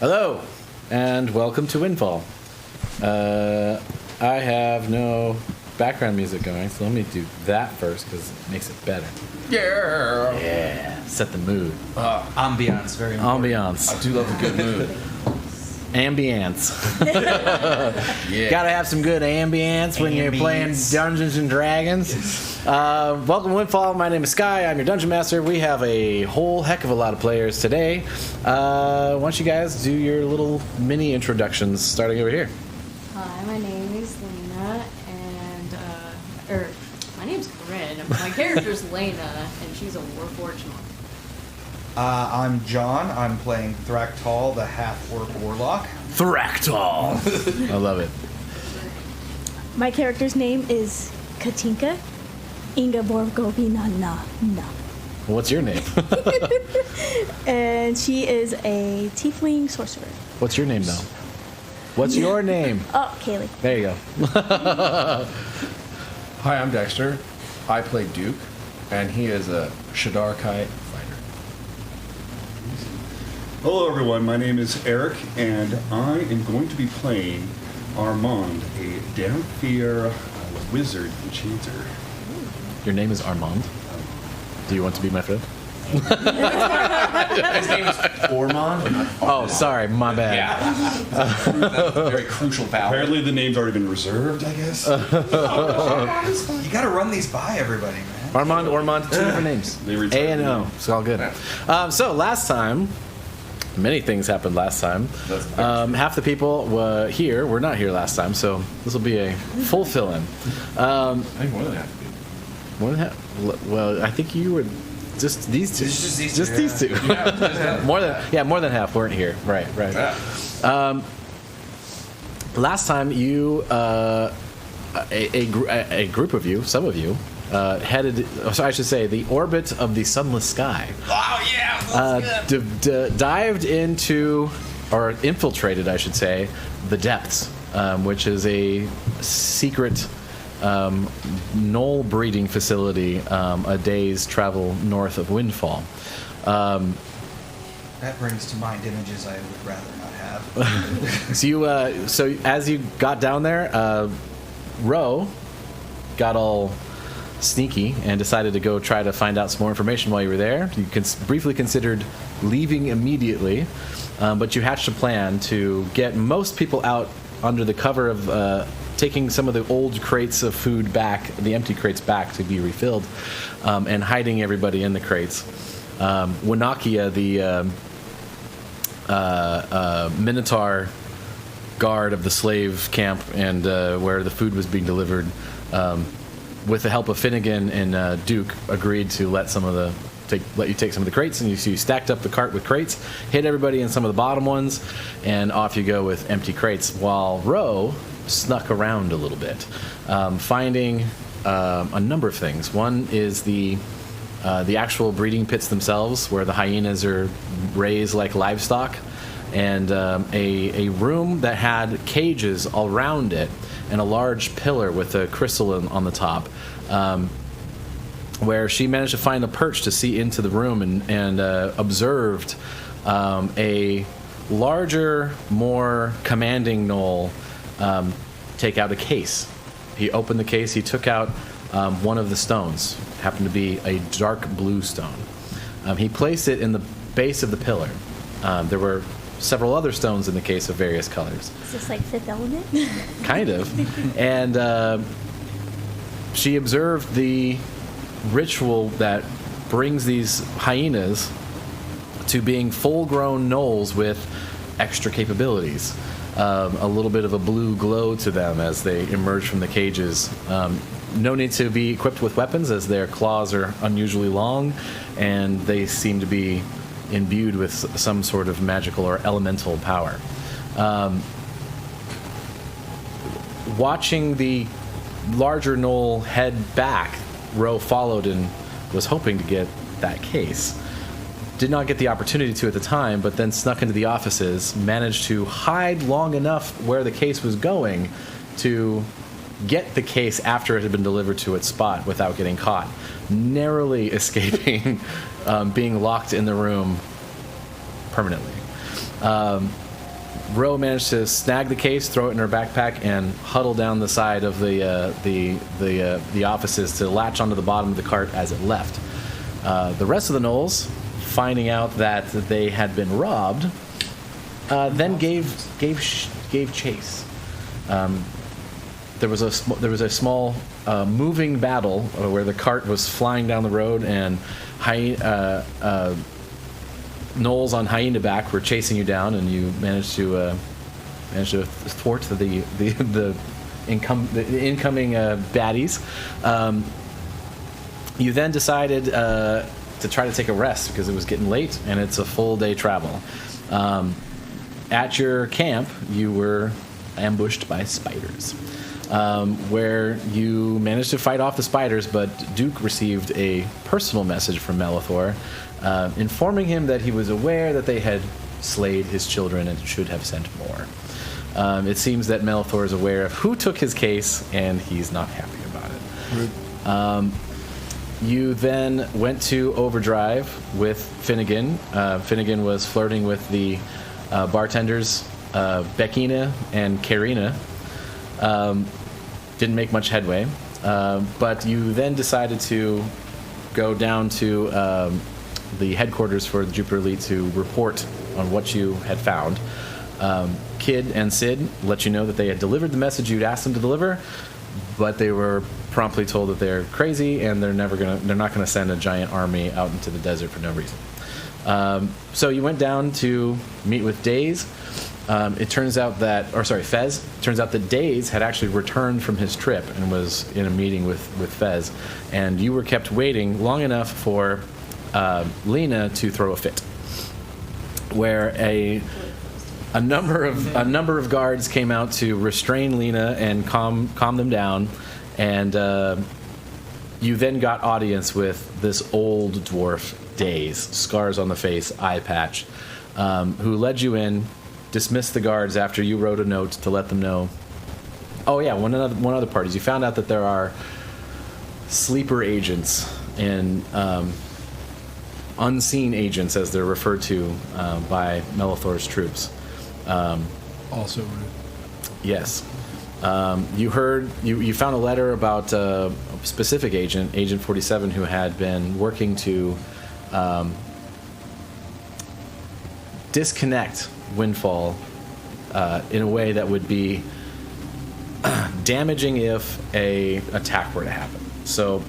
Hello, and welcome to Windfall. I have no background music going, so let me do that first because it makes it better. Yeah, set the mood. Ambiance, very important. Ambiance. I do love a good mood. Ambience. Yeah. Gotta have some good ambience when you're playing Dungeons and Dragons. Welcome to Windfall. My name is Sky. I'm your Dungeon Master. We have a whole heck of a lot of players today. Why don't you guys do your little mini introductions, starting over here. Hi, my name is Lena, and my name's Corinne. My character's Lena, and she's a Warforged monk. I'm John. I'm playing Thraktal, the half-orc warlock. Thraktal. I love it. My character's name is Katinka Ingeborgovina Na. What's your name? And she is a tiefling sorcerer. What's your name, though? What's your name? Oh, Kaylee. There you go. Hi, I'm Dexter. I play Duke, and he is a Shadarkai fighter. Hello everyone, my name is Eric, and I am going to be playing Armand, a Dampier wizard enchanter. Your name is Armand. Do you want to be my friend? His name is Ormond. Oh, sorry, my bad. Yeah. That's a very crucial vowel. Apparently the name's already been reserved, I guess. You gotta run these by everybody, man. Ormond, two different names. They A retired and O. me. It's all good. So last time, many things happened last time. Half the people were not here last time, so this will be a full fill-in. I think more than half of people. More than half. Well, I think you were just these two. Just these two. Yeah. more than half weren't here. Right. Yeah. Last time you, a group of you, some of you, headed. So I should say, the orbit of the sunless sky. Oh yeah. Dived into, or infiltrated, I should say, the depths, which is a secret knoll breeding facility a day's travel north of Windfall. That brings to mind images I would rather not have. So as you got down there, Ro got all sneaky and decided to go try to find out some more information while you were there. You briefly considered leaving immediately, but you hatched a plan to get most people out under the cover of taking some of the old crates of food back, the empty crates back to be refilled, and hiding everybody in the crates. Winakia, the Minotaur guard of the slave camp and where the food was being delivered, with the help of Finnegan and Duke, agreed to let you take some of the crates, and you stacked up the cart with crates, hit everybody in some of the bottom ones, and off you go with empty crates, while Ro snuck around a little bit, finding a number of things. One is the actual breeding pits themselves, where the hyenas are raised like livestock, and a room that had cages all around it, and a large pillar with a crystal on the top, where she managed to find a perch to see into the room and observed a larger, more commanding gnoll take out a case. He opened the case, he took out one of the stones, happened to be a dark blue stone. He placed it in the base of the pillar. There were several other stones in the case of various colors. Is this like Fifth Element? Kind of. And she observed the ritual that brings these hyenas to being full-grown gnolls with extra capabilities. A little bit of a blue glow to them as they emerge from the cages. No need to be equipped with weapons, as their claws are unusually long, and they seem to be imbued with some sort of magical or elemental power. Watching the larger gnoll head back, Ro followed and was hoping to get that case. Did not get the opportunity to at the time, but then snuck into the offices, managed to hide long enough where the case was going to get the case after it had been delivered to its spot without getting caught, narrowly escaping being locked in the room permanently. Ro managed to snag the case, throw it in her backpack, and huddle down the side of the offices to latch onto the bottom of the cart as it left. The rest of the gnolls, finding out that they had been robbed, then gave chase. There was a small moving battle where the cart was flying down the road, and gnolls on hyena back were chasing you down, and you managed to thwart the incoming baddies. You then decided to try to take a rest because it was getting late and it's a full day travel. At your camp, you were ambushed by spiders, where you managed to fight off the spiders, but Duke received a personal message from Melethor, informing him that he was aware that they had slayed his children and should have sent more. It seems that Melethor is aware of who took his case, and he's not happy about it. You then went to Overdrive with Finnegan. Finnegan was flirting with the bartenders, Beckina and Karina. Didn't make much headway. But you then decided to go down to the headquarters for the Jupiter Elite to report on what you had found. Kid and Sid let you know that they had delivered the message you'd asked them to deliver, but they were promptly told that they're crazy and they're not gonna send a giant army out into the desert for no reason. So you went down to meet with Daze. It turns out that, Fez. Turns out that Daze had actually returned from his trip and was in a meeting with Fez, and you were kept waiting long enough for Lena to throw a fit, where a number of guards came out to restrain Lena and calm them down, and you then got audience with this old dwarf, Daze, scars on the face, eye patch, who led you in, dismissed the guards after you wrote a note to let them know. Oh yeah, one other part is you found out that there are sleeper agents and unseen agents, as they're referred to by Melethor's troops. Also rude. Yes. You found a letter about a specific agent, Agent 47, who had been working to disconnect Windfall in a way that would be damaging if a attack were to happen. So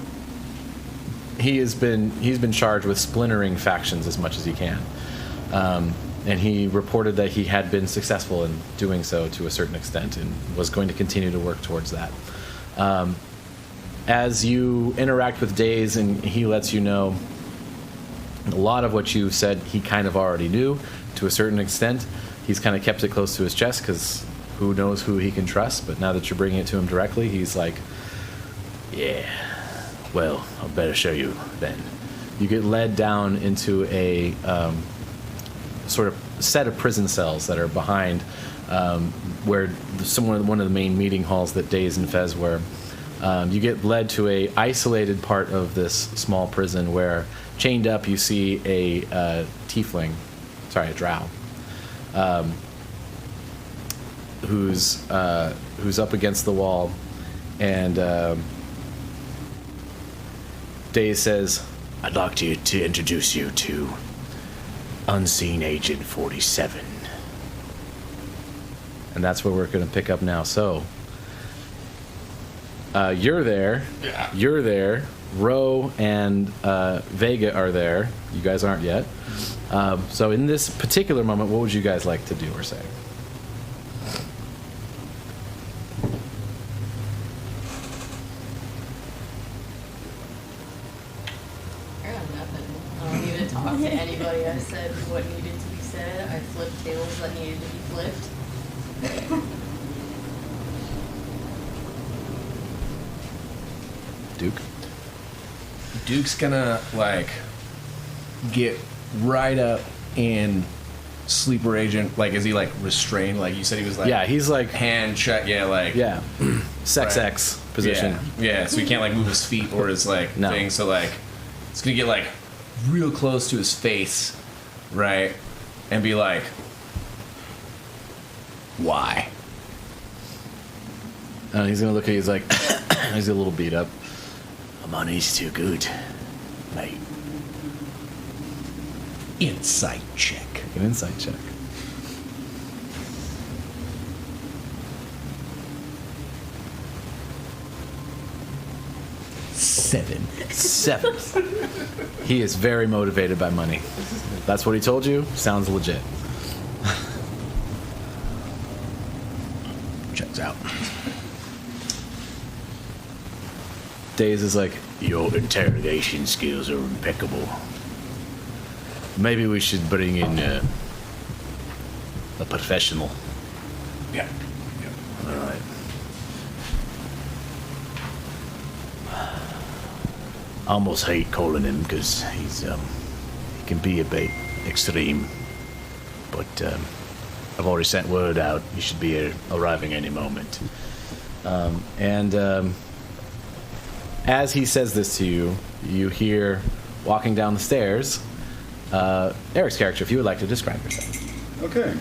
he's been charged with splintering factions as much as he can. And he reported that he had been successful in doing so to a certain extent and was going to continue to work towards that. As you interact with Daze and he lets you know a lot of what you said he kind of already knew to a certain extent. He's kind of kept it close to his chest because who knows who he can trust, but now that you're bringing it to him directly, he's like, yeah, well, I'll better show you then. You get led down into a sort of set of prison cells that are behind where one of the main meeting halls that Daze and Fez were. You get led to a isolated part of this small prison where, chained up, you see a drow, who's up against the wall, and Daze says, "I'd like to introduce you to Unseen Agent 47." And that's where we're going to pick up now. So, you're there. Yeah. You're there. Ro and Vega are there. You guys aren't yet. So in this particular moment, what would you guys like to do or say? I got nothing. I don't need to talk to anybody. I said what needed to be said. I flipped tables that needed to be flipped. Duke? Duke's gonna get right up in sleeper agent. Is he restrained? Like you said, he was Yeah, he's hand shut. Yeah, yeah, sex Right. X position. Yeah, so he can't move his feet or his No. thing. So it's gonna get real close to his face, right, and be like, Why? And he's gonna look at you. He's like, he's a little beat up. The money's too good, mate. Insight check. An insight check. Seven. 7. He is very motivated by money. That's what he told you. Sounds legit. Checks out. Daze is like, your interrogation skills are impeccable. Maybe we should bring in a professional. Yeah. All right. I almost hate calling him because he can be a bit extreme. But I've already sent word out. He should be arriving any moment. As he says this to you, you hear walking down the stairs. Eric's character, if you would like to describe yourself. Okay.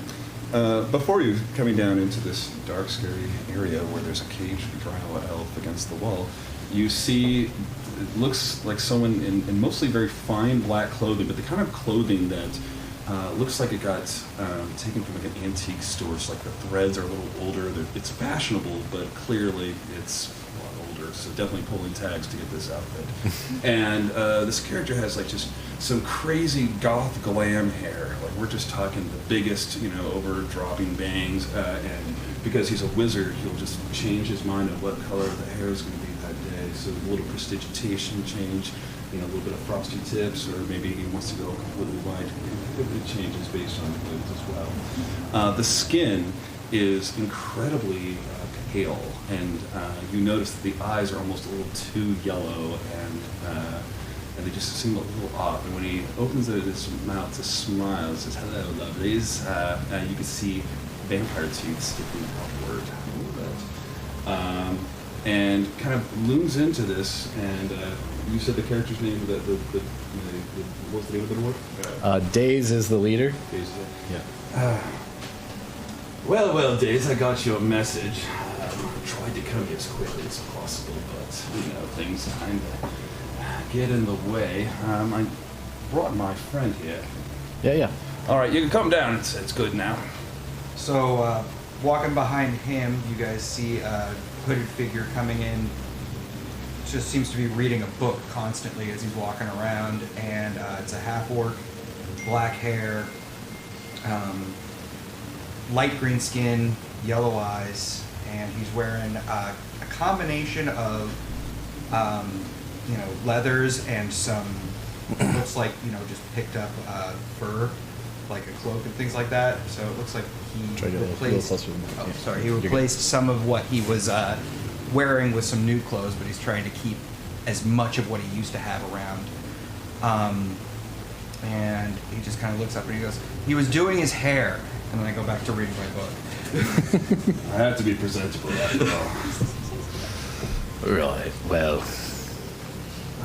Before you coming down into this dark, scary area where there's a caged drow elf against the wall, you see it looks like someone in mostly very fine black clothing, but the kind of clothing that looks like it got taken from like an antique store. It's like the threads are a little older. It's fashionable, but clearly it's a lot older. So definitely pulling tags to get this outfit. And this character has like just some crazy goth glam hair. Like we're just talking the biggest, over-dropping bangs. And because he's a wizard, he'll just change his mind of what color the hair is going to be that day. So a little prestidigitation change, a little bit of frosty tips, or maybe he wants to go completely white. It changes based on the moods as well. The skin is incredibly pale, and you notice that the eyes are almost a little too yellow, and they just seem a little off. And when he opens his mouth to smile, says, "Hello, lovelies," you can see vampire teeth sticking outward a little bit. And kind of looms into this, and you said the character's name, what's the name of the dwarf? Daze is the leader. Daze. Yeah. Well, Daze, I got you a message. I tried to come here as quickly as possible, but, things kind of get in the way. I brought my friend here. Yeah. All right, you can come down. It's good now. So, walking behind him, you guys see a hooded figure coming in. Just seems to be reading a book constantly as he's walking around, and it's a half-orc, black hair, light green skin, yellow eyes, and he's wearing a combination of, leathers and some, looks like, just picked up fur, like a cloak and things like that. So it looks like he replaced. He replaced some of what he was wearing with some new clothes, but he's trying to keep as much of what he used to have around. And he just kind of looks up and he goes, "He was doing his hair," and then I go back to reading my book. I have to be presentable after all. Right. Well,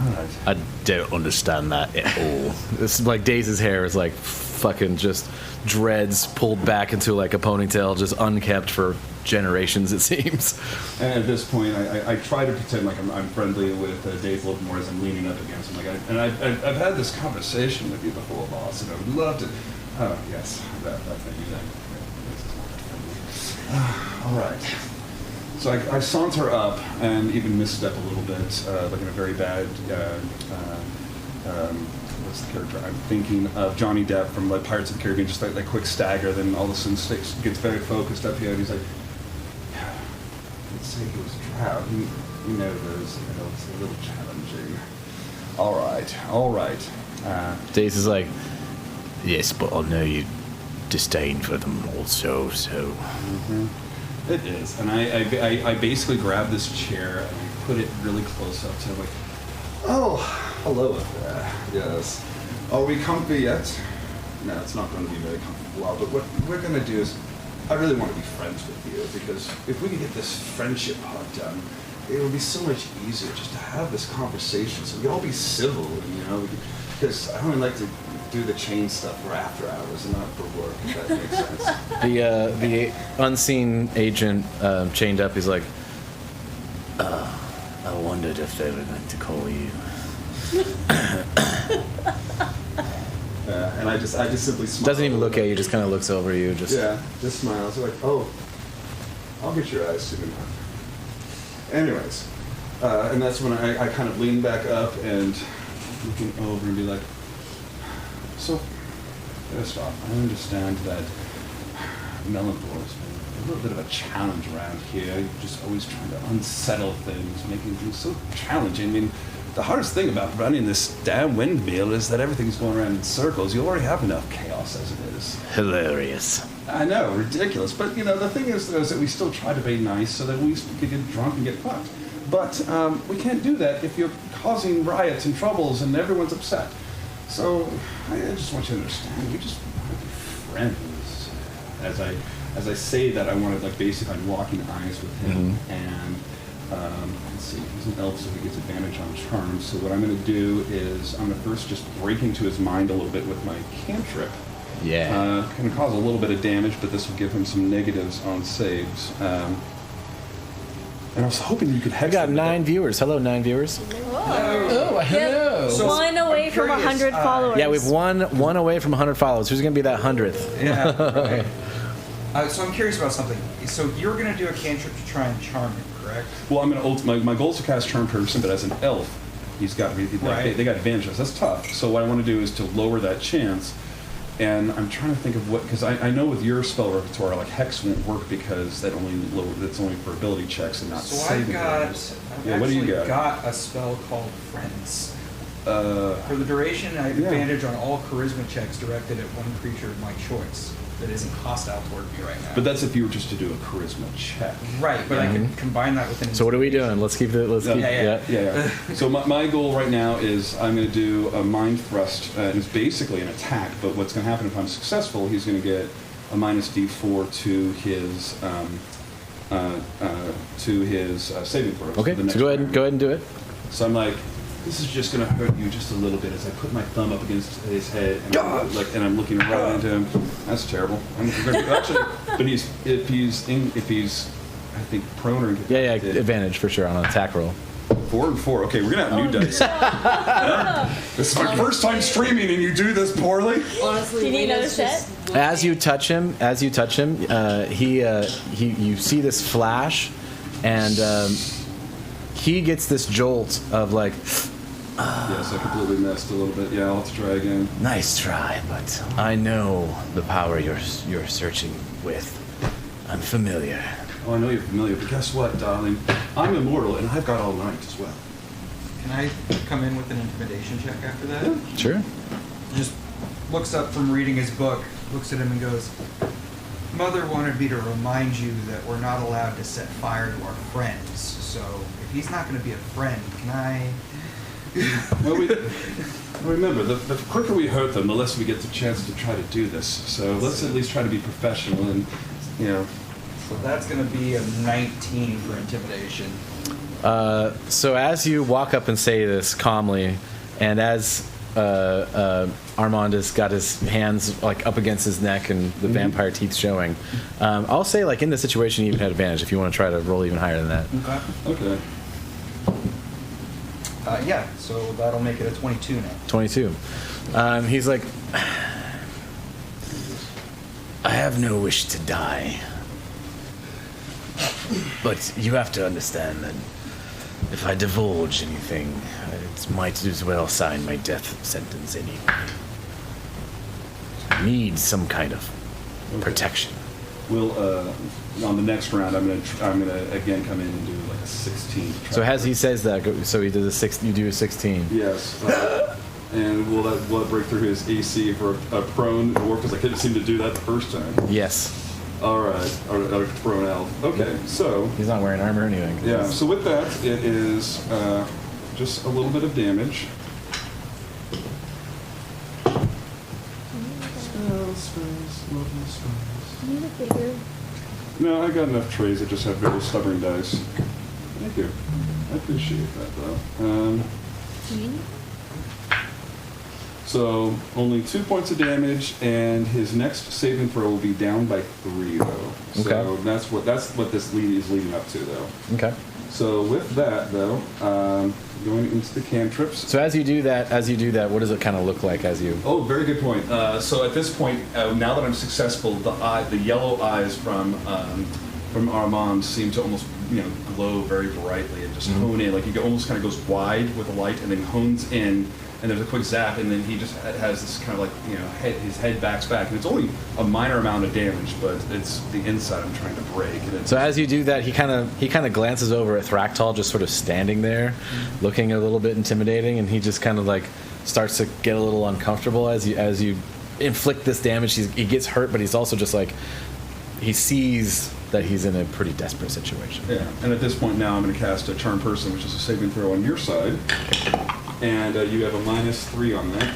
All right. I don't understand that at all. It's like Daze's hair is like fucking just dreads pulled back into like a ponytail, just unkept for generations, it seems. And at this point, I try to pretend like I'm friendly with Dave a little more as I'm leaning up against him. I've had this conversation with you before, boss, and I would love to. Oh, yes, that thing. All right. So I saunter up and even misstep a little bit, like in a very bad. What's the character? I'm thinking of Johnny Depp from like Pirates of the Caribbean, just like quick stagger, then all of a sudden gets very focused up here, and he's like, "Let's say he was drowned. You know those. It's a little challenging." All right. Daze is like, yes, but I know you disdain for them also, so. Mm-hmm. It is, and I basically grab this chair and I put it really close up to him, like, "Oh, hello up there. Yes. Are we comfy yet?" No, it's not going to be very comfortable, but what we're going to do is, I really want to be friends with you, because if we can get this friendship part done, it would be so much easier just to have this conversation, so we can all be civil, because I don't like to do the chain stuff for after hours and not for work, if that makes sense. The unseen agent chained up. He's like, I wondered if they were going to call you. And I just simply smile. Doesn't even look at you. Just kind of looks over you. Just just smiles. Like, oh, I'll get your eyes soon enough. Anyways, and that's when I kind of lean back up and looking over and be like, so, first off, I understand that Melethor has been a little bit of a challenge around here. You're just always trying to unsettle things, making things so challenging. I mean, the hardest thing about running this damn windmill is that everything's going around in circles. You already have enough chaos as it is. hilarious. I know, ridiculous. But, the thing is, though, is that we still try to be nice so that we can get drunk and get fucked. But we can't do that if you're causing riots and troubles and everyone's upset. So I just want you to understand, we just want to be friends. As I say that, I want to, basically, I'm locking eyes with him. And, let's see, he's an elf, so he gets advantage on charms. So what I'm going to do is I'm going to first just break into his mind a little bit with my cantrip. Yeah. Going to cause a little bit of damage, but this will give him some negatives on saves. And I was hoping you could hex I got him. 9 viewers. Hello, 9 viewers. Oh, hello. So One away I'm from curious, 100 followers. Yeah, we've one away from 100 followers. Who's going to be that 100th? Yeah, right. So I'm curious about something. So you're going to do a cantrip to try and charm him, correct? Well, I'm going to my goal is to cast Charm Person, but as an elf, he's got Right. they got advantages. That's tough. So what I want to do is to lower that chance. And I'm trying to think of what, because I know with your spell repertoire, Hex won't work because that's only for ability checks and not So saving throws. I've What do you actually got? got a spell called Friends. For the duration, I have advantage on all charisma checks directed at one creature of my choice that isn't hostile toward me right now. But that's if you were just to do a charisma check. Right, but I could combine that with an. So what are we doing? Let's keep it. Yeah. So my goal right now is I'm going to do a Mind Thrust, and it's basically an attack, but what's going to happen if I'm successful, he's going to get a minus D4 to his saving throws. Okay. for the So next go round. ahead and do it. So I'm like, this is just going to hurt you just a little bit as I put my thumb up against his head, and I'm looking right into him. That's terrible. Actually, but if he's I think prone or Yeah. Advantage for sure on an attack roll. 4 and 4. Okay, we're gonna have new dice. This is my first time streaming, and you do this poorly. Honestly, Do you need another Lena's set? just As you touch him, you see this flash, and he gets this jolt of Yes, I completely missed a little bit. Yeah, I'll have to try again. nice try, but I know the power you're searching with. I'm familiar. Oh, I know you're familiar, but guess what, darling? I'm immortal, and I've got all night as well. Can I come in with an intimidation check after that? Sure. Just looks up from reading his book, looks at him and goes, Mother wanted me to remind you that we're not allowed to set fire to our friends. So if he's not going to be a friend, can I... Well, remember, the quicker we hurt them, the less we get the chance to try to do this. So let's at least try to be professional and, So that's going to be a 19 for intimidation. So as you walk up and say this calmly, and as Armand has got his hands up against his neck and the vampire teeth showing, I'll say in this situation you even had advantage if you want to try to roll even higher than that. Okay. Yeah, so that'll make it a 22 now. 22. He's like, I have no wish to die, but you have to understand that if I divulge anything, it might as well sign my death sentence anyway. Need some kind of protection. We'll on the next round, I'm gonna again come in and do a 16. So as he says that, so he does a 6. You do a 16. Yes. And will that break through his AC for a prone dwarf? Because I couldn't seem to do that the first time. Yes. All right. Or prone elf. Okay. So. He's not wearing armor or anything. Yeah. So with that, it is just a little bit of damage. You look bigger. No, I got enough trays. I just have very stubborn dice. Thank you. I appreciate that, though. So only 2 points of damage, and his next saving throw will be down by 3, though. So Okay. that's what this lead is leading up to, though. Okay. So with that, though, going into the cantrips. So as you do that, what does it kind of look like as you? Oh, very good point. So at this point, now that I'm successful, the yellow eyes from Armand seem to almost glow very brightly and just hone in. Like he almost kind of goes wide with the light and then hones in. And there's a quick zap, and then he just has this kind of like his head backs back, and it's only a minor amount of damage, but it's the inside I'm trying to break. And So as you do that, he kind of glances over at Thractal, just sort of standing there, looking a little bit intimidating, and he just kind of like starts to get a little uncomfortable as you inflict this damage. He gets hurt, but he's also just like he sees that he's in a pretty desperate situation. Yeah, and at this point now I'm going to cast a Charm Person, which is a saving throw on your side. And you have a -3 on that.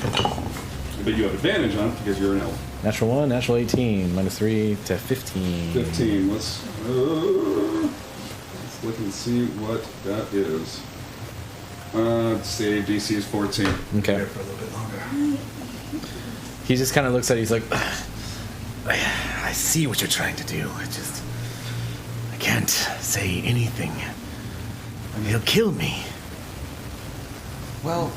But you have advantage on it because you're an elf. Natural 1, natural 18, -3 to 15. 15. Let's look and see what that is. Save DC is 14. Okay. There for a little bit longer. He just kind of looks at it, he's like, I see what you're trying to do. I can't say anything. He'll kill me. Well,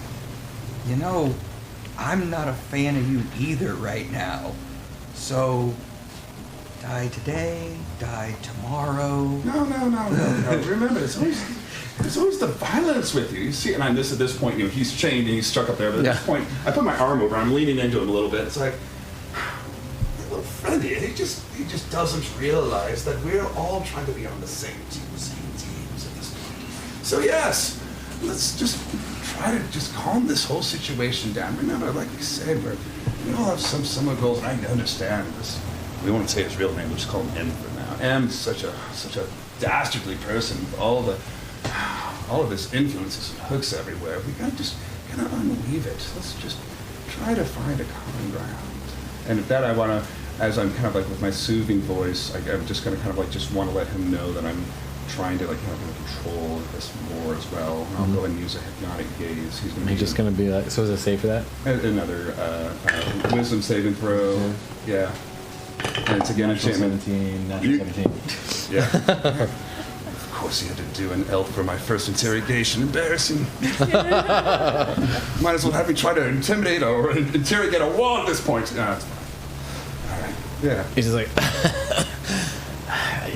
I'm not a fan of you either right now. So, die today, die tomorrow. No. Remember, it's always the violence with you. You see, and at this point, he's chained and he's stuck up there. But at this point, I put my arm over. I'm leaning into him a little bit. It's like, little Freddy, he just doesn't realize that we're all trying to be on the same teams at this point. So yes, let's just try to just calm this whole situation down. Remember, like we said, we all have some similar goals, and I understand this. We won't say his real name. We'll just call him M for now. M's such a dastardly person with all of his influences and hooks everywhere. We gotta just kind of unweave it. Let's just try to find a common ground. And at that, I wanna, as I'm kind of like with my soothing voice, I'm just gonna kind of like just want to let him know that I'm trying to like kind of control this more as well. I'll go and use a hypnotic gaze. He's just going to be like, so is it safe for that? Another wisdom saving throw. Yeah. And it's again Natural enchantment. 17, natural 17. Yeah. Of course, you had to do an elf for my first interrogation. Embarrassing. Might as well have me try to intimidate or interrogate a wall at this point. Nah, it's fine. All right. Yeah. He's just like,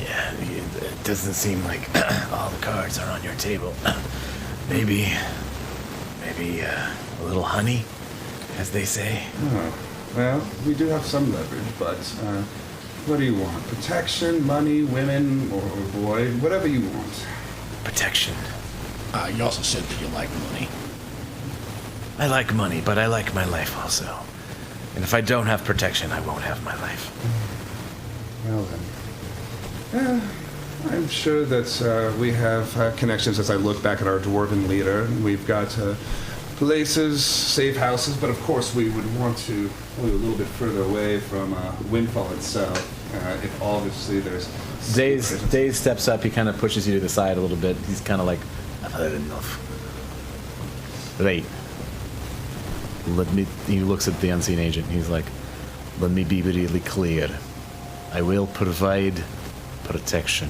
yeah, it doesn't seem like all the cards are on your table. Maybe a little honey, as they say. Oh, well, we do have some leverage, but what do you want? Protection, money, women, or void? Whatever you want. Protection. You also said that you like money. I like money, but I like my life also. And if I don't have protection, I won't have my life. Well then. I'm sure that we have connections as I look back at our dwarven leader. We've got places, safe houses, but of course we would want to move a little bit further away from Windfall itself. If obviously there's... Daze steps up, he kind of pushes you to the side a little bit. He's kind of like, I've had enough. Right. He looks at the unseen agent. He's like, let me be really clear. I will provide protection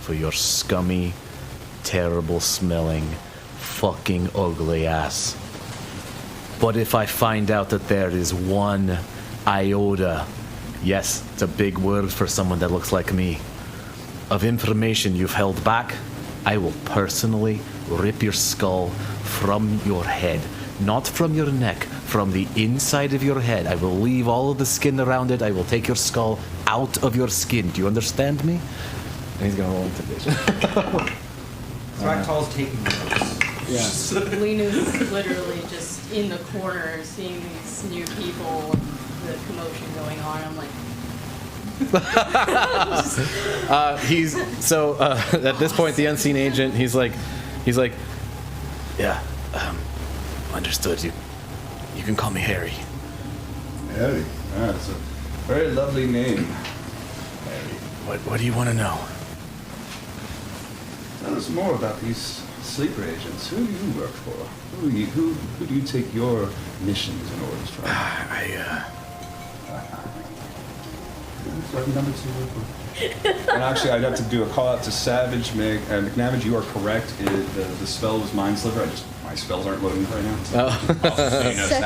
for your scummy, terrible smelling, fucking ugly ass. But if I find out that there is one iota, yes, it's a big word for someone that looks like me, of information you've held back, I will personally rip your skull from your head. Not from your neck, from the inside of your head. I will leave all of the skin around it. I will take your skull out of your skin. Do you understand me? And he's going to roll intimidation. Thractal's taking notes. Yeah. Lena's literally just in the corner seeing these new people, the commotion going on. I'm like, at this point, the unseen agent, he's like, yeah, understood. You can call me Harry. Harry. That's a very lovely name. What do you want to know? Tell us more about these sleeper agents, who do you work for? Who do you take your missions and orders from? Number 2. And actually, I'd have to do a call out to Savage. McNavage, you are correct. The spell was Mind Sliver. My spells aren't loading right now.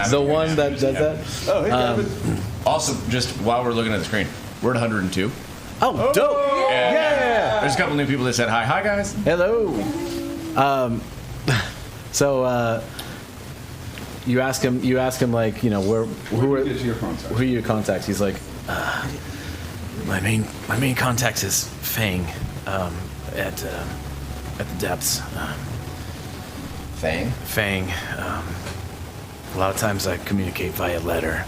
The one that does that? Oh, hey, David. Also, just while we're looking at the screen, we're at 102. Oh, dope! Yeah. There's a couple new people that said hi. Hi, guys. Hello. So you ask him like, who are your contacts? He's like, my main contact is Fang, at the depths. Fang. Fang. A lot of times I communicate via letter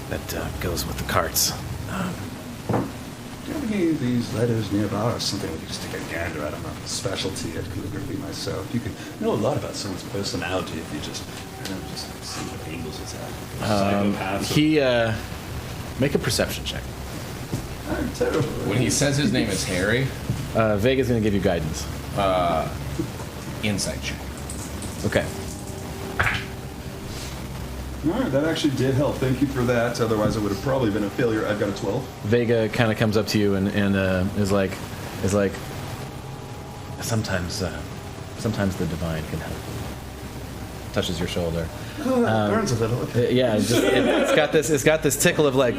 that goes with the carts. Do you have any of these letters nearby or something we could just take a gander at? I'm a specialty at calligraphy myself. You can know a lot about someone's personality if you just see what angles it's at. Make a perception check. I'm terrible. When he says his name is Harry, Vega's going to give you guidance. insight check. Okay. All right, that actually did help. Thank you for that. Otherwise, it would have probably been a failure. I've got a 12. Vega kind of comes up to you and is like, sometimes the divine can help. Touches your shoulder. Burns a little. Okay. Yeah, it's got this tickle of like,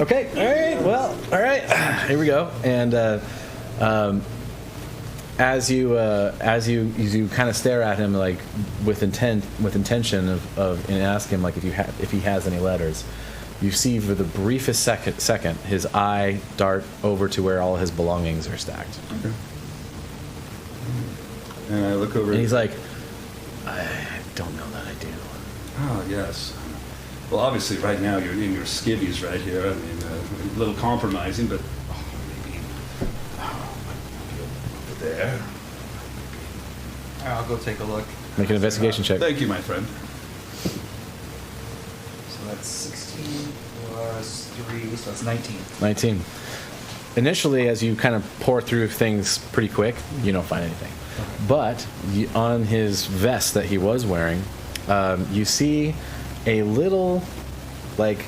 okay, all right, here we go. And as you kind of stare at him like with intention of and ask him like if he has any letters, you see for the briefest second his eye dart over to where all his belongings are stacked. Okay. And I look over. And he's like, I don't know that I do. Oh, yes. Well, obviously, right now you're in your skivvies right here. I mean, a little compromising, but maybe over there. I'll go take a look. Make an investigation check. Thank you, my friend. So that's 16 plus 3, so that's 19. 19. Initially, as you kind of pour through things pretty quick, you don't find anything. But on his vest that he was wearing, you see a little, like,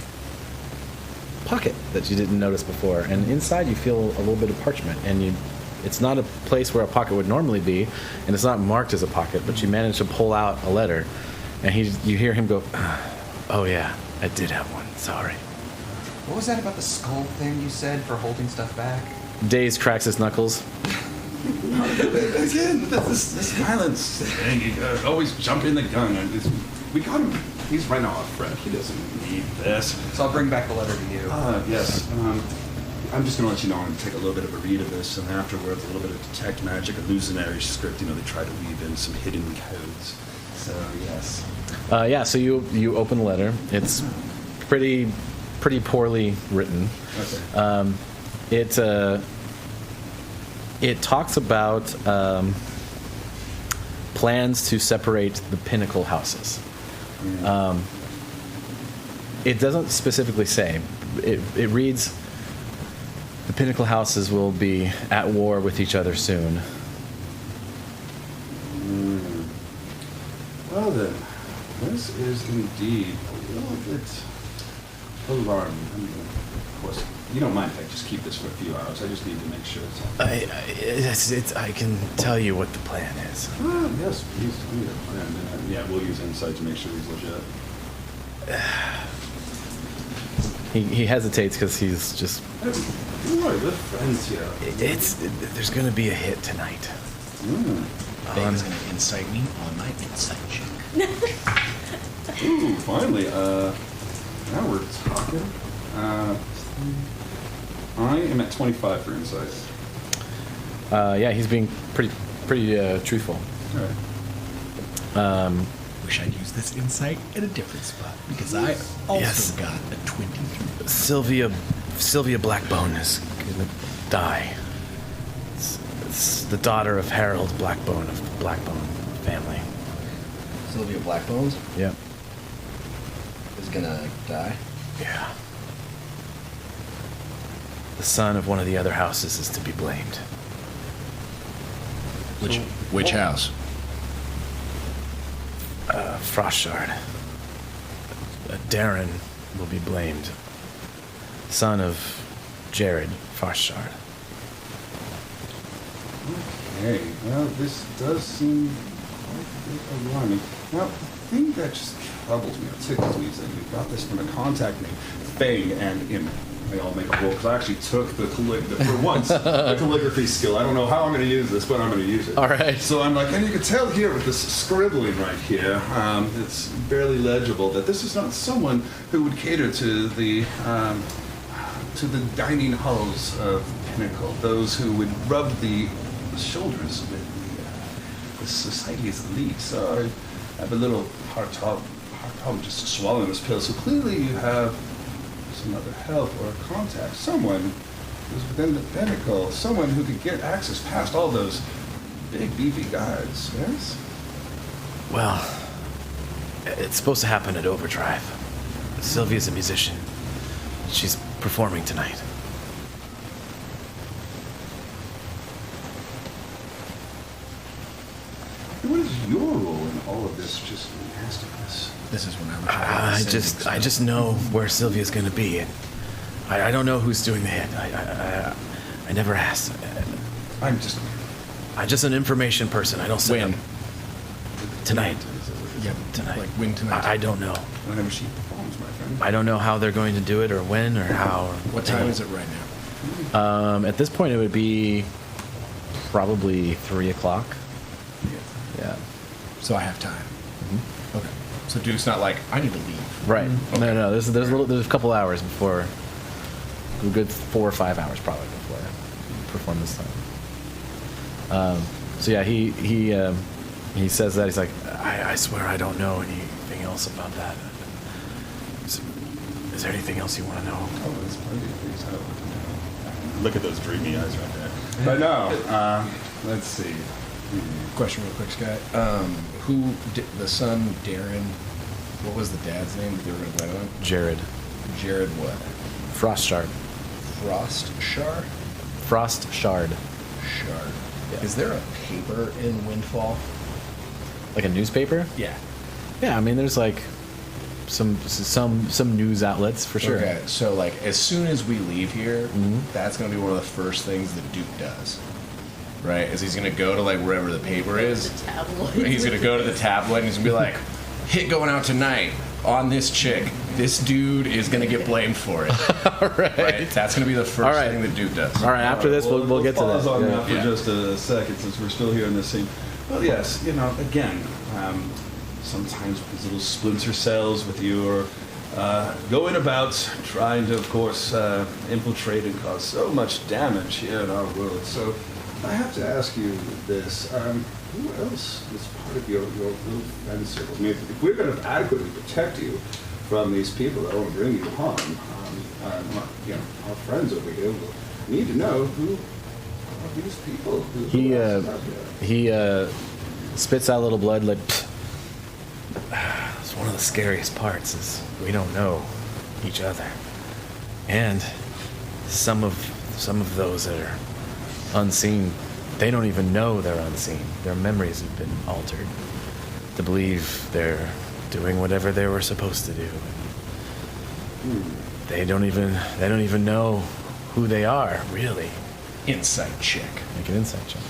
pocket that you didn't notice before. And inside you feel a little bit of parchment. And it's not a place where a pocket would normally be, and it's not marked as a pocket, but you manage to pull out a letter. And you hear him go, oh yeah, I did have one, sorry. What was that about the skull thing you said for holding stuff back? Daze cracks his knuckles. Again, this violence thing. Always jumping the gun. We got him. He's right now off, Fred. He doesn't need this. So I'll bring back the letter to you. Yes. I'm just going to let you know I'm going to take a little bit of a read of this, and afterwards a little bit of detect magic, illusionary script. They try to weave in some hidden codes. So, yes. Yeah, so you open the letter. It's pretty poorly written. Okay. It talks about plans to separate the pinnacle houses. It doesn't specifically say. It reads, the pinnacle houses will be at war with each other soon. Well then, this is indeed a little bit alarming. I mean, of course, you don't mind if I just keep this for a few hours. I just need to make sure it's all. I can tell you what the plan is. Yes, please tell me the plan. And, yeah, we'll use insight to make sure he's legit. He hesitates because he's just. Who are good friends here? There's going to be a hit tonight. Vega's going to incite me on my insight check. Ooh, finally. Now we're talking. I am at 25 for insight. Yeah, he's being pretty truthful. All right. Wish I'd use this insight at a different spot, because I also got a 23. Sylvia Blackbone is going to die. It's the daughter of Harold Blackbone of the Blackbone family. Sylvia Blackbones Yep. is gonna die. Yeah. The son of one of the other houses is to be blamed. Which house? Frostshard. Darren will be blamed. Son of Jared Frostshard. Okay, well, this does seem quite a bit alarming. Now, the thing that just troubles me, or tickles me, is that you got this from a contact named Fang, and they all make a roll, because I actually took for once, the calligraphy skill. I don't know how I'm going to use this, but I'm going to use it. All right. So I'm like, and you can tell here with this scribbling right here, it's barely legible, that this is not someone who would cater to the dining halls of Pinnacle, those who would rub the shoulders with the society's elite. So I have a little hard problem just swallowing this pill. So clearly you have some other help or contact, someone who's within the Pinnacle, someone who could get access past all those big beefy guards, yes? Well, it's supposed to happen at Overdrive. Sylvia's a musician. She's performing tonight. What is your role in all of this just nastiness? This is when I'm I just know where Sylvia's going to be, and I don't know who's doing the hit. I never asked. I'm just an information person. I don't set up. Tonight. Yep. Tonight. Like when tonight? I don't know. Whenever she performs, my friend. I don't know how they're going to do it, or when, or how. Or What time is it right now? At this point, it would be probably 3 o'clock. Yeah. So I have time. Okay. So Duke's not like, I need to leave. Right. Okay. No. There's a couple hours before. A good 4 or 5 hours probably before I perform this time. So yeah, he says that. He's like, I swear I don't know anything else about that. Is there anything else you want to know? Oh, there's plenty of things I want to know. Look at those dreamy eyes right there. But no, let's see. Question real quick, Scott. Who did the son, Darren, what was the dad's name that they were going to wed on? Jared. Jared what? Frostshard. Frostshard? Frostshard. Shard. Yeah. Is there a paper in Windfall? Like a newspaper? Yeah. Yeah, I mean, there's like some news outlets for sure. Okay, so like as soon as we leave here, that's going to be one of the first things that Duke does. Right? Is he's going to go to like wherever the paper is. The tabloid. He's going to go to the tabloid and he's going to be like, hit going out tonight on this chick. This dude is going to get blamed for it. All right. That's going to be the first right. thing that Duke does. All right, after this, we'll get to that. Pause on that for Yeah. just a second, since we're still here in this scene. Well, yes, again, sometimes these little splinter cells with you are going about trying to, of course, infiltrate and cause so much damage here in our world. So I have to ask you this. Who else is part of your little friend circle? I mean, if we're going to adequately protect you from these people that want to bring you harm, our friends over here will need to know who are these people. He spits out a little blood like. It's one of the scariest parts is we don't know each other, and some of those that are unseen, they don't even know they're unseen. Their memories have been altered to believe they're doing whatever they were supposed to do. They don't even know who they are, really. Insight check. Make an insight check.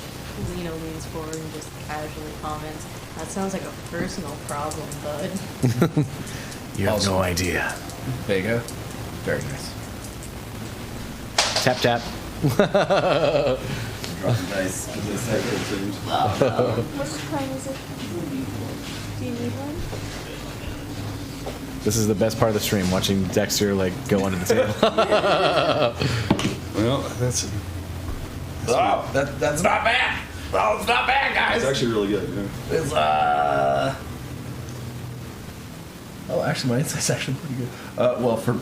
Lena leans forward and just casually comments, "That sounds like a personal problem, bud." You have Also- no idea. Vega. Very nice. Tap tap. Dropping dice. As I said, it seems. What time is it? Do you need one? This is the best part of the stream, watching Dexter go under the table. Well, that's That's not bad. Oh, it's not bad, guys. actually really good. Yeah. It's Oh, actually, my insight's actually pretty good. Well, for me,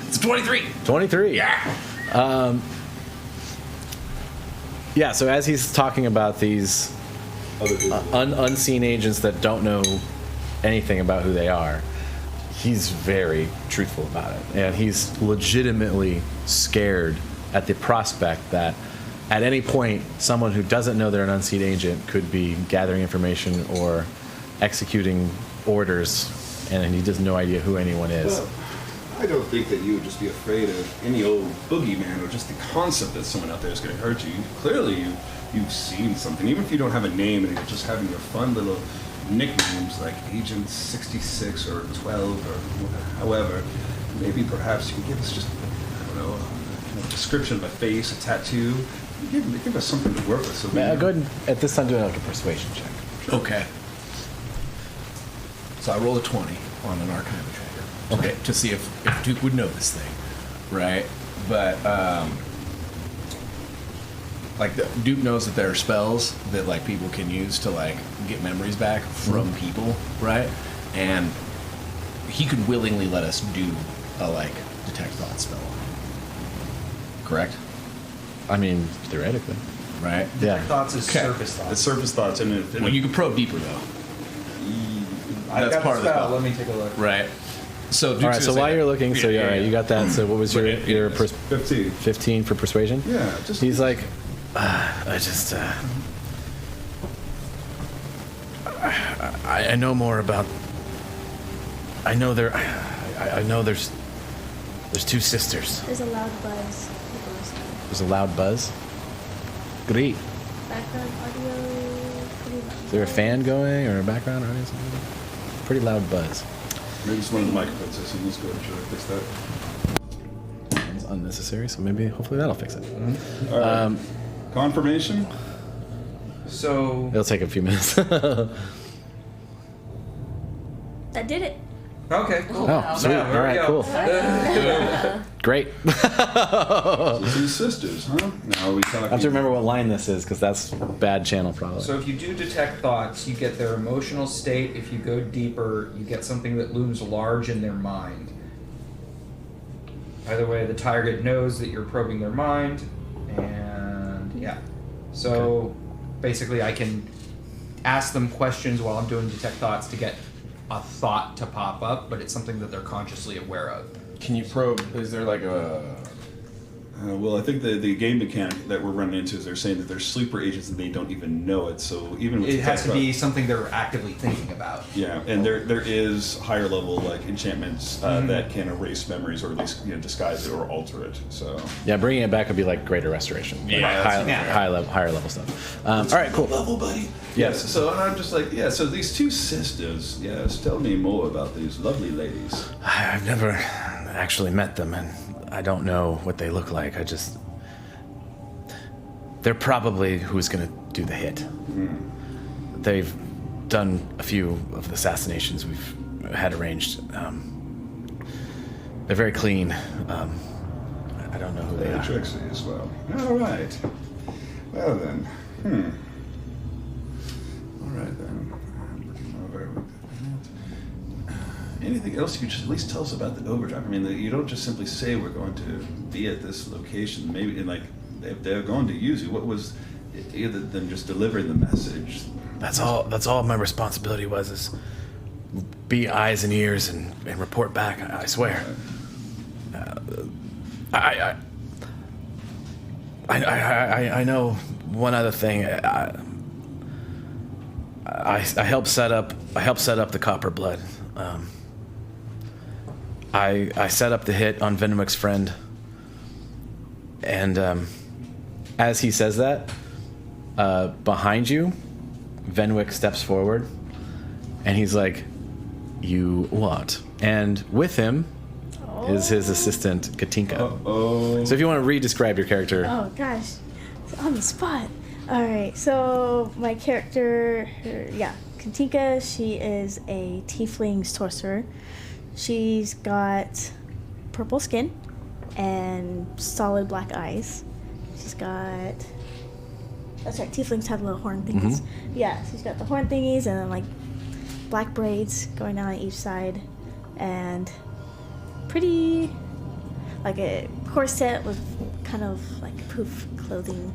it's 23. 23. Yeah. Yeah, so as he's talking about these Other people. unseen agents that don't know anything about who they are, he's very truthful about it. And he's legitimately scared at the prospect that at any point, someone who doesn't know they're an unseen agent could be gathering information or executing orders, and he has no idea who anyone is. Well, I don't think that you would just be afraid of any old boogeyman or just the concept that someone out there is going to hurt you. Clearly, you've seen something, even if you don't have a name and you're just having your fun little nicknames like Agent 66 or 12 or however. Maybe perhaps you can give us just, I don't know, a description of a face, a tattoo. Give us something to work with. So Go ahead and, at this time, do like a persuasion check. Sure. Okay. So I roll a 20 on an Arcana tracker. Okay. To see if Duke would know this thing, right? But like Duke knows that there are spells that like people can use to like get memories back from people, right? And he could willingly let us do a like detect thought spell. Correct? I mean, theoretically. Right? Yeah. Thoughts is surface thoughts. It's surface thoughts, and Well, you can probe deeper though. I've That's got part of the spell. spell. Let me take a look. Right. So Duke's All right, so gonna say while that. you're looking, so all right, you got that. So what was your But your anyways, 15. 15 for persuasion? Yeah, just He's like, I just, I know more about. I know I know there's two sisters. There's a loud buzz. There's a loud buzz. Great. Background audio. Pretty loud. Is there a fan going or a background audio? Something? Pretty loud buzz. maybe it's one of the microphones. So let's go and try to fix that. It's unnecessary, so maybe hopefully that'll fix it. All right. Confirmation. So It'll take a few minutes. That did it. okay, cool. Oh, sweet. Yeah, All right, there we cool. go. Great. So two sisters, huh? Now we talking. I have to remember what line this is because that's bad channel probably. So if you do detect thoughts, you get their emotional state. If you go deeper, you get something that looms large in their mind. Either way, the target knows that you're probing their mind, and yeah. So basically, I can ask them questions while I'm doing detect thoughts to get a thought to pop up, but it's something that they're consciously aware of. Can you probe? Is there like a? Well, I think the game mechanic that we're running into is they're saying that they're sleeper agents and they don't even know it. So even with It has to be detect something they're actively thinking about. thought- yeah, and there is higher level like enchantments that can erase memories or at least disguise it or alter it. So Yeah, bringing it back would be like greater restoration. Yeah, Like that's- higher level stuff. All right, cool. level, buddy. Yes. So I'm just like, yeah. So these two sisters, yes. Tell me more about these lovely ladies. I've never actually met them, and I don't know what they look like. They're probably who's going to do the hit. They've done a few of the assassinations we've had arranged. They're very clean. I don't know who they Very are. tricksy as well. All right. Well then. All right then. I'm looking over. Anything else you could just at least tell us about the overdrive? I mean, you don't just simply say we're going to be at this location. Maybe, and like, if they're going to use you, what was other than just delivering the message? That's all my responsibility was, is be eyes and ears and report back. I swear. I know one other thing. I helped set up the Copper Blood. I set up the hit on Venwick's friend, and as he says that, behind you, Venwick steps forward, and he's like, "You what?" And with him is his assistant Katinka. Oh. So if you want to re-describe your character, Oh gosh, on the spot. All right, so my character, Katinka. She is a tiefling sorcerer. She's got purple skin and solid black eyes. She's got. That's right. Tieflings have little horn thingies. Yeah, she's got the horn thingies and then like black braids going down each side, and pretty like a corset with kind of like poof clothing,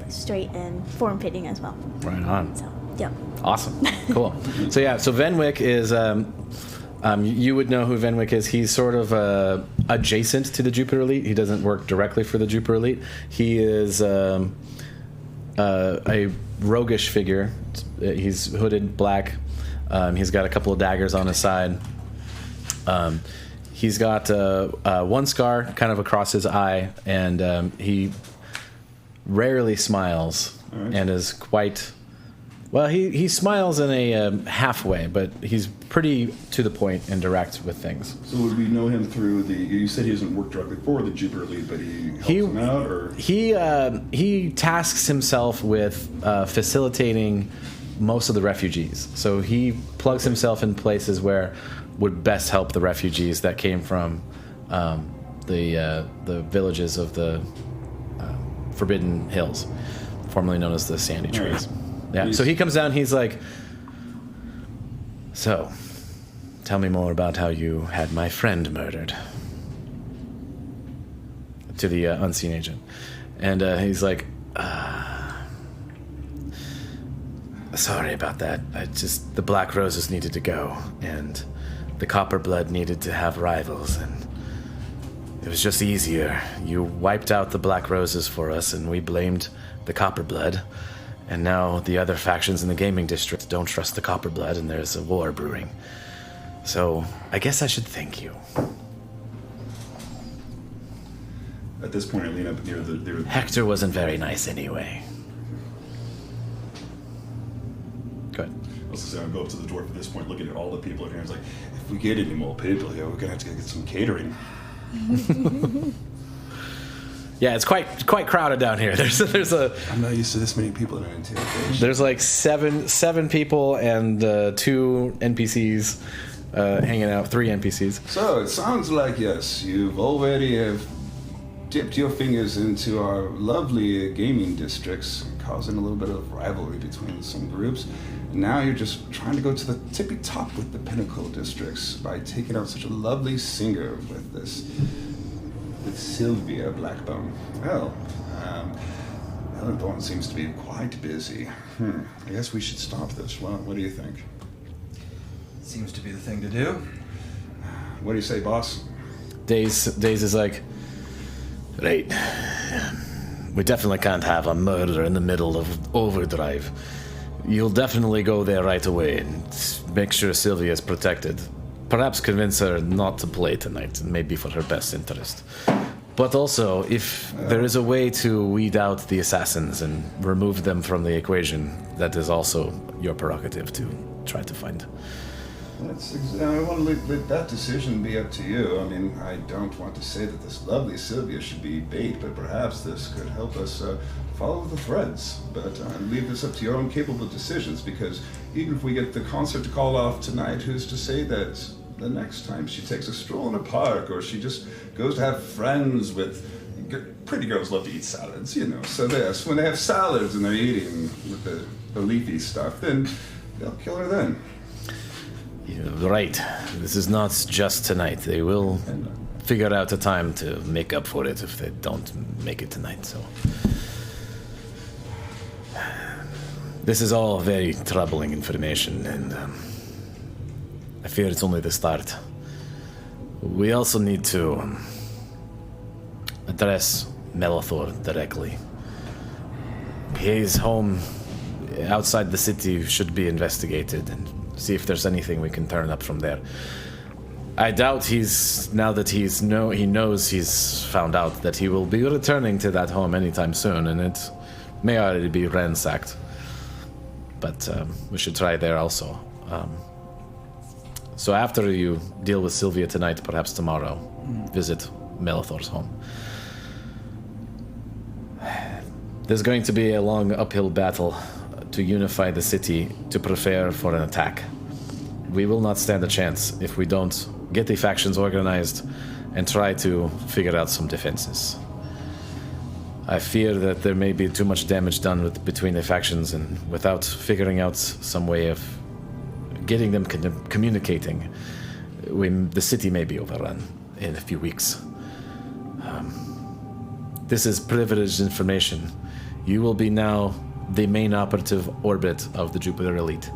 straight and form fitting as well. right on. So, yep. Awesome. Cool. So Venwick is, you would know who Venwick is. He's sort of adjacent to the Jupiter Elite. He doesn't work directly for the Jupiter Elite. He is a roguish figure. He's hooded black, He's got a couple of daggers on his side. He's got one scar kind of across his eye, and he rarely smiles and is quite... Well, he smiles in a halfway, but he's pretty to the point and direct with things. So would we know him through you said he doesn't work directly for the Jupiter Elite, but he helps him out, or? He tasks himself with facilitating most of the refugees. So he plugs himself in places where would best help the refugees that came from the villages of the Forbidden Hills, formerly known as the Sandy Trees. Right. Yeah. So he comes down. He's like, "So, tell me more about how you had my friend murdered." To the unseen agent, and he's like, "Sorry about that. The Black Roses needed to go, and the Copper Blood needed to have rivals, and it was just easier. You wiped out the Black Roses for us, and we blamed the Copper Blood." And now the other factions in the gaming district don't trust the Copper Blood, and there's a war brewing. So I guess I should thank you. At this point, I lean up near the... Hector wasn't very nice anyway. Go ahead. I was going to say, I'll go up to the dwarf at this point, looking at all the people in here. It's like, if we get any more people here, we're going to have to get some catering. Yeah, it's quite crowded down here. There's a. I'm not used to this many people in an interrogation. There's like seven people and 2 NPCs hanging out. 3 NPCs. So it sounds like, yes, you've already dipped your fingers into our lovely gaming districts, causing a little bit of rivalry between some groups. And now you're just trying to go to the tippy top with the pinnacle districts by taking out such a lovely singer with Sylvia Blackbone. Well, Helen Thorne seems to be quite busy. I guess we should stop this. Well, what do you think? Seems to be the thing to do. What do you say, boss? Daze is like, right. We definitely can't have a murder in the middle of Overdrive. You'll definitely go there right away and make sure Sylvia is protected. Perhaps convince her not to play tonight, maybe for her best interest. But also, if there is a way to weed out the assassins and remove them from the equation, that is also your prerogative to try to find. I want to let that decision be up to you. I mean, I don't want to say that this lovely Sylvia should be bait, but perhaps this could help us follow the threads. But I leave this up to your own capable decisions, because even if we get the concert to call off tonight, who's to say that the next time she takes a stroll in a park, or she just goes to have friends with... Pretty girls love to eat salads, you know. So yes, when they have salads and they're eating with the leafy stuff, then they'll kill her then. You're right. This is not just tonight. They will figure out a time to make up for it if they don't make it tonight, so... This is all very troubling information, and I fear it's only the start. We also need to address Melethor directly. His home outside the city should be investigated and see if there's anything we can turn up from there. I doubt now that he knows he's found out that he will be returning to that home anytime soon, and it may already be ransacked. But we should try there also. So after you deal with Sylvia tonight, perhaps tomorrow, visit Melethor's home. There's going to be a long uphill battle to unify the city to prepare for an attack. We will not stand a chance if we don't get the factions organized and try to figure out some defenses. I fear that there may be too much damage done between the factions, and without figuring out some way of getting them communicating, the city may be overrun in a few weeks. This is privileged information. You will be now the main operative orbit of the Jupiter Elite.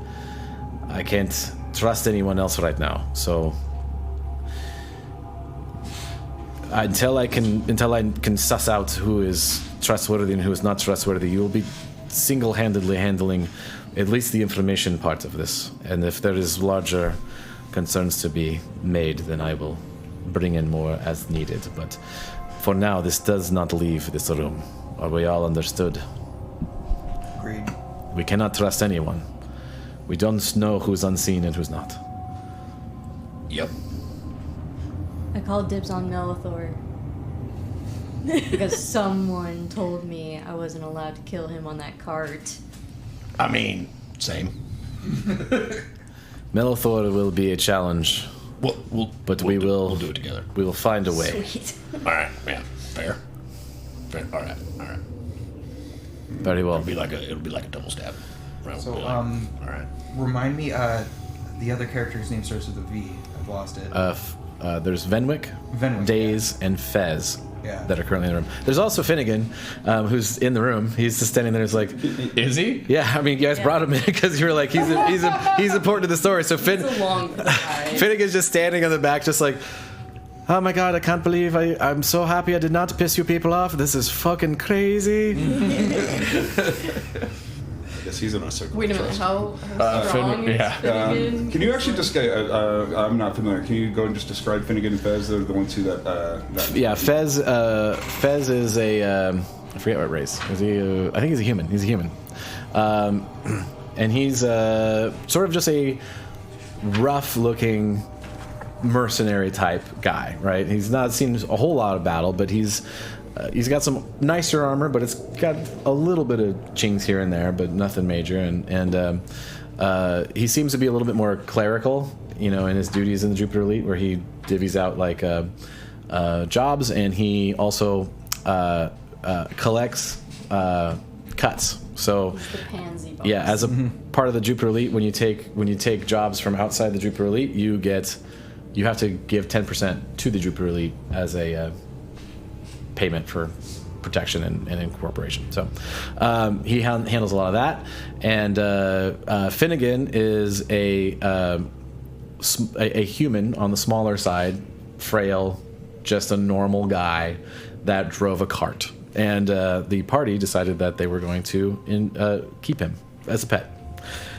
I can't trust anyone else right now, so until I can suss out who is trustworthy and who is not trustworthy, you will be single-handedly handling at least the information part of this. And if there is larger concerns to be made, then I will bring in more as needed. But for now, this does not leave this room. Are we all understood? Agreed. We cannot trust anyone. We don't know who's unseen and who's not. Yep. I called dibs on Melethor. Because someone told me I wasn't allowed to kill him on that cart. I mean, same. Melethor will be a challenge, We'll do it together. We will find a way. Sweet. All right, yeah, fair. All right. Very well. It'll be like a double stab. Right, So, we'll be all right. remind me, the other character's name starts with a V. I've lost it. There's Venwick, Daze, and Fez that are currently in the room. There's also Finnegan, who's in the room. He's just standing there. He's like, Is he? yeah. I mean, you guys brought him in because you were like, he's important to the story. So It's a long ride. Finnegan's just standing on the back, just like, oh my god, I can't believe I'm so happy I did not piss you people off. This is fucking crazy. I guess he's in a circle. Wait a of minute, trust. how strong is yeah. Finnegan? Can you actually just I'm not familiar. Can you go and just describe Finnegan and Fez? They're the ones that Yeah, Fez is a I forget what race. Is he? I think he's a human. He's a human, and he's sort of just a rough-looking mercenary type guy, right? He's not seen a whole lot of battle, but he's got some nicer armor, but it's got a little bit of chinks here and there, but nothing major. And he seems to be a little bit more clerical, in his duties in the Jupiter Elite, where he divvies out like jobs, and he also collects cuts. So The pansy box. yeah, as a part of the Jupiter Elite, when you take jobs from outside the Jupiter Elite, you have to give 10% to the Jupiter Elite as a payment for protection and incorporation. So he handles a lot of that. And Finnegan is a human on the smaller side, frail, just a normal guy that drove a cart. And the party decided that they were going to keep him as a pet.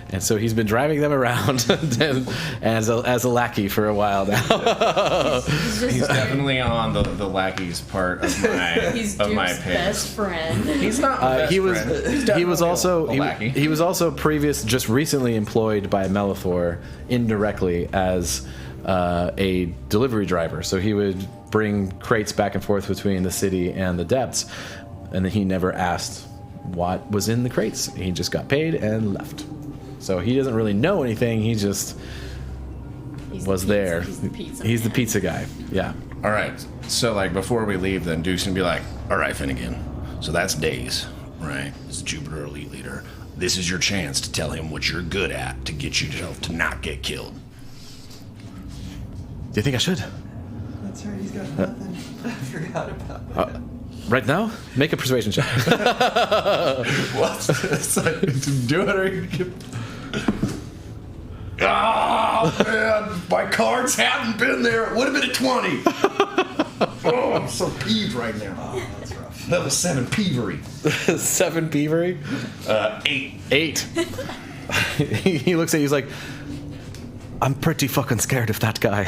And so he's been driving them around as a lackey for a while now. He's definitely on the lackey's part of my He's of my Duke's pick. best friend. He's not my best he was friend. He's he was definitely also a lackey. he was also just recently employed by Melethor indirectly as a delivery driver. So he would bring crates back and forth between the city and the depths, and then he never asked what was in the crates. He just got paid and left. So he doesn't really know anything. He just was there. He's the pizza guy. Yeah. All right. So, like, before we leave, then Duke's gonna be like, all right, Finnegan. So that's Daze, right? It's Jupiter Elite Leader. This is your chance to tell him what you're good at to get yourself to not get killed. Do you think I should? That's right, he's got nothing. I forgot about that. Right now? Make a persuasion check. What? It's like, do it or you can... Oh, man. My cards haven't been there. It would have been a 20. Oh, I'm so peeved right now. Oh, that's rough. Level 7 peevery. 7 beavery? 8. 8. He looks at you, he's like, I'm pretty fucking scared of that guy.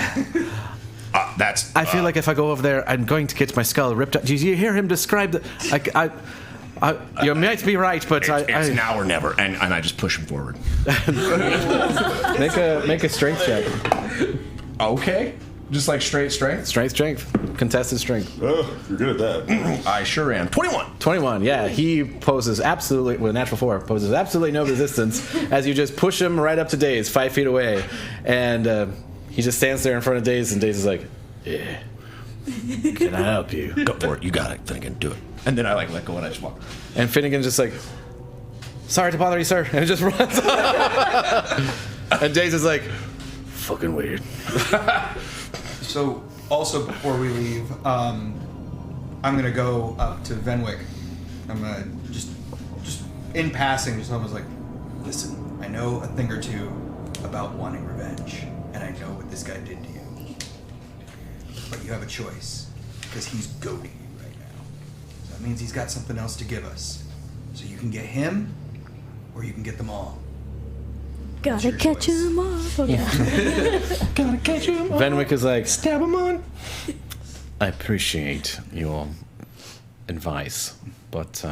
I feel like if I go over there, I'm going to get my skull ripped out. Did you hear him describe the... you might be right, but it's now or never, and I just push him forward. Make a strength check. Okay. Just like straight strength? Strength. Contested strength. Oh, you're good at that. I sure am. 21. 21, yeah. He poses absolutely, with a natural 4, poses absolutely no resistance as you just push him right up to Daze, 5 feet away. And he just stands there in front of Daze, and Daze is like, yeah. Can I help you? Go for it. You got it, Finnegan. Do it. And then I let go and I just walk. And Finnegan's just like, sorry to bother you, sir. And it just runs off. And Daze is like, fucking weird. So, also before we leave, I'm gonna go up to Venwick. I'm gonna just in passing, just almost like, listen, I know a thing or two about wanting revenge, and I know what this guy did to you. But you have a choice, because he's goading you right now. So that means he's got something else to give us. So you can get him, or you can get them all. Gotta catch him off. Okay. Gotta catch him. Venwick is like, Stab him on. I appreciate your advice, but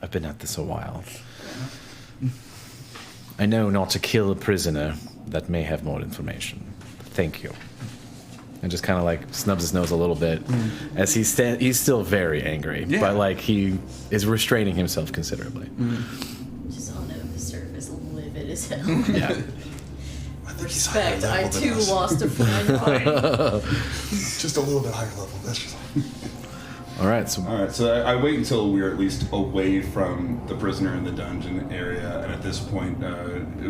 I've been at this a while. I know not to kill a prisoner that may have more information. Thank you. And just kind of like snubs his nose a little bit as he's still very angry, but like he is restraining himself considerably. Just on the surface, livid as hell. Yeah. I think he's higher Respect, level I than too us. lost a friend. Just a little bit higher level. That's just. All right. So All right, so I wait until we're at least away from the prisoner in the dungeon area, and at this point,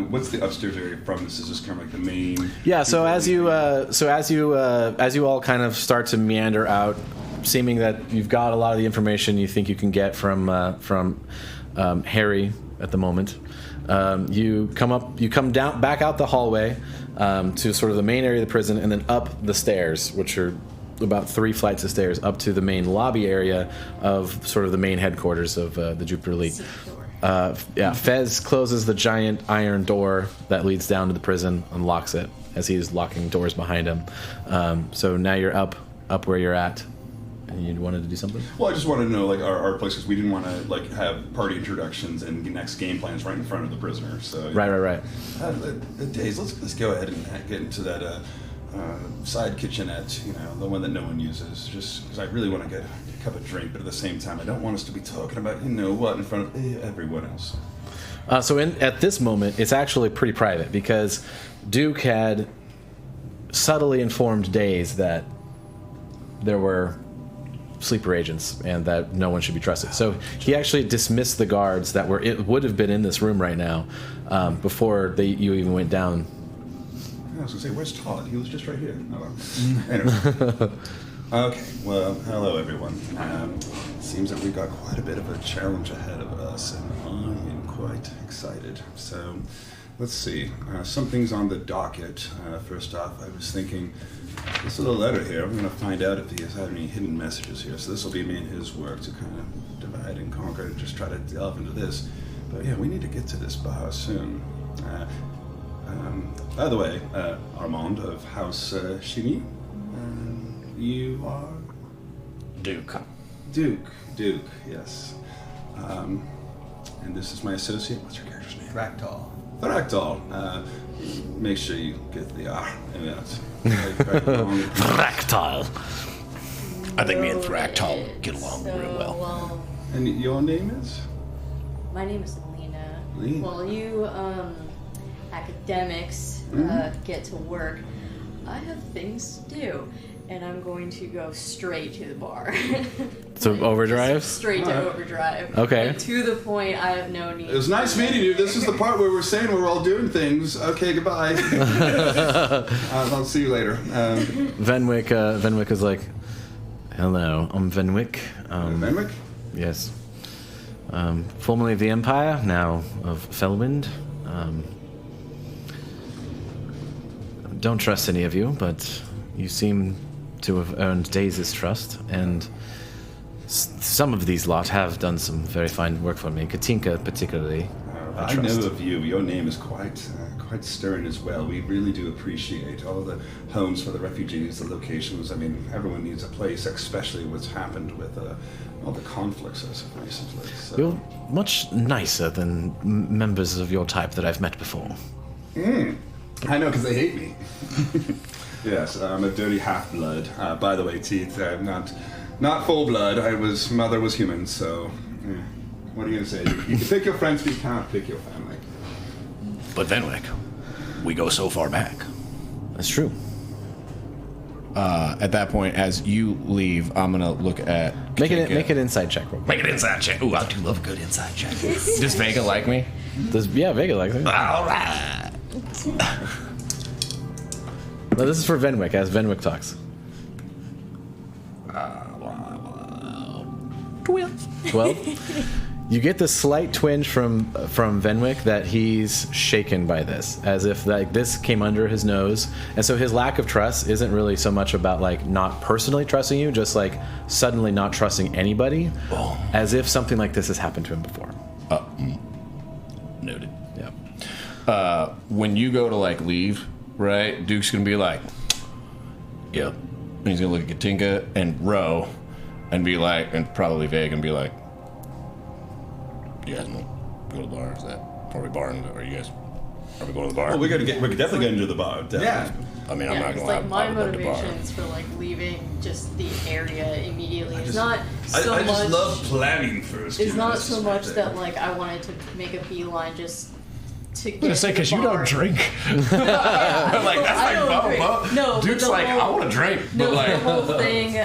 what's the upstairs area from this? Is this kind of like the main? yeah. So as you all kind of start to meander out, seeming that you've got a lot of the information you think you can get from Harry at the moment. You come down back out the hallway to sort of the main area of the prison, and then up the stairs, which are about 3 flights of stairs up to the main lobby area of sort of the main headquarters of the Jupiter Elite. Fez closes the giant iron door that leads down to the prison and locks it as he's locking doors behind him. So now you're up where you're at, and you wanted to do something? Well, I just wanted to know like our place, because we didn't want to like have party introductions and the next game plans right in front of the prisoner. So Right. Days, let's go ahead and get into that side kitchenette, the one that no one uses, just because I really want to get a cup of drink, but at the same time, I don't want us to be talking about, what, in front of everyone else. So at this moment, it's actually pretty private because Duke had subtly informed Days that there were sleeper agents and that no one should be trusted. So he actually dismissed the guards that would have been in this room right now before you even went down. I was going to say, where's Todd? He was just right here. Oh, well. Anyway. Okay, well, hello everyone. Seems that we've got quite a bit of a challenge ahead of us, and I am quite excited. So, let's see. Something's on the docket. First off, I was thinking, this little letter here, I'm going to find out if he has had any hidden messages here. So this will be me and his work to kind of divide and conquer and just try to delve into this. But yeah, we need to get to this bar soon. By the way, Armand of House Chimie, you are? Duke. Duke, yes. And this is my associate. What's your character's name? Fractal. Make sure you get the R. Fractal. I think me and Fractal get along real well. And your name is? My name is Lena. Lena. While you academics get to work, I have things to do, and I'm going to go straight to the bar. So overdrive? Just straight to overdrive. Okay. Like, to the point, I have no need. It was nice meeting you. This is the part where we're saying we're all doing things. Okay, goodbye. I'll see you later. Venwick is like, hello, I'm Venwick. Venwick? Yes. Formerly of the Empire, now of Felwind. Don't trust any of you, but you seem to have earned Days' trust, and some of these lot have done some very fine work for me. Katinka, particularly. I know of you. Your name is quite stirring as well. We really do appreciate all the homes for the refugees, the locations. I mean, everyone needs a place, especially what's happened with all the conflicts as of recently. So. You're much nicer than members of your type that I've met before. I know, because they hate me. Yes, I'm a dirty half-blood. By the way, Teeth, I'm not full blood. Mother was human, so what are you going to say? You can pick your friends, but you can't pick your family. But Venwick, we go so far back. That's true. At that point, as you leave, I'm gonna look at Make an inside check real quick. Make an inside check. Ooh, I do love a good inside check. Does Vega like me? Vega likes it. All right. No, this is for Venwick, as Venwick talks. 12? You get the slight twinge from Venwick that he's shaken by this, as if like this came under his nose, and so his lack of trust isn't really so much about like not personally trusting you, just like suddenly not trusting anybody, as if something like this has happened to him before. Noted. Yeah. when you go to like leave, right? Duke's gonna be like, yep. And he's gonna look at Katinka and Ro, and be like, and probably Veg, and be like, you guys want to go to the bar? Is that? Are we barring? Are you guys? Are we going to the bar? Well, we're definitely going to the bar. Definitely. Yeah. I mean, I'm not it's gonna like lie. my motivations for like leaving just the area immediately is just- not so I much. just love planning first. It's not that's so just my much thing. that like I wanted to make a beeline just to get. I'm gonna say to because the you bar. don't drink. Yeah, Like that's I like don't blah, drink. blah. No, but Duke's the like, whole- I want to drink, No, but like, the whole thing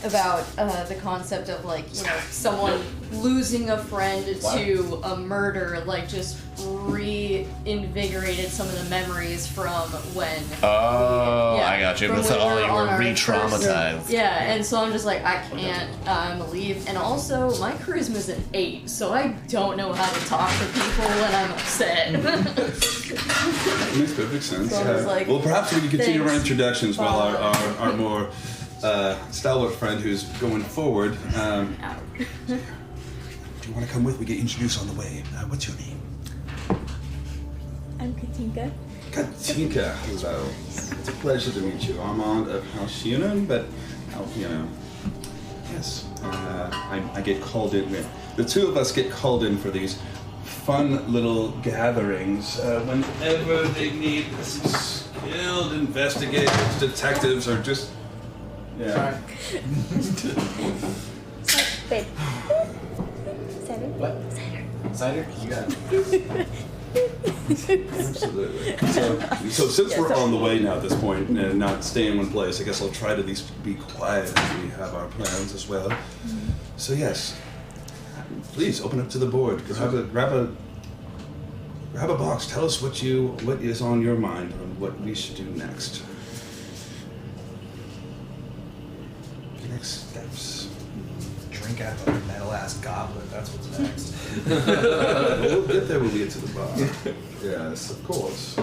about the concept of like someone losing a friend to a murder, like just reinvigorated some of the memories from when. oh, Yeah, I got you. from But when so, we were you on were our re-traumatized. first- Yeah, and so I'm just like, I can't leave. And also, my charisma's an 8, so I don't know how to talk to people when I'm upset. That makes perfect sense. So I was like, well, perhaps we can continue our thanks. introductions while Bye. our more stalwart friend who's going forward. Ouch. Do you want to come with? We get introduced on the way. What's your name? I'm Katinka. Katinka. Hello. It's a pleasure to meet you. Armand of House Shunan, but yes, I get called in. The two of us get called in for these fun little gatherings whenever they need some skilled investigators, detectives, or just Babe. Cider? What? Cider? You got it. Absolutely. So since we're on the way now at this point and not staying in one place, I guess I'll try to at least be quiet as we have our plans as well. So yes, please open up to the board. Grab a box. Tell us what is on your mind and what we should do next. Next steps. Drink out of a metal ass goblet. That's what's next. We'll get there when we get to the bar. Yes, of course.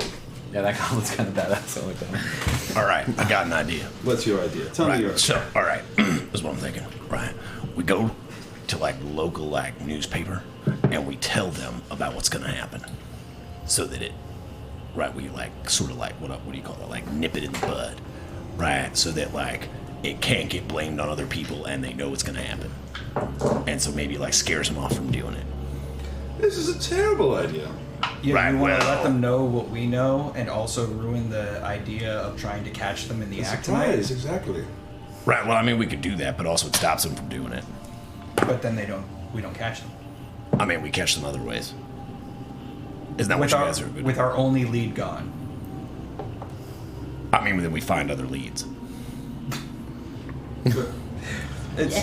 Yeah, that goblet's kind of badass. I like that. all right, I got an idea. What's your idea? Tell me your Right. So, all right, that's what I'm thinking. Right, we go to like local like newspaper, and we tell them about what's gonna happen, so that we like sort of like what do you call it? Like nip it in the bud, right? So that like it can't get blamed on other people, and they know it's gonna happen, and so maybe like scares them off from doing it. This is a terrible idea. Yeah, Right, you want to well- let them know what we know, and also ruin the idea of trying to catch them in the act tonight. Surprise, exactly. Right. Well, I mean, we could do that, but also it stops them from doing it. But then we don't catch them. I mean, we catch them other ways. Isn't that with what you our guys are good? with our only lead gone. I mean, then we find other leads. It's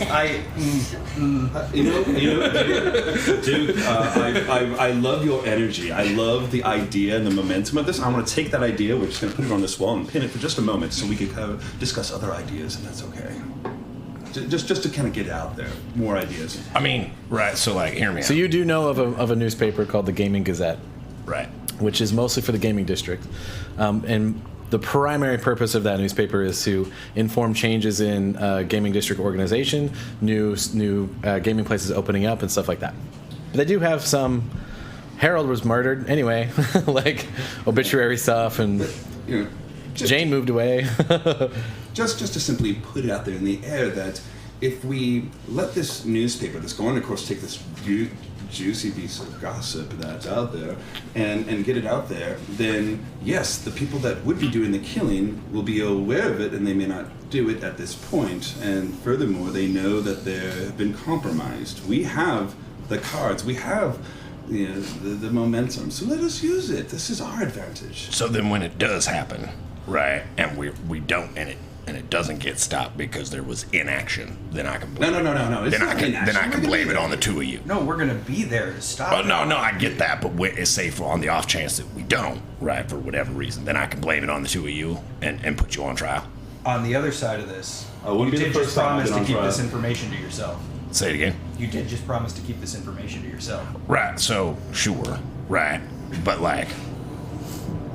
Duke, I love your energy. I love the idea and the momentum of this. I want to take that idea. We're just going to put it on this wall and pin it for just a moment, so we can kind of discuss other ideas, and that's okay. Just to kind of get out there, more ideas. I mean, right. So, like, hear me out. So you do know of a newspaper called the Gaming Gazette, Right. which is mostly for the gaming district, and the primary purpose of that newspaper is to inform changes in gaming district organization, new gaming places opening up, and stuff like that. But they do have some. Harold was murdered anyway, like obituary stuff, and You know, Jane moved away. just to simply put it out there in the air that if we let this newspaper that's going to, of course, take this juicy piece of gossip that's out there and get it out there, then yes, the people that would be doing the killing will be aware of it, and they may not do it at this point. And furthermore, they know that they've been compromised. We have the cards. We have the momentum. So let us use it. This is our advantage. So then, when it does happen, right, and we don't, and it doesn't get stopped because there was inaction, then I can blame No. It's Then I not can inaction. then I We're can gonna blame be it on there. the two of you. no, we're gonna be there to stop. Oh it. no, I get that, but it's safe on the off chance that we don't, right, for whatever reason. Then I can blame it on the two of you and put you on trial. On the other side of this, wouldn't you be the did first just time I've promise been to on keep trial. this information to yourself. Say it again. You did just promise to keep this information to yourself. Right. So sure, right, but like,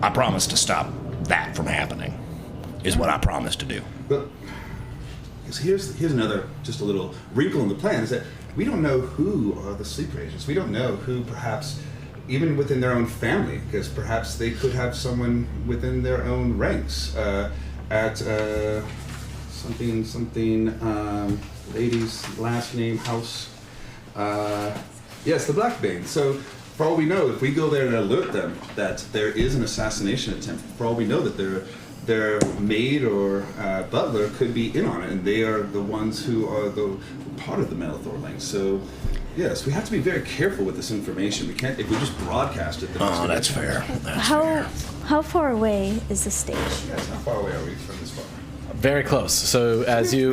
I promised to stop that from happening. Is what I promised to do. But here's another, just a little wrinkle in the plan, is that we don't know who are the sleeper agents. We don't know who perhaps even within their own family, because perhaps they could have someone within their own ranks at something lady's last name house. Yes, the Blackbane. So for all we know, if we go there and alert them that there is an assassination attempt, for all we know that their maid or butler could be in on it, and they are the ones who are the part of the Melethor link. So yes, we have to be very careful with this information. We can't, if we just broadcast it. Oh, that's fair. That's fair. How far away is the stage? Yes, how far away are we from this bar? Very close. So as you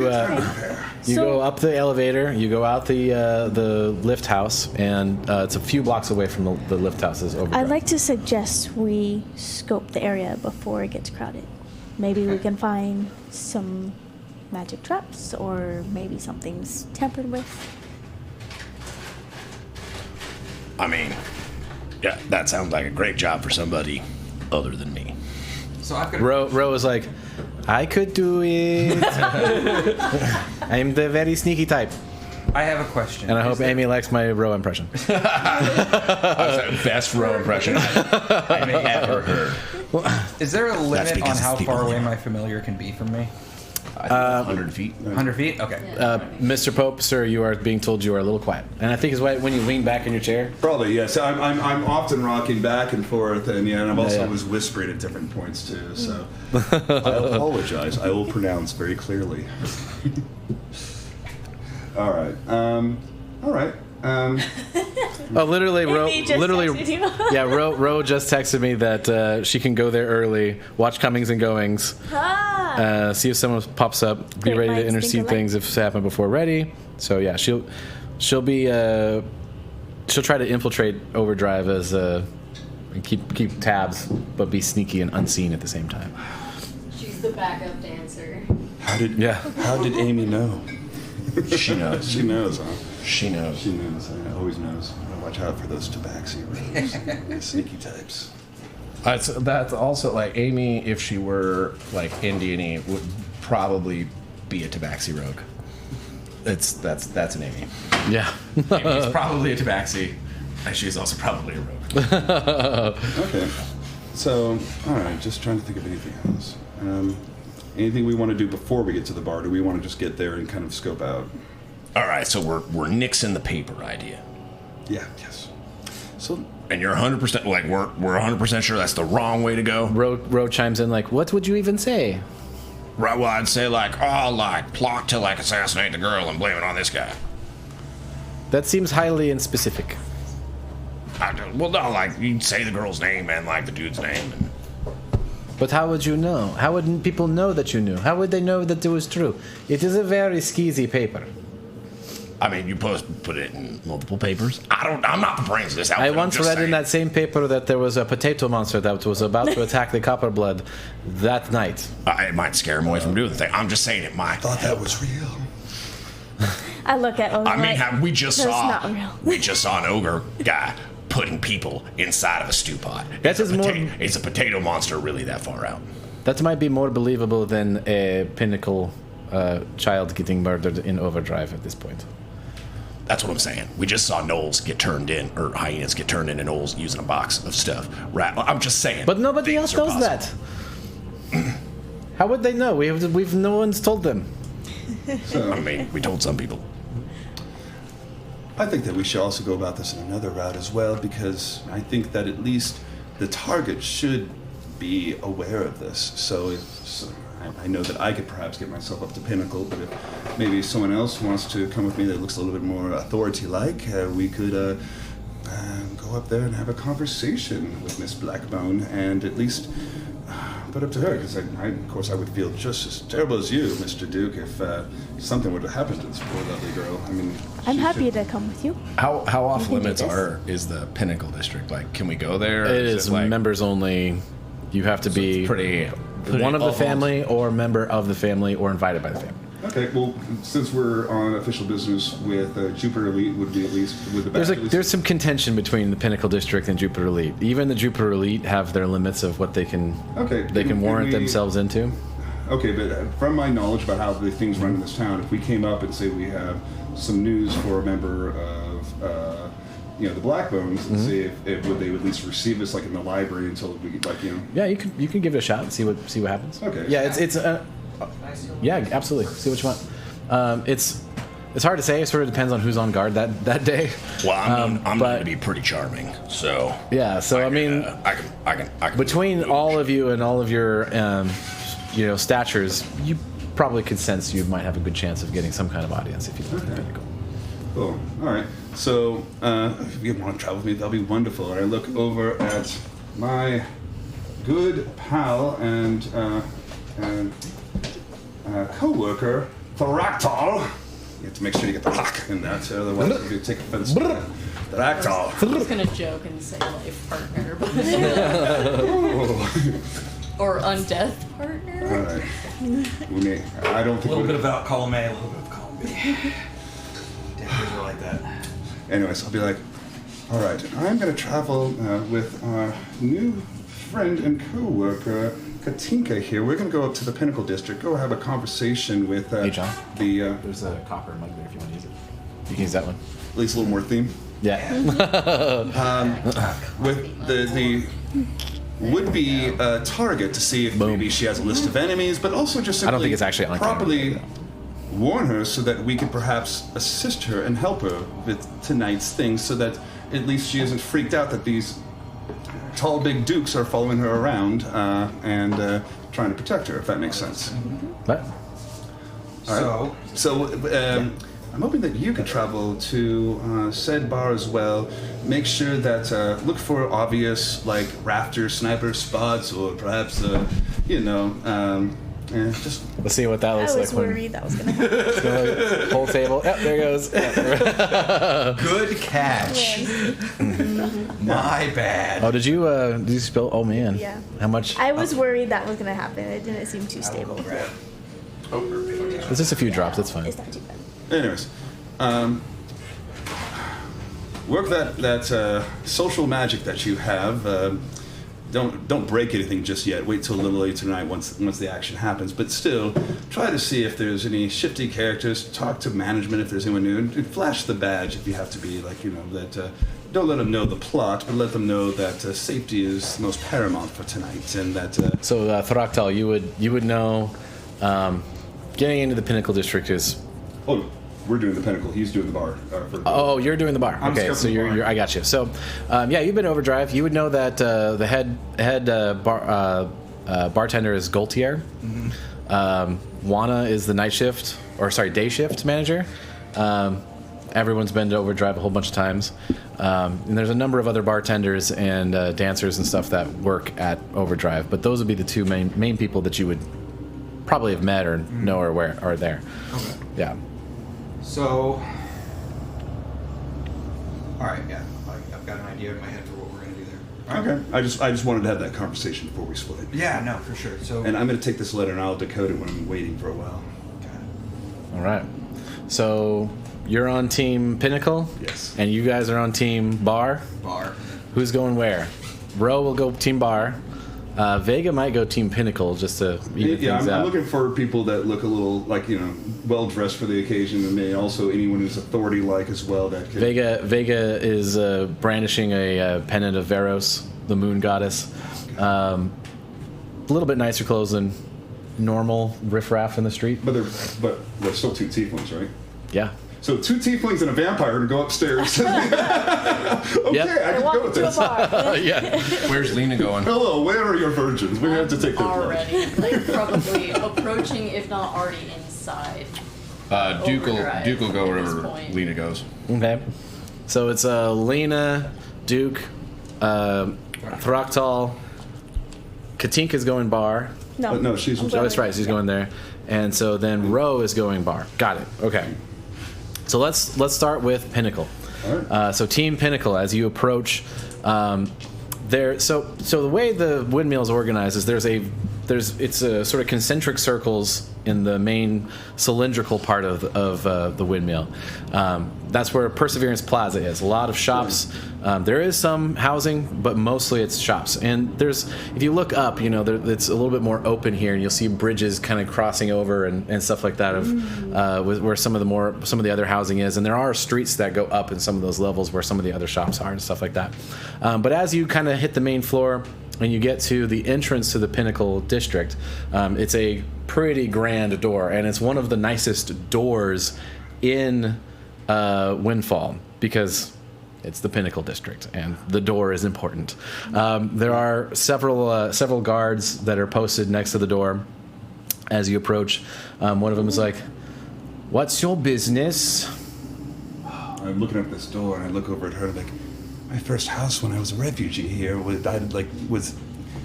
go up the elevator, you go out the lift house, and it's a few blocks away from the lift house's overdrive. I'd like to suggest we scope the area before it gets crowded. Maybe we can find some magic traps, or maybe something's tampered with. I mean, yeah, that sounds like a great job for somebody other than me. So I've got Ro is like, I could do it. I'm the very sneaky type. I have a question. And I hope Amy likes my Ro impression. Best Row impression I may have ever heard. Is there a limit on because how people far away there. my familiar can be from me? 100 feet. 100 feet? Okay. Mr. Pope, sir, you are being told you are a little quiet. And I think it's when you lean back in your chair. Probably, yes. I'm often rocking back and forth, and I'm also was whispering at different points too. So I apologize. I will pronounce very clearly. All right. All right. Oh, literally, Ro Yeah. Ro just texted me that she can go there early, watch comings and goings, see if someone pops up, be Great ready to minds think intercede alike. things if it's happened before ready. So yeah, she'll try to infiltrate overdrive as and keep tabs, but be sneaky and unseen at the same time. She's the backup dancer. How did Amy know? She knows. She knows, huh? She knows. She knows. Always knows. Watch out for those tabaxi rogues. Sneaky types. That's also like Amy, if she were like Indian, would probably be a tabaxi rogue. That's an Amy. Yeah. Amy's probably a tabaxi, and she's also probably a rogue. Okay. So, all right. Just trying to think of anything else. Anything we want to do before we get to the bar? Do we want to just get there and kind of scope out? All right, so we're nixing the paper idea. Yeah. Yes. So. And you're 100% like we're 100% sure that's the wrong way to go. Ro chimes in like, what would you even say? Right. Well, I'd say like plot to like assassinate the girl and blame it on this guy. That seems highly unspecific. Well, no, like you'd say the girl's name and like the dude's name. And But how would you know? How would people know that you knew? How would they know that it was true? It is a very skeezy paper. I mean, you put it in multiple papers. I'm not the brains of this outfit. I once read in that same paper that there was a potato monster that was about to attack the Copper Blood that night. It might scare him away from doing the thing. I'm just saying it might. Thought that was real. I look at Ogre. I mean, we just That's saw not real. we just saw an ogre guy putting people inside of a stew pot. That is more. Is a potato monster really that far out? That might be more believable than a pinnacle child getting murdered in overdrive at this point. That's what I'm saying. We just saw gnolls get turned in, or hyenas get turned into gnolls using a box of stuff. Right? I'm just saying. But nobody else things are knows that. How would they know? We've no one's told them. So, I mean, we told some people. I think that we should also go about this in another route as well, because I think that at least the target should be aware of this. So I know that I could perhaps get myself up to pinnacle, but if maybe someone else wants to come with me that looks a little bit more authority-like, we could go up there and have a conversation with Miss Blackbone and at least put up to her, because of course I would feel just as terrible as you, Mr. Duke, if something were to happen to this poor lovely girl. I mean, I'm happy to come with you. How off can do limits this. is the Pinnacle District? Like, can we go there? It is like, members only. You have to be pretty one of the family or member of the family or invited by the family. Okay, well, since we're on official business with Jupiter Elite, would we at least with the There's some contention between the Pinnacle District and Jupiter Elite. Even the Jupiter Elite have their limits of what they can warrant themselves into. Okay, but from my knowledge about how the things run in this town, if we came up and say we have some news for a member of the Black Bones and see if would they at least receive us like in the library until we Yeah, you can give it a shot and see what happens. Okay. Yeah, yeah, absolutely. See what you want. It's hard to say. It sort of depends on who's on guard that day. Well, I'm going to be pretty charming, so yeah. So I can between all of you and all of your statures, you probably could sense you might have a good chance of getting some kind of audience if you look at the pinnacle. Cool. All right. So if you want to travel with me, that'll be wonderful. And I look over at my good pal and co-worker, Thractal. You have to make sure you get the rock in that, otherwise you take offense to that. Thractal. I was gonna joke and say life partner, but or undeath partner. All right. I don't think A little bit about column A, a little bit of column B. Deckers are like that. Anyways, I'll be like, all right, I'm going to travel with our new friend and co-worker, Katinka here. We're going to go up to the Pinnacle District, go have a conversation with Hey, John. There's a copper mug there if you want to use it. You can use that one. at least a little more theme. Yeah. With the would-be target to see if maybe she has a list of enemies, but also just simply I don't think it's actually on camera. properly warn her so that we could perhaps assist her and help her with tonight's things, so that at least she isn't freaked out that these tall, big dukes are following her around and trying to protect her, if that makes sense. What? All right. So I'm hoping that you could travel to said bar as well. Make sure that look for obvious like rafter sniper spots, or perhaps just Let's see what that looks I like. was worried that was going to happen. Whole table. Yep, there it goes. Good catch. My bad. Oh, did you spill? Oh man. Yeah. How much? I was worried that was going to happen. It didn't seem too stable. It's just a few drops. That's fine. It's not too bad. Anyways, work that social magic that you have. Don't break anything just yet. Wait till a little later tonight once the action happens. But still, try to see if there's any shifty characters. Talk to management if there's anyone new, and flash the badge if you have to be that. Don't let them know the plot, but let them know that safety is most paramount for tonight, and that. So Thractal, you would know. Getting into the Pinnacle District is. Oh, we're doing the Pinnacle. He's doing the bar. Oh, you're doing the bar. Okay, so you're. I got you. So, yeah, you've been Overdrive. You would know that the head bartender is Gaultier. Mm-hmm. Juana is the day shift manager. Everyone's been to Overdrive a whole bunch of times, and there's a number of other bartenders and dancers and stuff that work at Overdrive. But those would be the two main people that you would probably have met or know or where are there. Okay. Yeah. So, all right, yeah, I've got an idea in my head for what we're gonna do there. All right. Okay. I just wanted to have that conversation before we split. Yeah, no, for sure. So, And I'm going to take this letter and I'll decode it when I'm waiting for a while. All right. So you're on Team Pinnacle. Yes. And you guys are on Team Bar. bar. Who's going where? Ro will go Team Bar. Vega might go Team Pinnacle just to even things out. I'm looking for people that look a little well dressed for the occasion, and maybe also anyone who's authority-like as well. That could... Vega is brandishing a pennant of Veros, the moon goddess. A little bit nicer clothes than normal riffraff in the street. But they're still two tieflings, right? Yeah. So two tieflings and a vampire are going to go upstairs. Okay, I can go with To a this. bar. Yeah. Where's Lena going? Hello, where are your virgins? We have to take their blood. Already, like probably approaching, if not already inside. Duke will go at this wherever point. Lena goes. Okay. So it's Lena, Duke, Thractal, Katinka's going Bar. No, she's. Oh, that's right. She's going there. And so then Ro is going Bar. Got it. Okay. So let's start with Pinnacle. All right. So Team Pinnacle, as you approach, there. So the way the windmill is organized is there's a it's a sort of concentric circles in the main cylindrical part of the windmill. That's where Perseverance Plaza is. A lot of shops. There is some housing, but mostly it's shops. And if you look up, it's a little bit more open here, and you'll see bridges kind of crossing over and stuff like that where some of the other housing is. And there are streets that go up in some of those levels where some of the other shops are and stuff like that. But as you kind of hit the main floor and you get to the entrance to the Pinnacle District, it's a pretty grand door, and it's one of the nicest doors in Windfall because it's the Pinnacle District, and the door is important. There are several guards that are posted next to the door as you approach. One of them is like, "What's your business?" I'm looking at this door and I look over at her like, my first house when I was a refugee here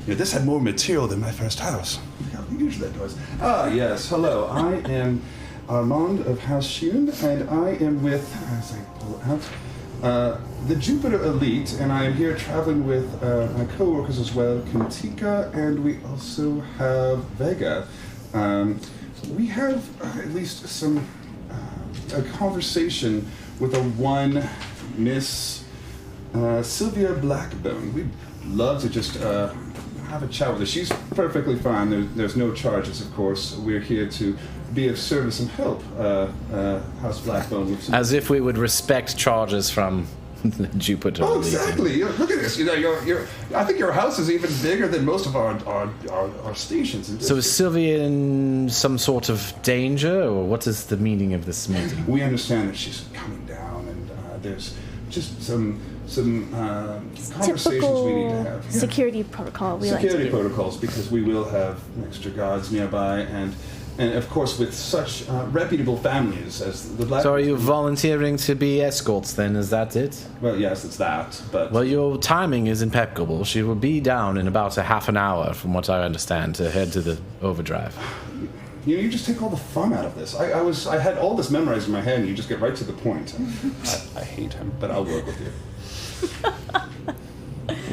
this had more material than my first house. How usually that does. Ah, yes. Hello. I am Armand of House Shun, and I am with, as I pull out, the Jupiter Elite, and I am here traveling with my co-workers as well, Kentika, and we also have Vega. We have at least a conversation with a one Miss Sylvia Blackbone. We'd love to just have a chat with her. She's perfectly fine. There's no charges, of course. We're here to be of service and help House Blackbone. As if we would respect charges from Jupiter. Oh, exactly. Look at this. I think your house is even bigger than most of our stations. So is Sylvia in some sort of danger, or what is the meaning of this meeting? We understand that she's coming down, and there's just some conversations we need to have. Security protocol. Security protocols, because we will have extra guards nearby, and of course with such reputable families as the Black. So are you volunteering to be escorts then? Is that it? Well, yes, it's that. But well, your timing is impeccable. She will be down in about a half an hour, from what I understand, to head to the overdrive. You just take all the fun out of this. I had all this memorized in my head, and you just get right to the point. I hate him, but I'll work with you.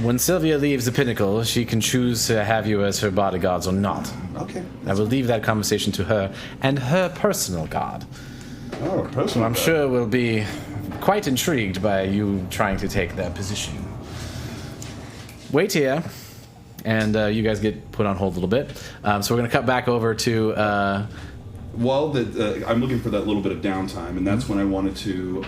When Sylvia leaves the Pinnacle, she can choose to have you as her bodyguards or not. Okay. I will leave that conversation to her and her personal guard. Oh, personal I'm guard. sure will be quite intrigued by you trying to take that position. Wait here. And you guys get put on hold a little bit. So we're going to cut back over to... While I'm looking for that little bit of downtime, and that's when I wanted to,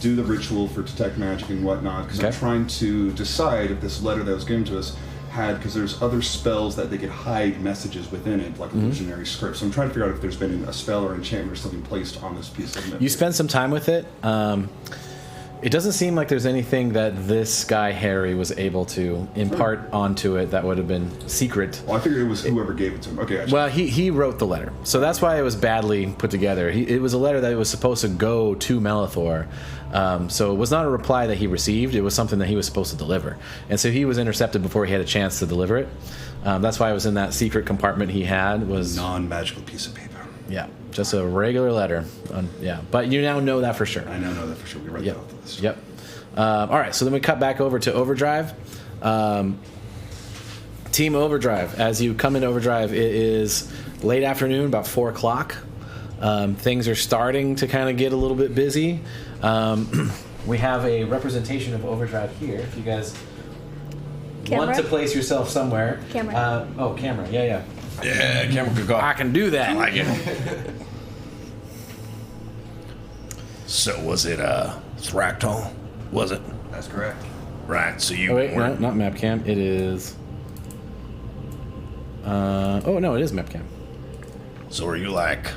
do the ritual for detect magic and whatnot, because I'm trying to decide if this letter that was given to us because there's other spells that they could hide messages within it, like illusionary script. So I'm trying to figure out if there's been a spell or enchantment or something placed on this piece of it. You spend some time with it. It doesn't seem like there's anything that this guy, Harry, was able to impart onto it that would have been secret. Well, I figured it was whoever gave it to him. Okay, well, he wrote the letter. So that's why it was badly put together. It was a letter that was supposed to go to Melethor. So it was not a reply that he received. It was something that he was supposed to deliver. And so he was intercepted before he had a chance to deliver it. That's why it was in that secret compartment he had. Was non-magical piece of paper. Yeah, just a regular letter. But you now know that for sure. I now know that for sure. We read that off the list. Yep. All right, so then we cut back over to Overdrive. Team Overdrive. As you come in Overdrive, it is late afternoon, about 4 o'clock. Things are starting to kind of get a little bit busy. We have a representation of Overdrive here. If you guys want to place yourself somewhere. Camera. Camera. Yeah. Yeah, camera could go. I can do that. I like it. So was it Thractal? Was it? That's correct. Right. So you. Oh wait, no, not Mapcam. It is. No, it is Mapcam. So are you like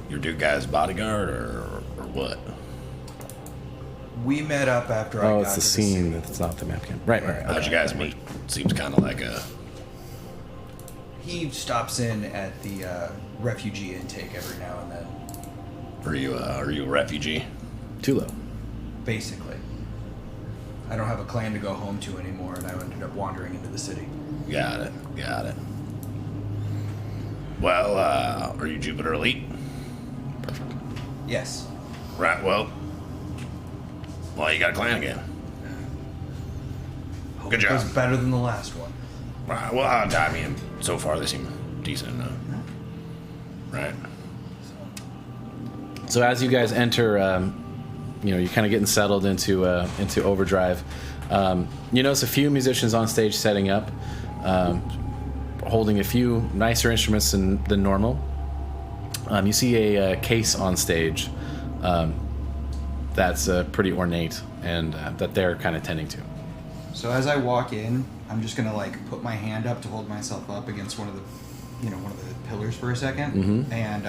your dude guy's bodyguard or what? We met up after I got Oh, it's to the scene. It's not the Mapcam. Right. How'd you guys meet? Seems kind of like a. He stops in at the refugee intake every now and then. Are you a refugee? Too low. Basically. I don't have a clan to go home to anymore, and I ended up wandering into the city. Got it. Well, are you Jupiter Elite? Perfect. Yes. Right, well, you got a clan again. Good It was job. better than the last one. Right. Well, I mean, so far they seem decent enough. Right. So as you guys enter, you're kind of getting settled into overdrive. You notice a few musicians on stage setting up, holding a few nicer instruments than normal. You see a case on stage that's pretty ornate and that they're kind of tending to. So as I walk in, I'm just gonna like put my hand up to hold myself up against one of the pillars for a second, and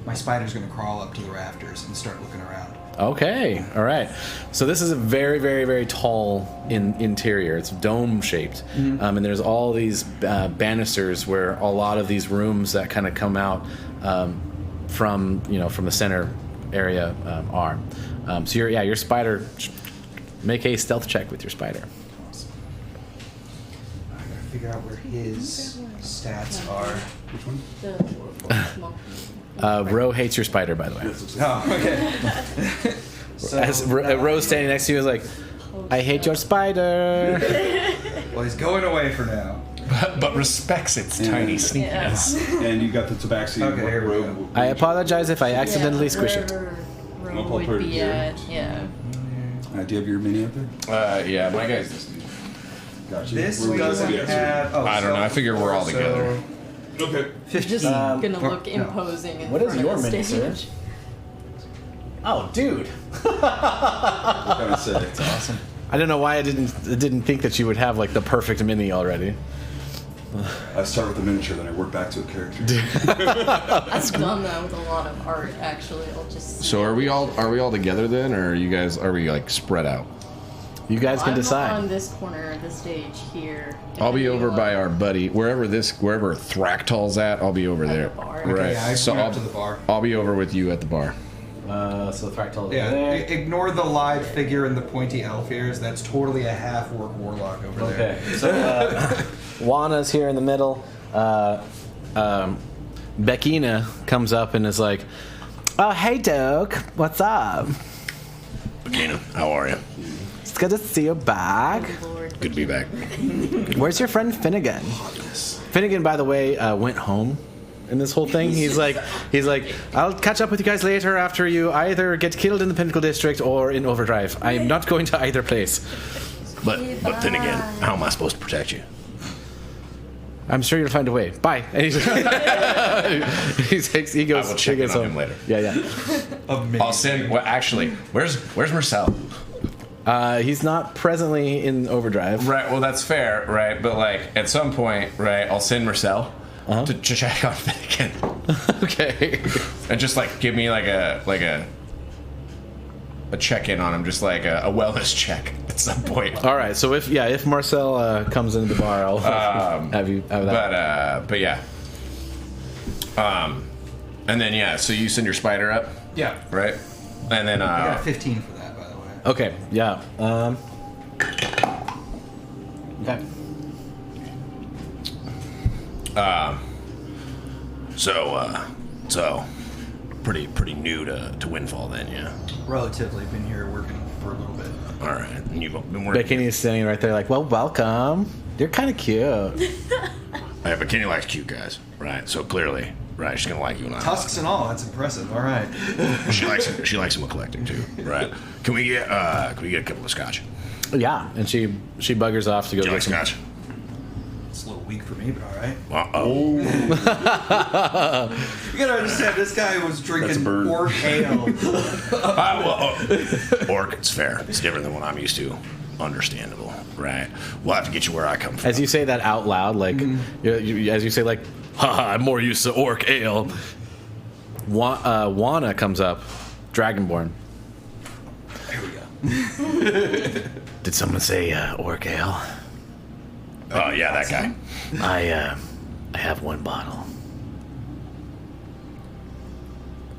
my spider's gonna crawl up to the rafters and start looking around. Okay, all right. So this is a very, very, very tall interior. It's dome shaped, and there's all these banisters where a lot of these rooms that kind of come out from the center area are. So your spider. Make a stealth check with your spider. I gotta figure out where his stats are. Which one? Ro hates your spider, by the way. Oh, okay. So, As Ro's standing next to you is like, I hate your spider. well, he's going away for now. But respects its tiny sneakiness. And you got the tabaxi. Okay, here we go. I apologize if I accidentally squish it. Ro would be at, yeah. Do you have your mini up there? Yeah, my guy's this dude. Gotcha. This Where was doesn't that? have. Oh, I don't know. I figure we're all together. Okay. 15. Just gonna look No. imposing in What is front your of the mini, stage. sir? Oh, dude. What can I say? It's awesome. I don't know why I didn't think that you would have like the perfect mini already. I start with a miniature, then I work back to a character. I've done that with a lot of art, actually. I'll just. So are we all together then, or are we like spread out? You guys can I'm decide. on this corner of the stage here. I'll be depending over on- by our buddy wherever Thractal's at. I'll be over At the there. bar. Right. Okay, yeah, I so went up I'll to the bar. I'll be over with you at the bar. So Thractal. Yeah, ignore the live figure and the pointy elf ears. That's totally a half-orc warlock over there. Okay. So Juana's here in the middle. Beckina comes up and is like, "Oh, hey, Doke. What's up? Beckina, how are you? It's good to see you back. Oh, Lord. Good to be back. Where's your friend Finnegan?" Finnegan, by the way, went home in this whole thing. He's like, I'll catch up with you guys later after you either get killed in the Pinnacle District or in Overdrive. I am not going to either place. But then again, how am I supposed to protect you? I'm sure you'll find a way. Bye. And he goes. I will check he goes in on home. him later. Yeah. I'll send. Well, actually, where's Marcel? He's not presently in Overdrive. Right. Well, that's fair. Right. But like at some point, right, I'll send Marcel to check on Finnegan. Okay. And just like give me like a check-in on him, just like a wellness check at some point. All right. So if Marcel comes into the bar, I'll have that. But yeah. And then yeah. So you send your spider up, Yeah. right? And then I got 15 for that, by the way. Okay. Yeah. Okay. So pretty new to Windfall then, yeah. Relatively been here working for a little bit. All right, and you've been working. Bikini is standing right there, like, well, welcome. You're kind of cute. Yeah, but Kenny likes cute guys, right? So clearly, right, she's gonna like you and I. Tusks and all, that's impressive. All right. She likes him collecting too, right? Can we get a couple of scotch? Yeah, and she buggers off to go Do you like get some. scotch? It's a little weak for me, but all right. Oh, You gotta understand, this guy was That's a drinking burn. orc ale. Orc, it's fair. It's different than what I'm used to. Understandable, right? We'll have to get you where I come from. As you say that out loud, like, as you say, like, haha, I'm more used to orc ale. Juana comes up, Dragonborn. There we go. Did someone say orc ale? Oh yeah, that guy. I have one bottle.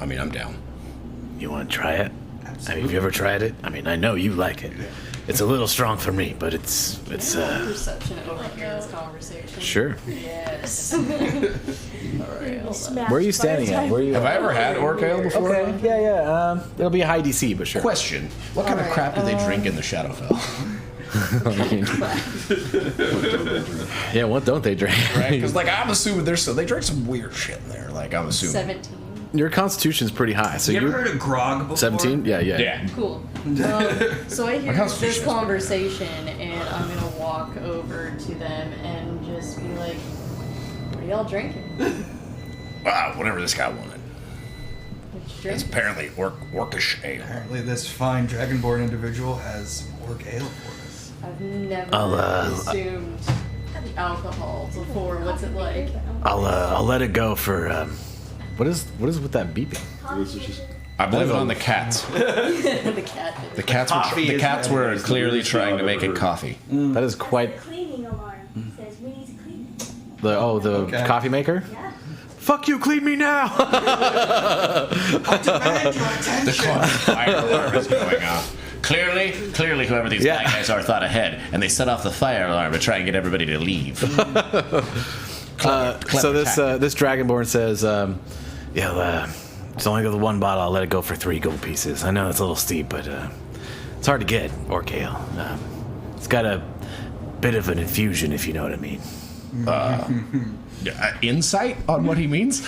I mean, I'm down. You want to try it? Absolutely. Have you ever tried it? I mean, I know you like it. It's a little strong for me, but it's Perception over here in this conversation. sure. Yes. All right. hold on. Where are you standing at? Where are you? Have I ever had orc ale before? Okay, yeah. It'll be a high DC, but sure. Question: what kind of crap do they drink in the Shadowfell? Yeah, what don't they drink? Right? Because like I'm assuming they drink some weird shit in there. Like I'm assuming. 17. Your constitution's pretty high, so You ever you're heard of grog before? 17. Yeah. Yeah. Cool. So I hear constitution this is conversation, and I'm gonna walk over to them and just be like, "What are y'all drinking? Wow, whatever this guy wanted. What you It's drinking?" apparently orcish ale. Apparently, this fine dragonborn individual has some orc ale for us. I've never I'll, consumed alcohol before. What's it like? I'll let it go for what is with that beeping? I blame it on the cats. The cat. The cats Coffee the is cats better. were It's the clearly weirdest trying thing to I've make ever it heard. coffee. That is quite The cleaning alarm says we need to clean it. the Okay. coffee maker. Yeah. Fuck you, clean me now. The fire alarm is going off. Clearly, whoever these Yeah. bad guys are thought ahead, and they set off the fire alarm to try and get everybody to leave. So this tactic. this dragonborn says, it's only the one bottle. I'll let it go for 3 gold pieces. I know it's a little steep, but it's hard to get orc ale. It's got a bit of an infusion, if you know what I mean. Insight on what he means.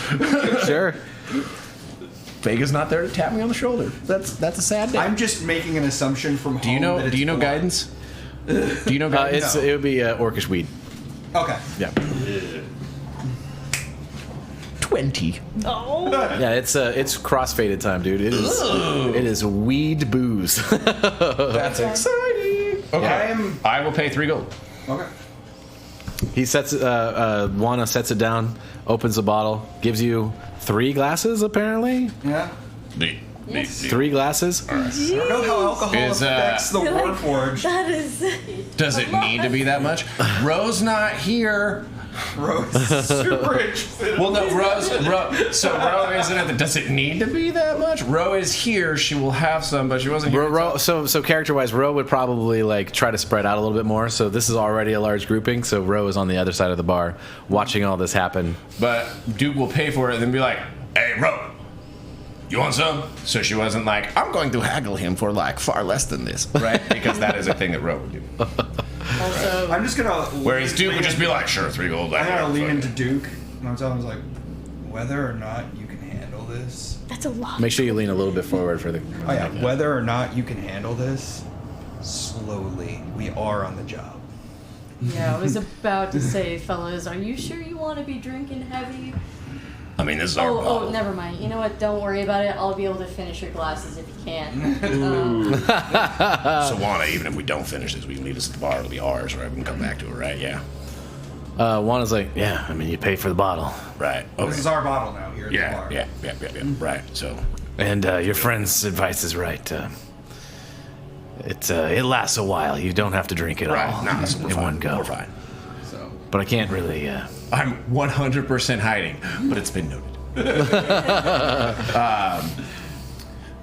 Sure. Vega's not there to tap me on the shoulder. That's a sad day. I'm just making an assumption from home. Do you know that it's blood. guidance? Do you know guidance? It would be orcish weed. Okay. Yeah. 20. Yeah, it's crossfaded time, dude. It is weed booze. That's exciting. Okay. I will pay 3 gold. Okay. He sets Juana sets it down, opens the bottle, gives you 3 glasses apparently. Yeah. 3 glasses. I don't know how alcohol Is, affects the Warforged. That is. Does it need to be that much? Rose not here. Rose is super interested. Well, no, Rose isn't it? Does it need to be that much? Ro is here. She will have some, but she wasn't here. So character-wise, Ro would probably like try to spread out a little bit more. So this is already a large grouping. So Ro is on the other side of the bar, watching all this happen. But Duke will pay for it and then be like, "Hey, Ro, you want some?" So she wasn't like, "I'm going to haggle him for like far less than this," right? Because that is a thing that Ro would do. Also, I'm just gonna. Whereas Duke would just be like, "Sure, 3 gold." I'm gonna lean into Duke, and I'm telling him like, whether or not you can handle this. That's a lot. Make sure you lean a little bit forward for the. Oh yeah, whether or not you can handle this, slowly. We are on the job. yeah, I was about to say, fellas, are you sure you want to be drinking heavy? I mean, this is our bottle. Oh, never mind. You know what? Don't worry about it. I'll be able to finish your glasses if you can. So Juana, even if we don't finish this, we can leave this at the bar. It'll be ours, right? We can come back to it, right? Yeah. Juana's like, yeah. I mean, you pay for the bottle, Right. This Okay. is our bottle now here at the Yeah. bar. Yeah. Right. So. and your friend's advice is right. It lasts a while. You don't have to drink it Right. all Nah, so we're in fine. one go. We're fine. So But I can't really. I'm 100% hiding, but it's been noted.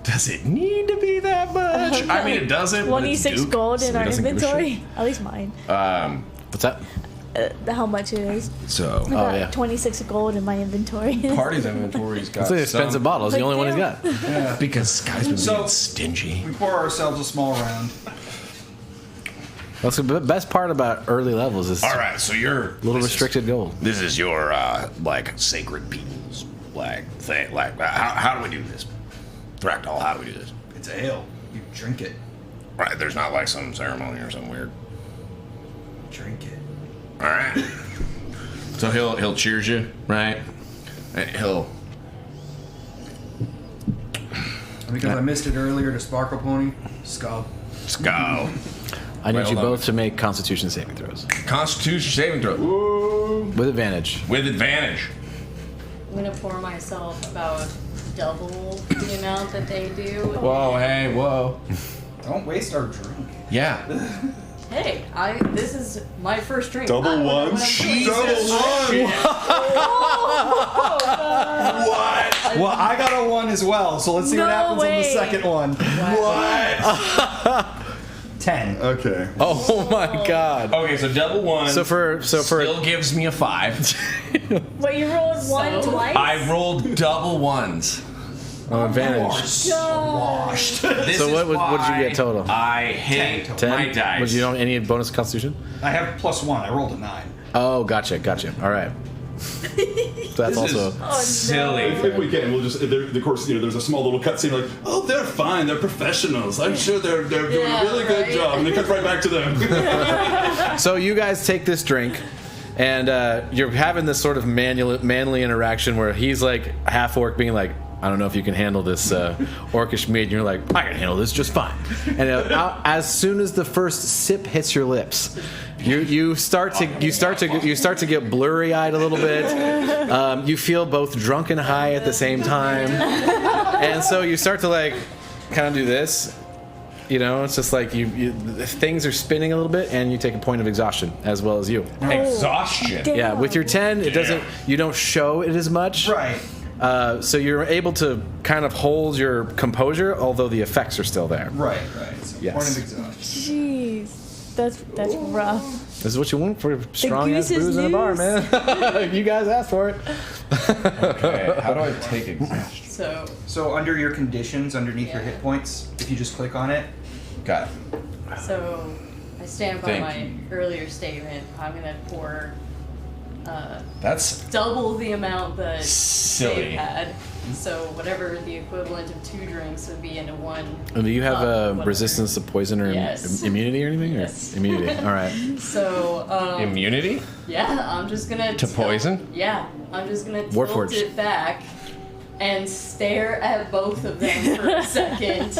Does it need to be that much? I mean, it doesn't. but it's 26 Duke, gold so in he our doesn't give a inventory. At least mine. What's that? How much it is. shit. So I got yeah. 26 gold in my inventory. Party's inventory's got It's an expensive bottle. It's the only one he's got. yeah, because Sky's been So- being stingy. we pour ourselves a small round. That's the best part about early levels is All right, so you're little restricted gold. This is your like sacred people's like thing. Like how do we do this? Thractal, how do we do this? It's ale. You drink it. Right, there's not like some ceremony or something weird. Drink it. All right. So he'll cheers you, right? And he'll Because I missed it earlier to Sparkle Pony. Skull. go. I need Wait, you hold on. both to make Constitution saving throws Constitution saving throw with advantage. with advantage. I'm gonna pour myself about double the amount that they do. Whoa, hey, whoa. Don't waste our drink. Yeah. Hey, this is my first drink. Double I don't know what ones? I'm doing. What? Well, I got a 1 as well, so let's see what No happens on the way. second one. What? 10. Okay. Oh my God! Okay, so double one. So for still gives me a 5. What, you rolled one So? twice? I rolled double ones. Oh, advantage. Washed. This So is what did you why get total? I hate 10? my dice. Would you know any bonus constitution? I have +1. I rolled a 9. Oh, gotcha. All right. So that's This also. is silly. If we can, we'll just. Of course, there's a small little cutscene like, "Oh, they're fine. They're professionals. I'm sure they're doing a really good job." And they cut right back to them. So you guys take this drink, and you're having this sort of manly interaction where he's like half orc, being like, "I don't know if you can handle this orcish meat," and you're like, "I can handle this just fine." And as soon as the first sip hits your lips, you start to get blurry eyed a little bit. You feel both drunk and high at the same time, and so you start to like kind of do this. It's just like things are spinning a little bit, and you take a point of exhaustion as well as you. Exhaustion. Damn. Yeah, with your 10, it doesn't. You don't show it as much. Right. So you're able to kind of hold your composure, although the effects are still there. Right. So Yes. point of exhaustion. Jeez, that's rough. This is what you want for strong ass goose is booze in a bar, loose. man. You guys asked for it. Okay, how do I take exhaustion? So under your conditions, underneath your hit points, if you just click on it, Got it. So I stand by Thank my you. earlier statement. I'm gonna pour That's double the amount that Silly. Dave had. So whatever the equivalent of 2 drinks would be into 1. Do you have whatever. resistance to poison or Yes. immunity or anything? Yes. Or immunity. All right. So immunity yeah, I'm just gonna to poison. Yeah, I'm just gonna tilt Warforged. it back and stare at both of them for a second.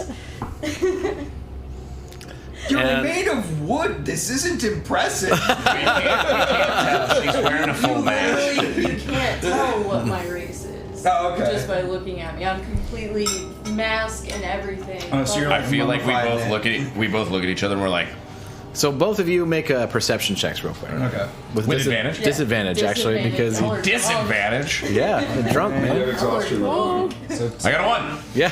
you're And- made of wood. This isn't impressive. We can't tell. She's wearing a full mask. Literally, you can't tell what my race is. Oh, okay. Just by looking at me, I'm completely masked and everything. Oh, so you're I like feel like we mummified both then. look at each other and we're like, So both of you make perception checks real quick. Okay. With advantage? Yeah, Disadvantage, actually, because Or- disadvantage. yeah, you're drunk, You have man. exhaustion. Oh, I got a 1. Yeah.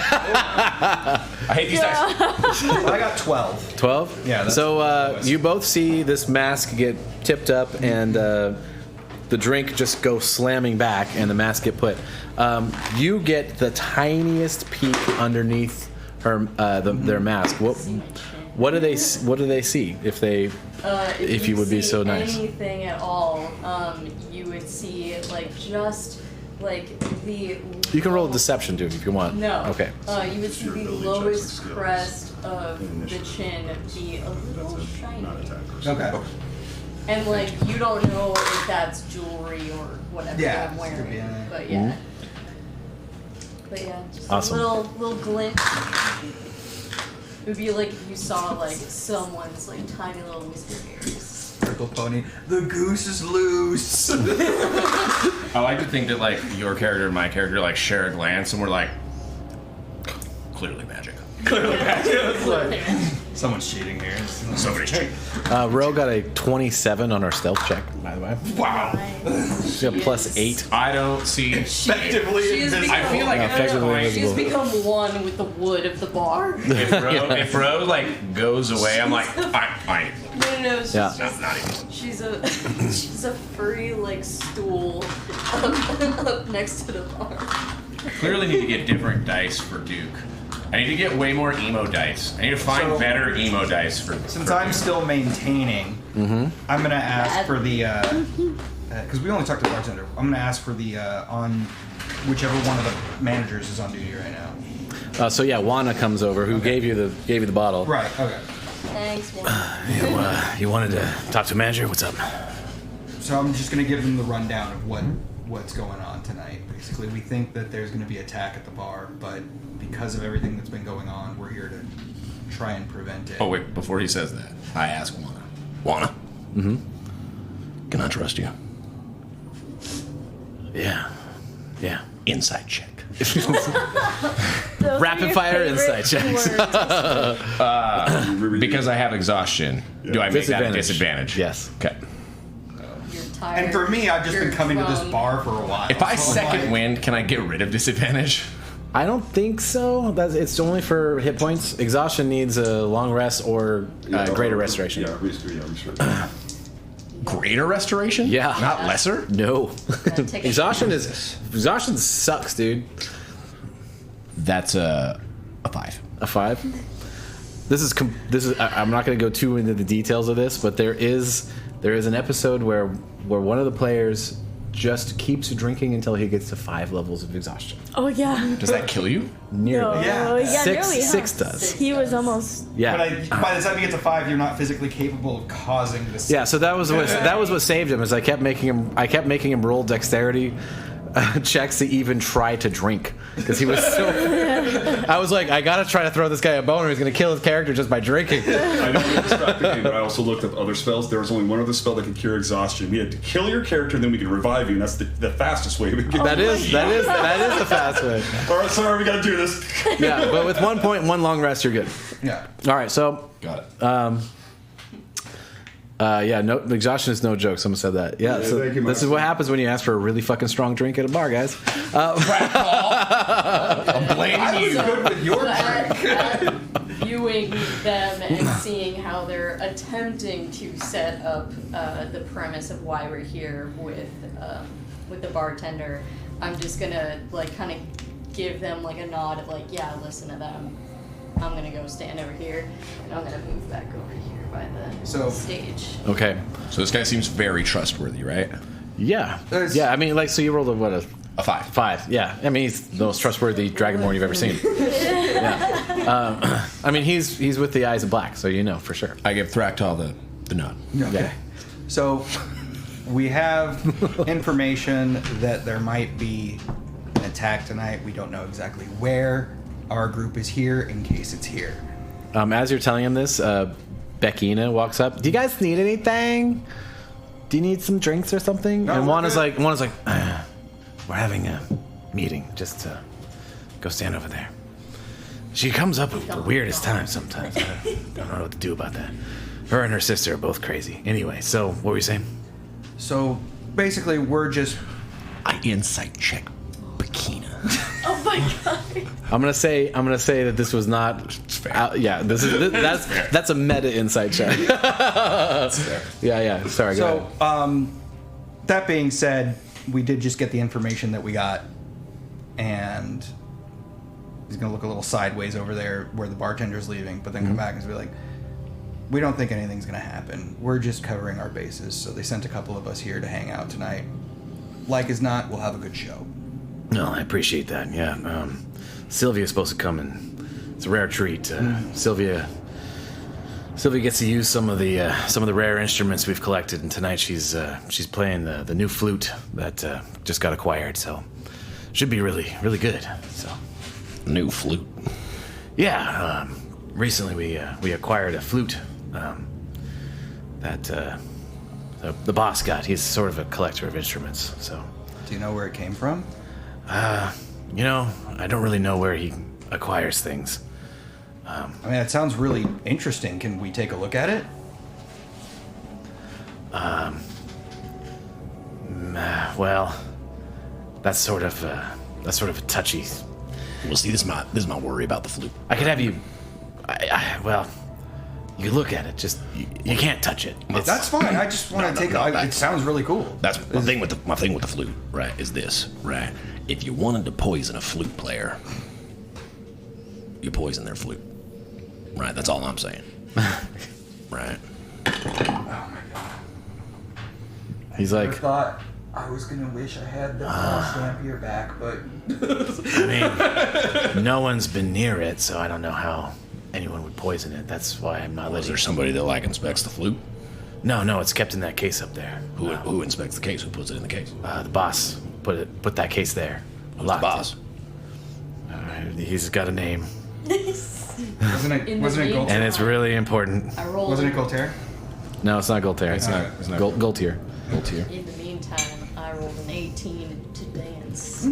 I hate these dice. I got 12. 12? Yeah, that's So lowest. you both see this mask get tipped up and the drink just go slamming back and the mask get put. You get the tiniest peek underneath their mask. What do they see if they if you would be see so nice? anything at all, you would see just the. You can roll a deception too if you want. No. Okay. You would see the lowest crest of the chin be a little shiny. Okay. And you don't know if that's jewelry or whatever Yeah, I'm it could be wearing. anything. But yeah. But yeah, just Awesome. a little glint. It would be like if you saw someone's tiny little whisker hairs. Purple pony. The goose is loose. I like to think that your character and my character share a glance and we're like, clearly magic. Someone's cheating here. Somebody's cheating. Ro got a 27 on our stealth check, by the way. Wow. She got plus 8. I don't see. Effectively She has invisible. I feel like at this Effectively point, She's invisible. become one with the wood of the bar. if Ro goes away, I'm like, I No, she's Yeah. just, not even. she's a furry stool up next to the bar. Clearly need to get different dice for Duke. I need to get way more emo dice. I need to find So- better emo dice for. Since I'm still maintaining, I'm gonna ask for the because we only talked to the bartender. I'm gonna ask for the on whichever one of the managers is on duty right now. So yeah, Wana comes over, who gave you the bottle. Right. Okay. Thanks, one. You wanted to talk to manager? What's up? So I'm just gonna give them the rundown of what's going on tonight. Basically, we think that there's gonna be attack at the bar, but because of everything that's been going on, we're here to try and prevent it. Oh wait, before he says that, I ask Wana. Wana. Mm-hmm. Can I trust you? Yeah. Insight check. Those are Rapid your fire favorite insight checks. words. Because I have exhaustion. Do I make that a disadvantage? Yes. Okay. You're tired. And for me, I've just You're been coming to this drunk. bar for a while. If I so I'm second like- wind, can I get rid of disadvantage? I don't think so. It's only for hit points. Exhaustion needs a long rest or greater restoration. Yeah, restoration. Greater restoration? Yeah. Not lesser? No. Take a Exhaustion sucks, dude. That's a 5. A 5. This is. I'm not going to go too into the details of this, but there is an episode where one of the players just keeps drinking until he gets to 5 levels of exhaustion. Oh yeah. Does that kill you? Nearly. No, Yeah. nearly. Six does. He was almost. Yeah. But by the time you get to 5, you're not physically capable of causing this. Yeah, so that was what saved him. Is I kept making him roll dexterity checks to even try to drink because he was so. I was like, I gotta try to throw this guy a bone, or he's gonna kill his character just by drinking. I know we distracted the game, but I also looked up other spells. There was only one other spell that could cure exhaustion. We had to kill your character, and then we could revive you, and that's the fastest way we can get. That is the fast way. All right, sorry, we gotta do this. Yeah, but with 1 point and 1 long rest, you're good. Yeah. All right, so Got it. no exhaustion is no joke. Someone said that. Yeah, Yeah, so thank you, this is Mark. what happens when you ask for a really fucking strong drink at a bar, guys. I'm blaming you. Good with your drink. Viewing them and seeing how they're attempting to set up the premise of why we're here with the bartender, I'm just gonna like kind of give them like a nod of like, yeah, listen to them. I'm gonna go stand over here, and I'm gonna move back over here by the stage. Okay. So this guy seems very trustworthy, right? Yeah. There's- Yeah. I mean, like, so you rolled a 5. 5. Yeah. I mean, he's the most trustworthy dragonborn you've ever seen. Yeah. I mean, he's with the eyes of black, so you know for sure. I give Thractal the nod. Okay. So we have information that there might be an attack tonight. We don't know exactly where. Our group is here in case it's here. As you're telling him this, Beckina walks up. Do you guys need anything? Do you need some drinks or something? No, and we're Juana's good. like, we're having a meeting. Just go stand over there. She comes up at the weirdest times sometimes. I don't know what to do about that. Her and her sister are both crazy. Anyway, so what were you saying? So basically, we're just. I insight check Bikina. Oh my god. I'm gonna say that this was not. fair. That's a meta insight check. That's fair. Yeah. Sorry. Go ahead. So, that being said, we did just get the information that we got, and he's gonna look a little sideways over there where the bartender's leaving, but then come back and be like, "We don't think anything's gonna happen. We're just covering our bases." So they sent a couple of us here to hang out tonight. Like as not, we'll have a good show. No, I appreciate that. Yeah, Sylvia's supposed to come, and it's a rare treat. Sylvia gets to use some of the rare instruments we've collected, and tonight she's playing the new flute that just got acquired. So should be really good. So New flute. yeah, recently we acquired a flute that the boss got. He's sort of a collector of instruments. So Do you know where it came from? I don't really know where he acquires things. I mean, it sounds really interesting. Can we take a look at it? Well, that's sort of a touchy. Well, see, this is my worry about the flute. I could have you. Well, you can look at it. Just you can't touch it. It's- That's fine. I just want to take it. It sounds really cool. That's my thing with the flute, right? Is this right? If you wanted to poison a flute player, you poison their flute, right? That's all I'm saying, right? Oh my god. He's I like, thought I was gonna wish I had the Stampier back, but I mean, no one's been near it, so I don't know how anyone would poison it. That's why I'm not Is letting. there somebody that like inspects the flute? No, it's kept in that case up there. Who inspects the case? Who puts it in the case? The boss put that case there. Who's the boss? He's got a name, wasn't it In the Goltier? meantime- and it's really important. I rolled. Wasn't it Goltier? No, it's not Goltier. It's not Goltier. Goltier. In the meantime, I rolled an 18 to dance.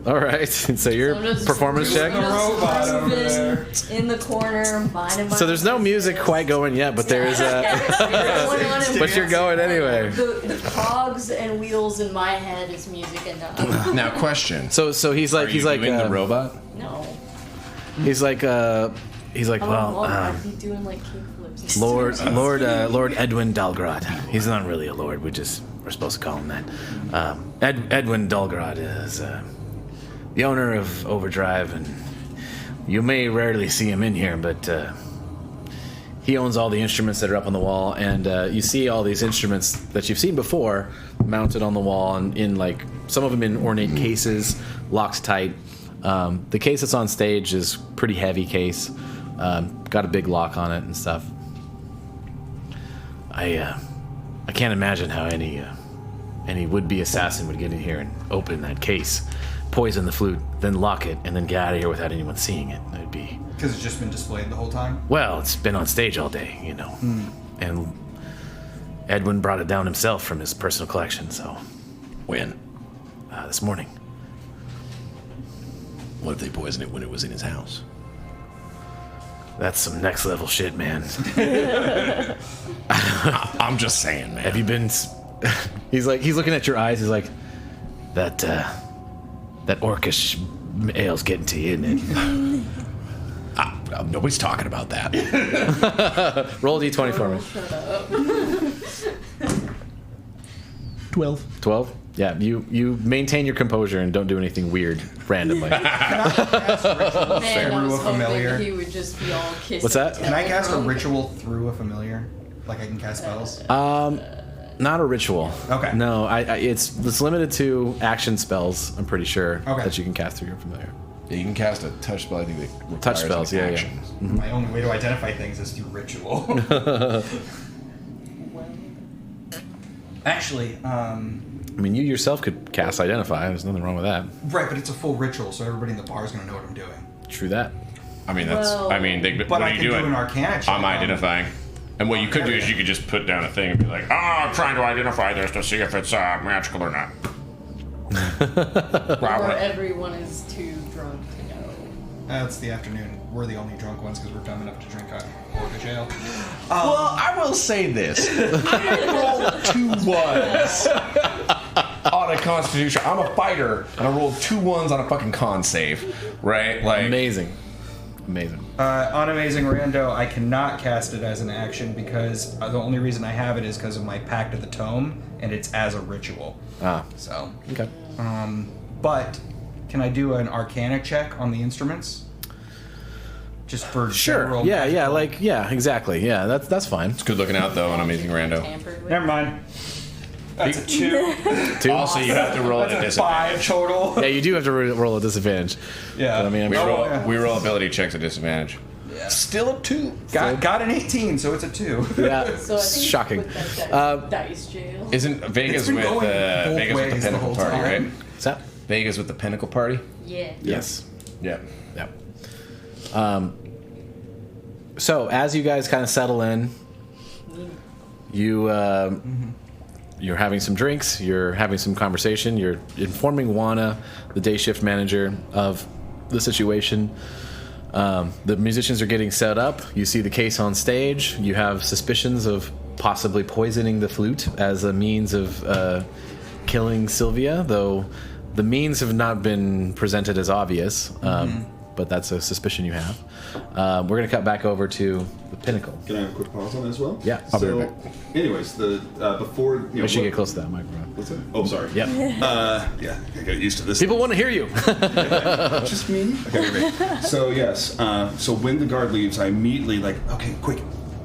All right. So your So I'm just- performance check. The robot over there. In the corner, minding my So there's no music quite going yet, but there is a. But you're going anyway. The cogs and wheels in my head is music enough. Now, question. So he's like Are you doing the robot? No. he's like I'm well, I'd be doing like kickflips. Lord Edwin Dalgrad. He's not really a lord. We're supposed to call him that. Edwin Dalgrad is the owner of Overdrive, and you may rarely see him in here, but he owns all the instruments that are up on the wall, and you see all these instruments that you've seen before mounted on the wall, and in like some of them in ornate cases, locked tight. The case that's on stage is pretty heavy case, got a big lock on it and stuff. I can't imagine how any would-be assassin would get in here and open that case, poison the flute, then lock it, and then get out of here without anyone seeing it. It'd be... Because it's just been displayed the whole time? Well, it's been on stage all day, you know. And Edwin brought it down himself from his personal collection, so... When? This morning. What if they poisoned it when it was in his house? That's some next-level shit, man. I'm just saying, man. Have you been... he's looking at your eyes, he's like, that orcish ale's getting to you, isn't it? Nobody's talking about that. Roll a d20 for me. Shut up. 12. 12? Yeah, you maintain your composure and don't do anything weird randomly. Man, I was Through a familiar. hoping he would just be all kissing. What's that? Can I cast a ritual through a familiar? Like I can cast spells? Not a ritual. Okay. No, it's limited to action spells, I'm pretty sure, Okay. that you can cast through your familiar. Yeah, you can cast a touch spell. I think that requires Touch spells, an yeah, action. yeah. My only way to identify things is through ritual. Actually, I mean, you yourself could cast Identify. There's nothing wrong with that. right, but it's a full ritual, so everybody in the bar is going to know what I'm doing. True that. I mean, that's. Well- I mean, But when I you can do do it, an Arcana check. I'm identifying. And what you could do is you could just put down a thing and be like, I'm trying to identify this to see if it's magical or not. Or everyone is too drunk to know. It's the afternoon. We're the only drunk ones because we're dumb enough to drink Orca jail. Well, I will say this. I rolled 2 1s on a Constitution. I'm a fighter, and I rolled 2 1s on a fucking con save, right? Like, Amazing. On Amazing Rando, I cannot cast it as an action because the only reason I have it is because of my Pact of the Tome, and it's as a ritual. So, Okay. but can I do an Arcana check on the instruments? Just for Sure. general Yeah, magical- exactly. Yeah, that's fine. It's good looking out, though, on Amazing Rando. Tampered with. Never mind. That's a 2. 2? Also, you have to roll at a That's a 5 disadvantage. total. Yeah, you do have to roll a disadvantage. Yeah. But, I mean, I'm We sure- roll, we roll ability checks at disadvantage. still a 2. Got an 18, so it's a 2. Yeah, So I think shocking. with that dice jail. Isn't Vegas It's been with going both Vegas with ways the the Pinnacle whole Party, time. right? What's that? Vegas with the Pinnacle Party? Yeah. Yes. Yeah. Yep. So as you guys kind of settle in, you're having some drinks, you're having some conversation, you're informing Juana, the day shift manager, of the situation. The musicians are getting set up. You see the case on stage. You have suspicions of possibly poisoning the flute as a means of killing Sylvia, though the means have not been presented as obvious. But that's a suspicion you have. We're going to cut back over to the Pinnacle. Can I have a quick pause on that as well? Yeah, I'll be So, right back. anyways, before you know, Make sure you get close to that microphone. What's that? Oh, sorry. Yep. Yeah, I got used to this. People want to hear you. Just me? Okay, great. So yes, so when the guard leaves, I immediately okay, quick,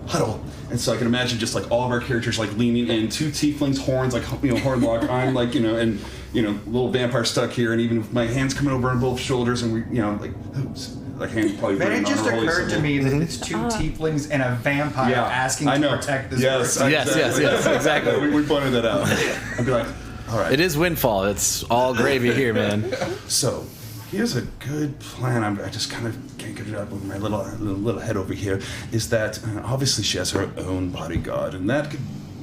huddle. And so I can imagine just all of our characters leaning in, 2 tieflings, horns, horn lock. I'm and little vampire stuck here, and even with my hands coming over on both shoulders, and we, oops, hands probably. Then it burning just on our holy occurred to symbol. me that it's 2 tieflings and a vampire asking I to know. protect this Yes, person. Yes, exactly. we pointed that out. I'd be like, all right. It is Windfall. It's all gravy here, man. So, here's a good plan. I just kind of can't get it up with my little head over here. Is that obviously she has her own bodyguard, and that could,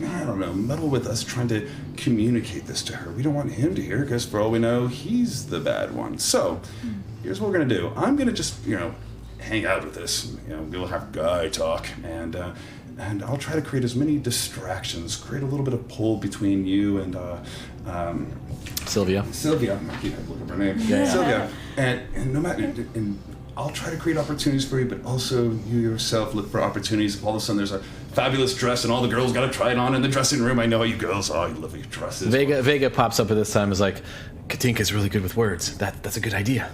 I don't know, meddle with us trying to communicate this to her. We don't want him to hear, because for all we know, he's the bad one. So, here's what we're gonna do. I'm gonna just, hang out with this. We'll have guy talk, and I'll try to create as many distractions, create a little bit of pull between you and Sylvia. Sylvia, I can't look up her name. Yeah. Sylvia, and no matter, and I'll try to create opportunities for you, but also you yourself look for opportunities. If all of a sudden there's a fabulous dress and all the girls got to try it on in the dressing room, I know how you girls are. You love your dresses. Vega pops up at this time. Is like, Katinka's really good with words. That's a good idea.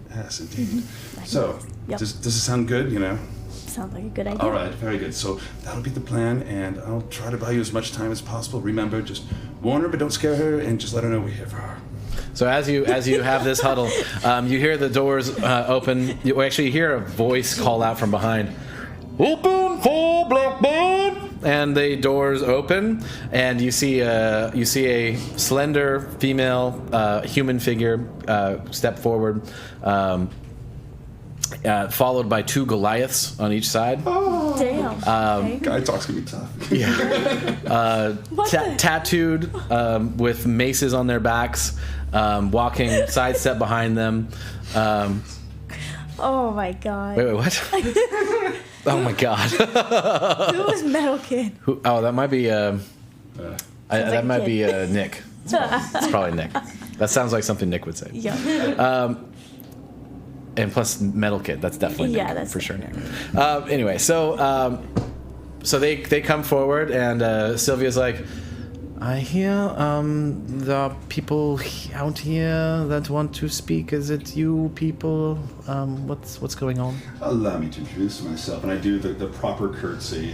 Yes, indeed. So, Yep. does it sound good, Sounds like a good idea. All right, very good. So that'll be the plan, and I'll try to buy you as much time as possible. Remember, just warn her, but don't scare her, and just let her know we're here for her. So as you have this huddle, you hear the doors open. You actually hear a voice call out from behind. Open for Blackburn! And the doors open, and you see a slender female human figure step forward, followed by 2 Goliaths on each side. Damn. Okay. Guy talk's gonna be tough. Tattooed with maces on their backs, walking sidestep behind them. Oh my god. Wait, what? Oh my god. Who was Metal Kid? That might be that like might Kid. be Nick. It's probably Nick. That sounds like something Nick would say. Yeah. And plus Metal Kid, that's definitely Nick, that's for sure. Anyway, so they come forward, and Sylvia's like, I hear there are people out here that want to speak. Is it you people? What's going on? Allow me to introduce myself, and I do the proper curtsy.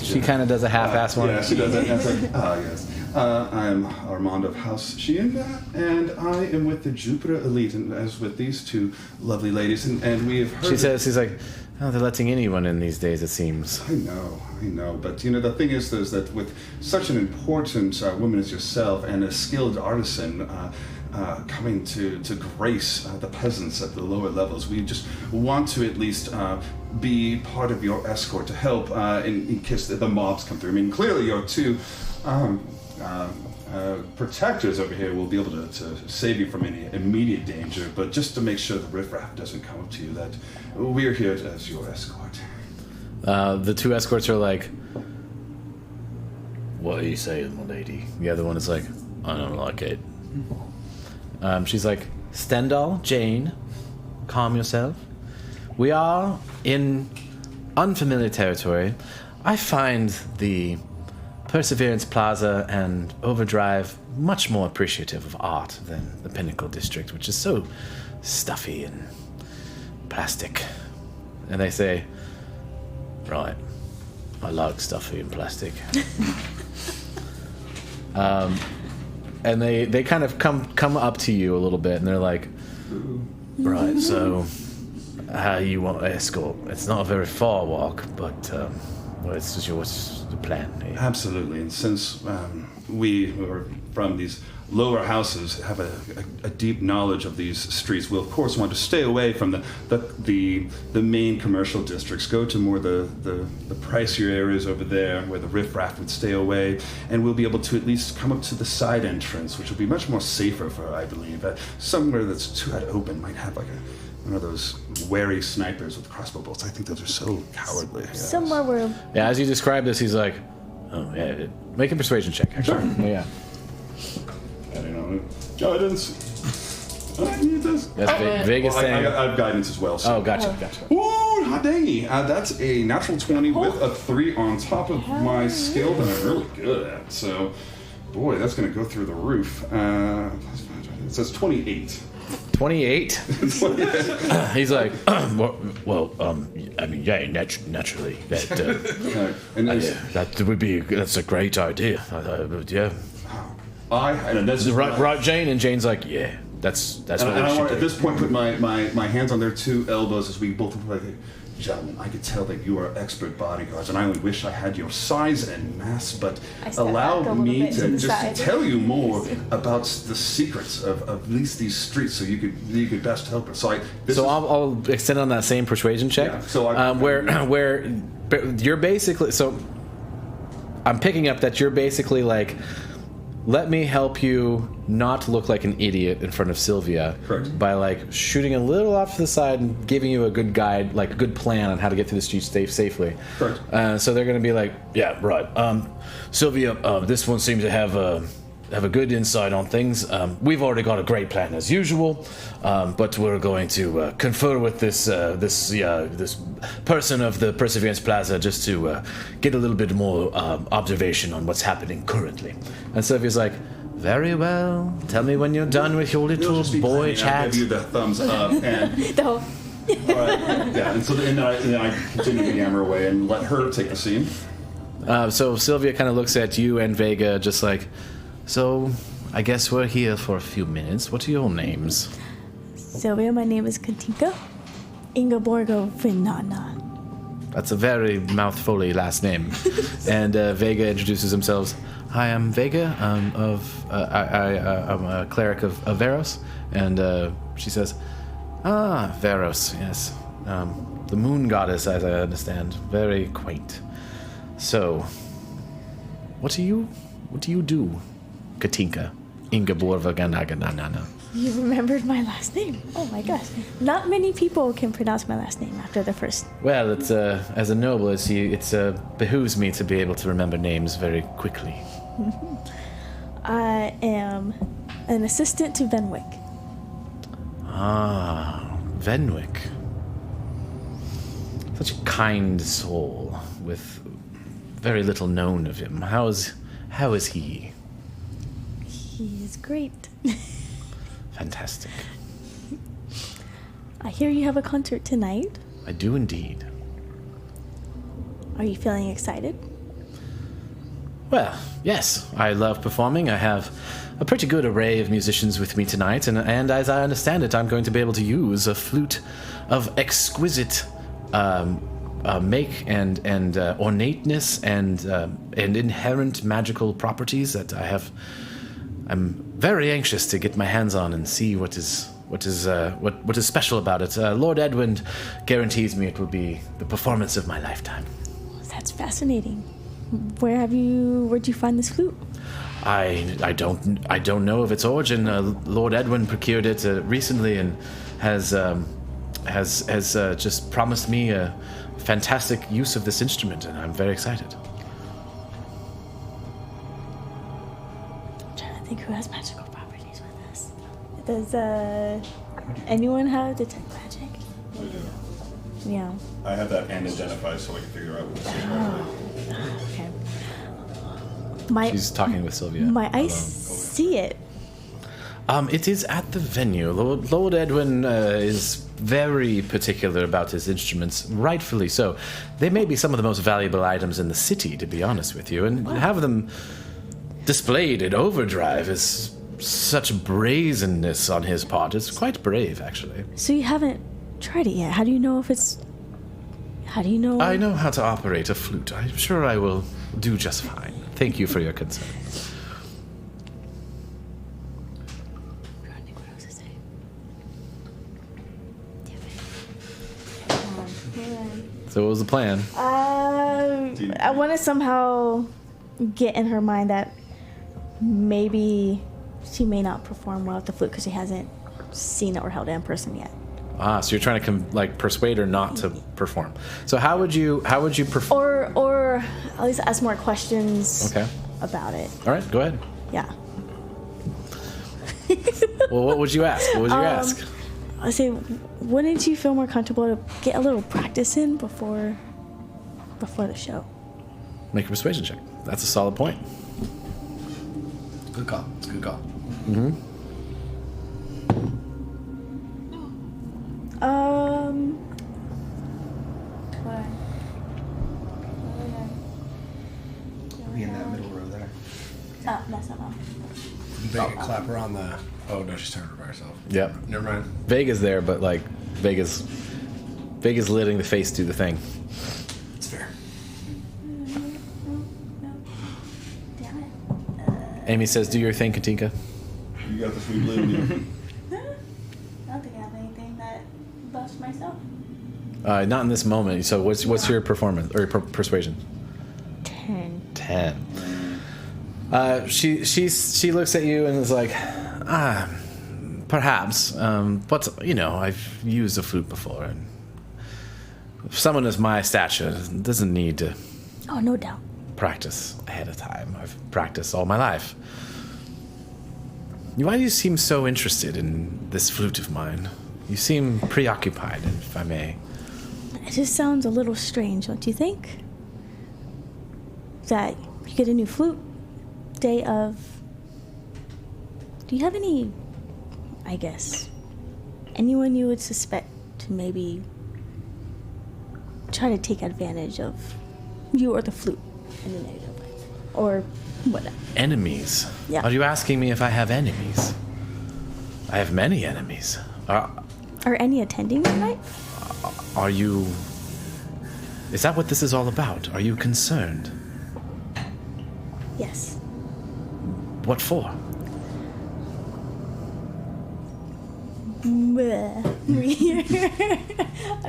She kind of does a half-ass one. Yeah, she does it. It's like, yes. I'm Armand of House Sheehan, and I am with the Jupiter Elite, and as with these 2 lovely ladies, and we have heard... She's like, oh, they're letting anyone in these days, it seems. I know, but the thing is that with such an important woman as yourself and a skilled artisan coming to grace the peasants at the lower levels, we just want to at least be part of your escort to help in case the mobs come through. I mean, clearly your 2 protectors over here will be able to save you from any immediate danger, but just to make sure the riffraff doesn't come up to you, that we're here as your escort. The 2 escorts are like, what are you saying, my lady? The other one is like, I don't like it. She's like, Stendhal, Jane, calm yourself. We are in unfamiliar territory. I find the Perseverance Plaza and Overdrive much more appreciative of art than the Pinnacle District, which is so stuffy and plastic. And they say, right, I like stuffy and plastic. And they kind of come up to you a little bit, and they're like, right, so how you want to escort? It's not a very far walk, but what's the plan here? Absolutely, and since we who are from these lower houses have a deep knowledge of these streets, we'll of course want to stay away from the main commercial districts, go to more the pricier areas over there where the riffraff would stay away, and we'll be able to at least come up to the side entrance, which will be much more safer for her, I believe. Somewhere that's too wide open might have like one of those wary snipers with crossbow bolts. I think those are so cowardly. Yes. Somewhere where... Yeah, as you describe this, he's like, oh yeah, make a persuasion check, actually. Sure. Yeah. Guidance. I need this. That's Vegas saying. I have guidance as well. So. Oh, gotcha. Ooh, hot dangy. That's a natural 20 with a 3 on top of my skill that I'm really good at. So, boy, that's going to go through the roof. It says 28. 28? He's like, I mean, yeah, naturally. That would be, that's a great idea. Yeah. And this is right, Jane, and Jane's like, yeah, that's what we should I want do. at this point put my hands on their 2 elbows as we both look like, gentlemen, I could tell that you are expert bodyguards, and I only wish I had your size and mass, but allow me to just tell you more about the secrets of at least these streets, so you could best help us. I'll extend on that same persuasion check. Yeah, so where you're basically, so I'm picking up that you're basically like, let me help you not look like an idiot in front of Sylvia. Correct. By like shooting a little off to the side and giving you a good guide, like a good plan on how to get through the streets safely. Correct. So they're going to be like, yeah, right. Sylvia, this one seems to have have a good insight on things. We've already got a great plan as usual, but we're going to confer with this person of the Perseverance Plaza just to get a little bit more observation on what's happening currently. And Sylvia's like, very well. Tell me when you're done with your little boy chat. I'll give you the thumbs up and. The whole. All right. Yeah, and so then I continue to yammer away and let her take the scene. So Sylvia kind of looks at you and Vega just like, so I guess we're here for a few minutes. What are your names? Sylvia, my name is Katinka Ingeborgo Vinana. That's a very mouthfully last name. And Vega introduces themselves. Hi, I'm Vega. I'm a cleric of Veros. And she says, Veros, yes. The moon goddess, as I understand. Very quaint. So, what do you do, Katinka Ingeborga Ganaganana? You remembered my last name. Oh my gosh. Not many people can pronounce my last name after the first. Well, it's as a noble as you, it behooves me to be able to remember names very quickly. I am an assistant to Venwick. Venwick. Such a kind soul with very little known of him. How is he? He is great. Fantastic. I hear you have a concert tonight. I do indeed. Are you feeling excited? Well, yes. I love performing. I have a pretty good array of musicians with me tonight, and as I understand it, I'm going to be able to use a flute of exquisite make and ornateness and inherent magical properties that I'm very anxious to get my hands on and see what is special about it. Lord Edwin guarantees me it will be the performance of my lifetime. That's fascinating. Where'd you find this flute? I don't know of its origin. Lord Edwin procured it recently and has just promised me a fantastic use of this instrument, and I'm very excited. I'm trying to think who has magical properties with this. Does anyone have detect magic? Yeah. I have that and identify so I can figure out what this is. Okay. She's talking with Sylvia. My eyes see it. It is at the venue. Lord Edwin is very particular about his instruments, rightfully so. They may be some of the most valuable items in the city, to be honest with you, and have them displayed in overdrive is such brazenness on his part. It's quite brave, actually. So you haven't tried it yet. How do you know? I know how to operate a flute. I'm sure I will do just fine. Thank you for your concern. So what was the plan? I want to somehow get in her mind that maybe she may not perform well with the flute because she hasn't seen it or held it in person yet. So you're trying to persuade her not to perform. So how would you perform? Or at least ask more questions. Okay. About it. All right, go ahead. Yeah. Well, what would you ask? What would you ask? I say, wouldn't you feel more comfortable to get a little practice in before the show? Make a persuasion check. That's a solid point. Good call. It's a good call. Mm-hmm. Be in that middle row there. Oh, that's not wrong. Vega clap her on the. Oh no, she's turning her by herself. Yep. Never mind. Vega's there, but Vega's letting the face do the thing. It's fair. No. Damn it. Amy says, "Do your thing, Katinka." You got the food blade in you. I don't think I have anything that buffs myself. Not in this moment. So what's your performance or persuasion? 10. She looks at you and is like, perhaps, but I've used a flute before, and someone of my stature doesn't need to Oh, no doubt. practice ahead of time. I've practiced all my life. Why do you seem so interested in this flute of mine? You seem preoccupied, if I may. It just sounds a little strange, don't you think? That you get a new flute day of... Do you have any, I guess, anyone you would suspect to maybe try to take advantage of you or the flute in a negative way? Or whatever. Enemies? Yeah. Are you asking me if I have enemies? I have many enemies. Are any attending tonight? Are you... Is that what this is all about? Are you concerned? Yes. What for? I'm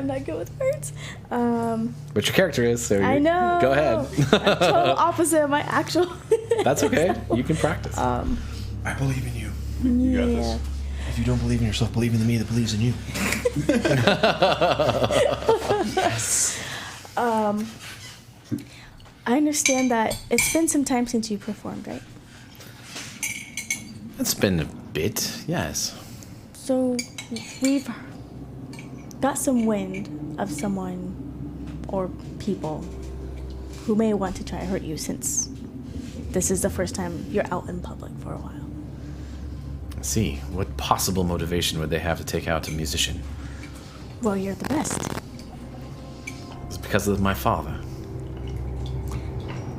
not good with words. But your character is, so I know. Go ahead. I'm total opposite of my actual. That's okay. You can practice. I believe in you. You got this. If you don't believe in yourself, believe in the me that believes in you. Yes. I understand that it's been some time since you performed, right? It's been a bit, yes. So we've got some wind of someone or people who may want to try to hurt you, since this is the first time you're out in public for a while. I see. What possible motivation would they have to take out a musician? Well, you're the best. It's because of my father.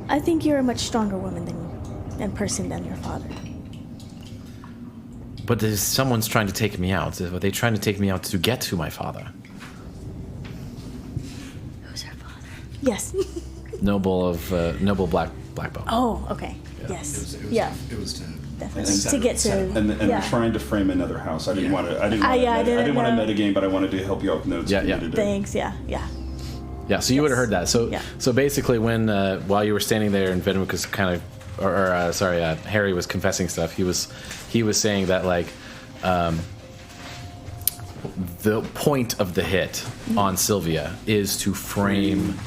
I think you're a much stronger woman in person than your father. But if someone's trying to take me out, are they trying to take me out to get to my father? Who's her father? Yes. Noble black belt. Oh, okay. Yes. It was to definitely to get to. And they're trying to frame another house. I didn't want to. I didn't want to metagame, but I wanted to help you out with notes. Yeah. Thanks. Yeah. Yeah, so you would have heard that. So, Yeah. so basically, when while you were standing there and Venwick was kind of, Harry was confessing stuff. He was saying that like, the point of the hit on Sylvia is to frame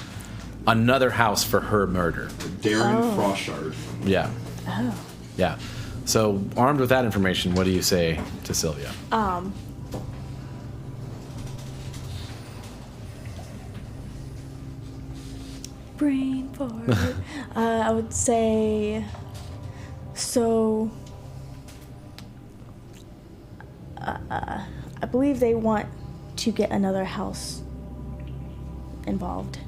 another house for her murder. Darren Frostshard. Yeah. Oh. Yeah. So armed with that information, what do you say to Sylvia? Brain fart. I would say. So. I believe they want to get another house involved,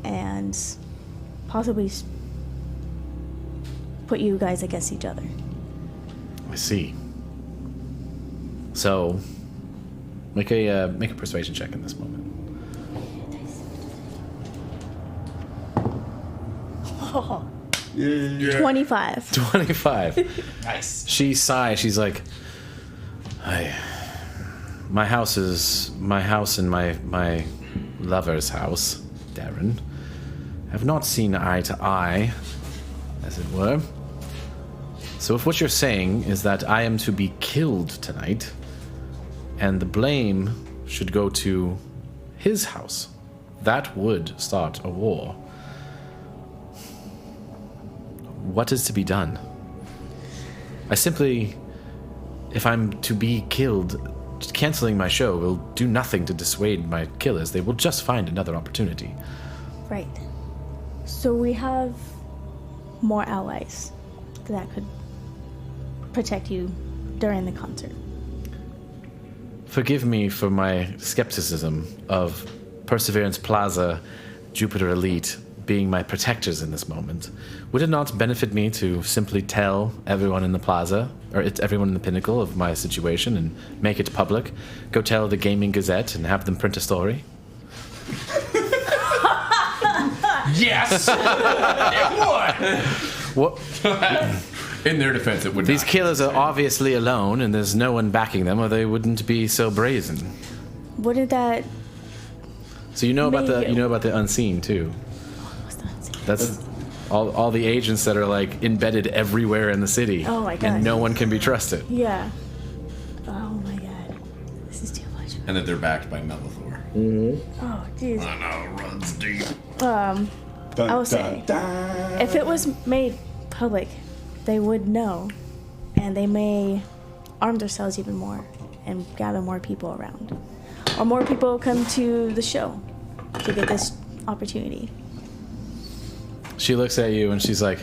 and possibly put you guys against each other. I see. So, make a persuasion check in this moment. Oh. Yeah. 25. 25. Nice. She sighs. She's like, my house and my lover's house, Darren, have not seen eye to eye, as it were. So if what you're saying is that I am to be killed tonight, and the blame should go to his house, that would start a war. What is to be done? If I'm to be killed, just canceling my show will do nothing to dissuade my killers. They will just find another opportunity. Right. So we have more allies that could protect you during the concert. Forgive me for my skepticism of Perseverance Plaza, Jupiter Elite being my protectors in this moment. Would it not benefit me to simply tell everyone in the plaza, or everyone in the Pinnacle, of my situation and make it public? Go tell the Gaming Gazette and have them print a story? Yes! It would! What? In their defense, it would These not. killers are obviously alone, and there's no one backing them, or they wouldn't be so brazen. Wouldn't that... So you know about the unseen too. What's the unseen? That's all the agents that are like embedded everywhere in the city. Oh my God. And no one can be trusted. Yeah. Oh my God. This is too much. And that they're backed by Melethor. Oh, jeez. I know, runs deep. I would say, if it was made public, they would know, and and they may arm themselves even more and gather more people around. Or more people come to the show to get this opportunity. She looks at you and she's like,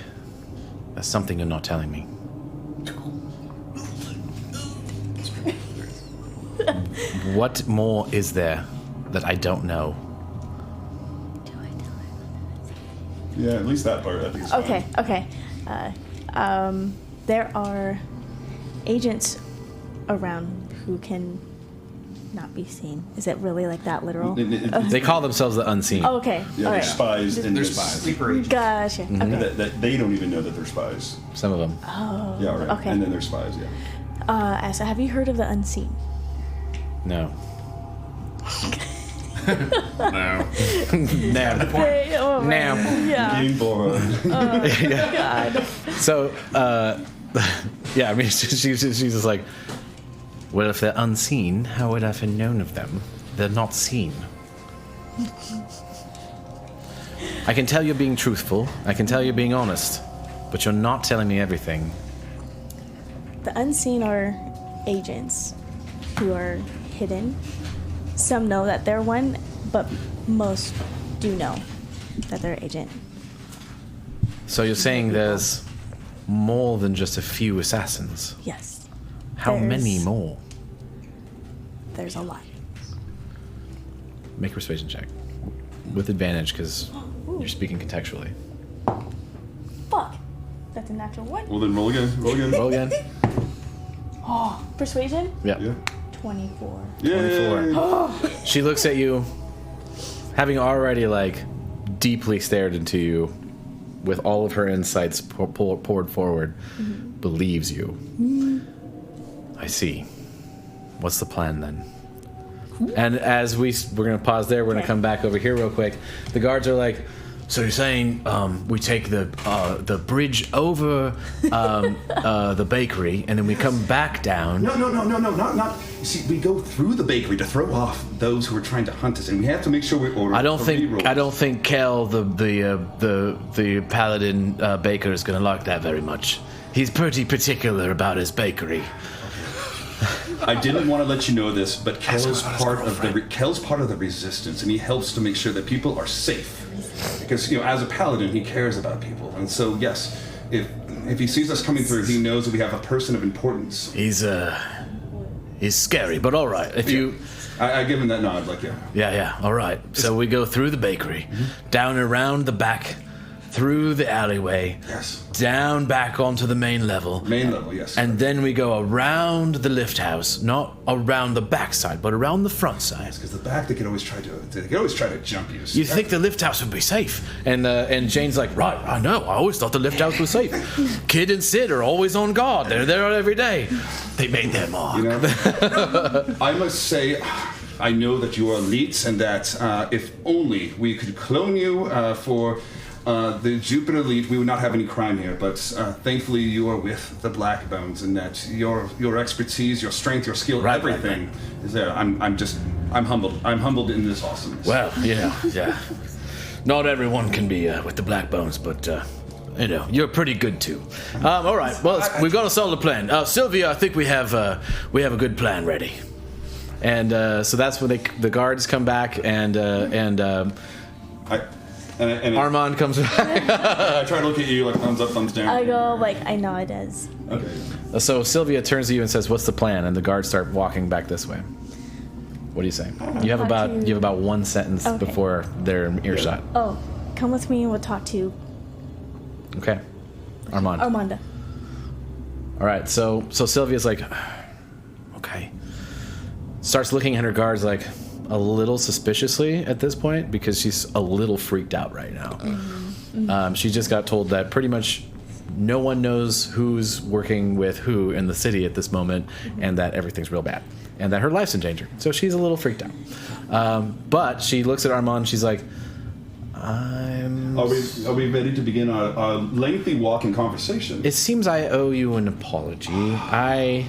"There's something you're not telling me." What more is there that I don't know? Yeah, at least that part I think is fine. Okay. There are agents around who can not be seen. Is it really like that literal? They call themselves the unseen. Oh, okay. Yeah, All they're right. spies in They're this. spies. Sleeper agent. Gotcha. Okay. That they don't even know that they're spies. Some of them. Oh. Yeah, right. Okay. And then they're spies, yeah. Asa, have you heard of the unseen? No. No. No. Oh, Now. Yeah. Game board. God. So, yeah, I mean, she's just like, well, if they're unseen, how would I have known of them? They're not seen. I can tell you're being truthful. I can tell you're being honest. But you're not telling me everything. The unseen are agents who are hidden. Some know that they're one, but most do know that they're agent. So you're saying there's more than just a few assassins? Yes. How There's- many more? There's a lot. Make a persuasion check. With advantage, because you're speaking contextually. Fuck. That's a natural one. Well, then roll again. Roll again. Roll again. Oh, persuasion? Yep. Yeah. 24. Yay. 24. She looks at you, having already, like, deeply stared into you with all of her insights poured forward, believes you. I see. What's the plan, then? And as we're going to pause there, we're going to come back over here real quick. The guards are like, so you're saying we take the bridge over the bakery, and then we come back down. No, not. You see, we go through the bakery to throw off those who are trying to hunt us, and we have to make sure we order. I don't think rerolls. Kel, the paladin baker, is going to like that very much. He's pretty particular about his bakery. I didn't want to let you know this, but Kel's part of the resistance, and he helps to make sure that people are safe. Because as a paladin, he cares about people, and so yes, if he sees us coming through, he knows that we have a person of importance. He's scary, but all right. If you, I give him that nod, like yeah. yeah, all right. So we go through the bakery, down around the back, through the alleyway, Yes. down back onto the main level. Main level, yes. And then we go around the lift house, not around the back side, but around the front side. Because the back, they could always try to jump you. You think the lift house would be safe? And Jane's like, right, I know. I always thought the lift house was safe. Kid and Sid are always on guard. They're there every day. They made their mark. I must say, I know that you are elites, and that if only we could clone you for the Jupiter elite, we would not have any crime here. But thankfully, you are with the Black Bones, and that your expertise, your strength, your skill, everything is there. I'm humbled. I'm humbled in this awesomeness. Well, yeah. Not everyone can be with the Black Bones, but you're pretty good too. All right. Well, we've got a solid plan. Sylvia, I think we have a good plan ready. And so that's when the guards come back, and Armand comes back. I try to look at you like thumbs up, thumbs down. I go like, I know it is. Okay. So Sylvia turns to you and says, "What's the plan?" And the guards start walking back this way. What do you say? You have about one sentence before they're in earshot. Oh, come with me and we'll talk to Okay. Armand. Armanda. All right. So Sylvia's like, okay. Starts looking at her guards like a little suspiciously at this point because she's a little freaked out right now. She just got told that pretty much no one knows who's working with who in the city at this moment, and that everything's real bad, and that her life's in danger. So she's a little freaked out. But she looks at Armand and she's like, Are we ready to begin a lengthy walking conversation? it seems I owe you an apology. I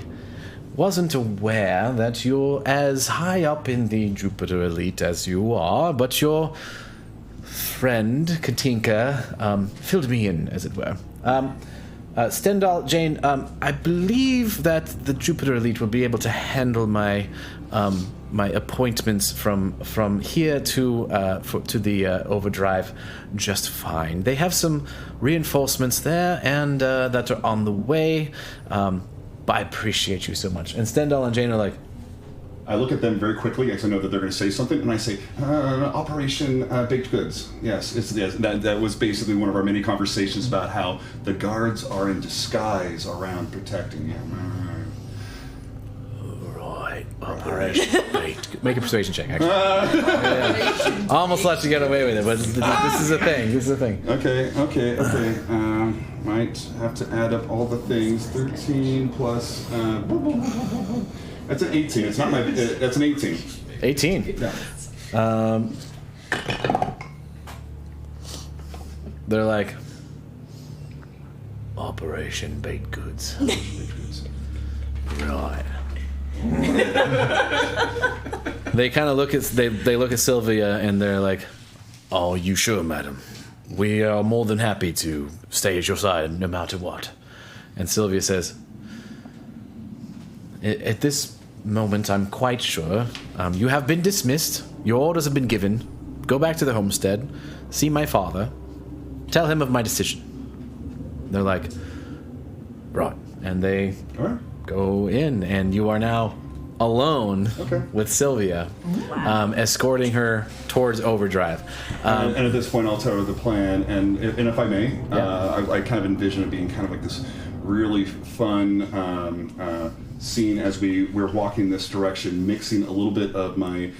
wasn't aware that you're as high up in the Jupiter elite as you are, but your friend, Katinka, filled me in, as it were. Stendhal, Jane, I believe that the Jupiter Elite will be able to handle my my appointments from here to the overdrive just fine. They have some reinforcements there, and that are on the way. But I appreciate you so much. And Stendhal and Jane are like, I look at them very quickly because I know that they're going to say something, and I say, Operation Baked Goods. Yes, that was basically one of our many conversations about how the guards are in disguise around protecting you. Right, Operation Baked. Make a persuasion check, actually. Yeah. Almost let you get away with it, but this is a thing. This is a thing. Okay. Might have to add up all the things. 13 plus... That's an 18. It's not my... that's an 18. 18? Yeah. They're like, Operation Baked Goods. Right. They kind of look at... They look at Sylvia and they're like, oh, you sure, madam? We are more than happy to stay at your side no matter what. And Sylvia says, at this moment, I'm quite sure. You have been dismissed. Your orders have been given. Go back to the homestead. See my father. Tell him of my decision. They're like, right. And they go in, and you are now alone with Sylvia, escorting her towards overdrive. And at this point, I'll tell her the plan. And if I may, I kind of envision it being kind of like this really fun scene as we're walking this direction, mixing a little bit of my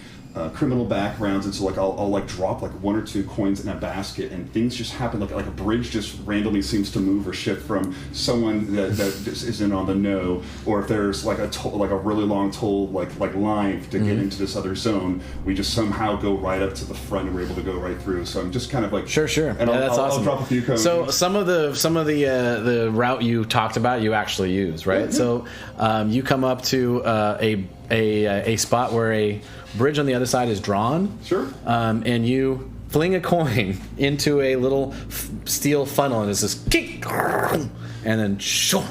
criminal backgrounds, and so like I'll like drop like 1 or 2 coins in a basket, and things just happen like a bridge just randomly seems to move or shift from someone that just isn't on the know, or if there's like a really long toll like line to get into this other zone, we just somehow go right up to the front and we're able to go right through. So I'm just kind of like sure, and that's awesome. I'll drop a few coins. So some of the route you talked about you actually use, right? So you come up to a spot where a bridge on the other side is drawn. Sure. And you fling a coin into a little steel funnel, and it's just kick, and then shoo,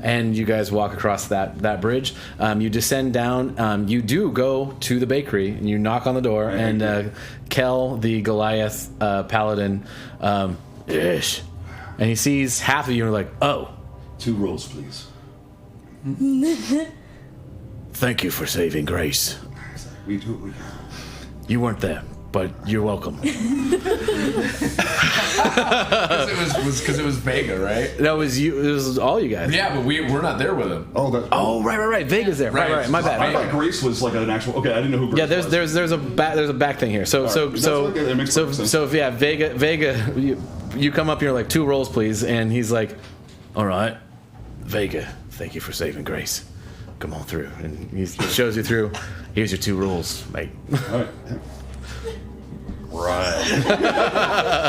and you guys walk across that bridge. You descend down. You do go to the bakery, and you knock on the door, and Kel, the Goliath paladin, ish, and he sees half of you, and you're like, oh. 2 rolls, please. Thank you for saving grace. We do what we can. You weren't there, but you're welcome. Because it was Vega, right? That was you. It was all you guys. Yeah, but we're not there with him. Oh, right. Vega's there. Right. My bad. I thought Grace was like an actual. Okay, I didn't know who Grace was. Yeah, there's a back thing here. So Vega, you come up and you're like 2 rolls, please, and he's like, all right, Vega, thank you for saving grace. Come on through, and he shows you through. Here's your 2 rolls, mate. All right.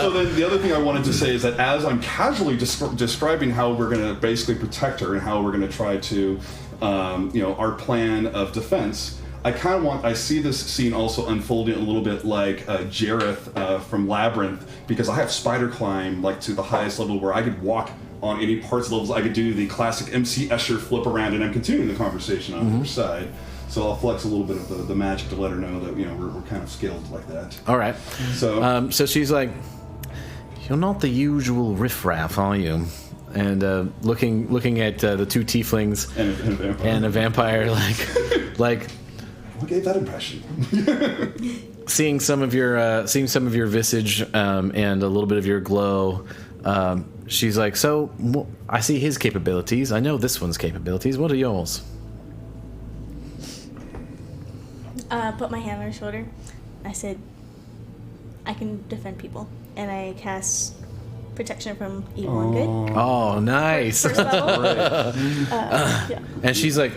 So then the other thing I wanted to say is that as I'm casually describing how we're going to basically protect her and how we're going to try to, our plan of defense, I see this scene also unfolding a little bit like Jareth from Labyrinth, because I have spider climb like to the highest level where I could walk on any parts levels. I could do the classic MC Escher flip around, and I'm continuing the conversation on her side. So I'll flex a little bit of the magic to let her know that we're kind of skilled like that. All right. So so she's like, "You're not the usual riffraff, are you?" And looking at the 2 tieflings and a vampire, like. What gave that impression? seeing some of your visage and a little bit of your glow. She's like, so I see his capabilities. I know this one's capabilities. What are yours? Put my hand on her shoulder. I said, I can defend people. And I cast protection from evil and good. Oh, nice. First level. Yeah. And she's like,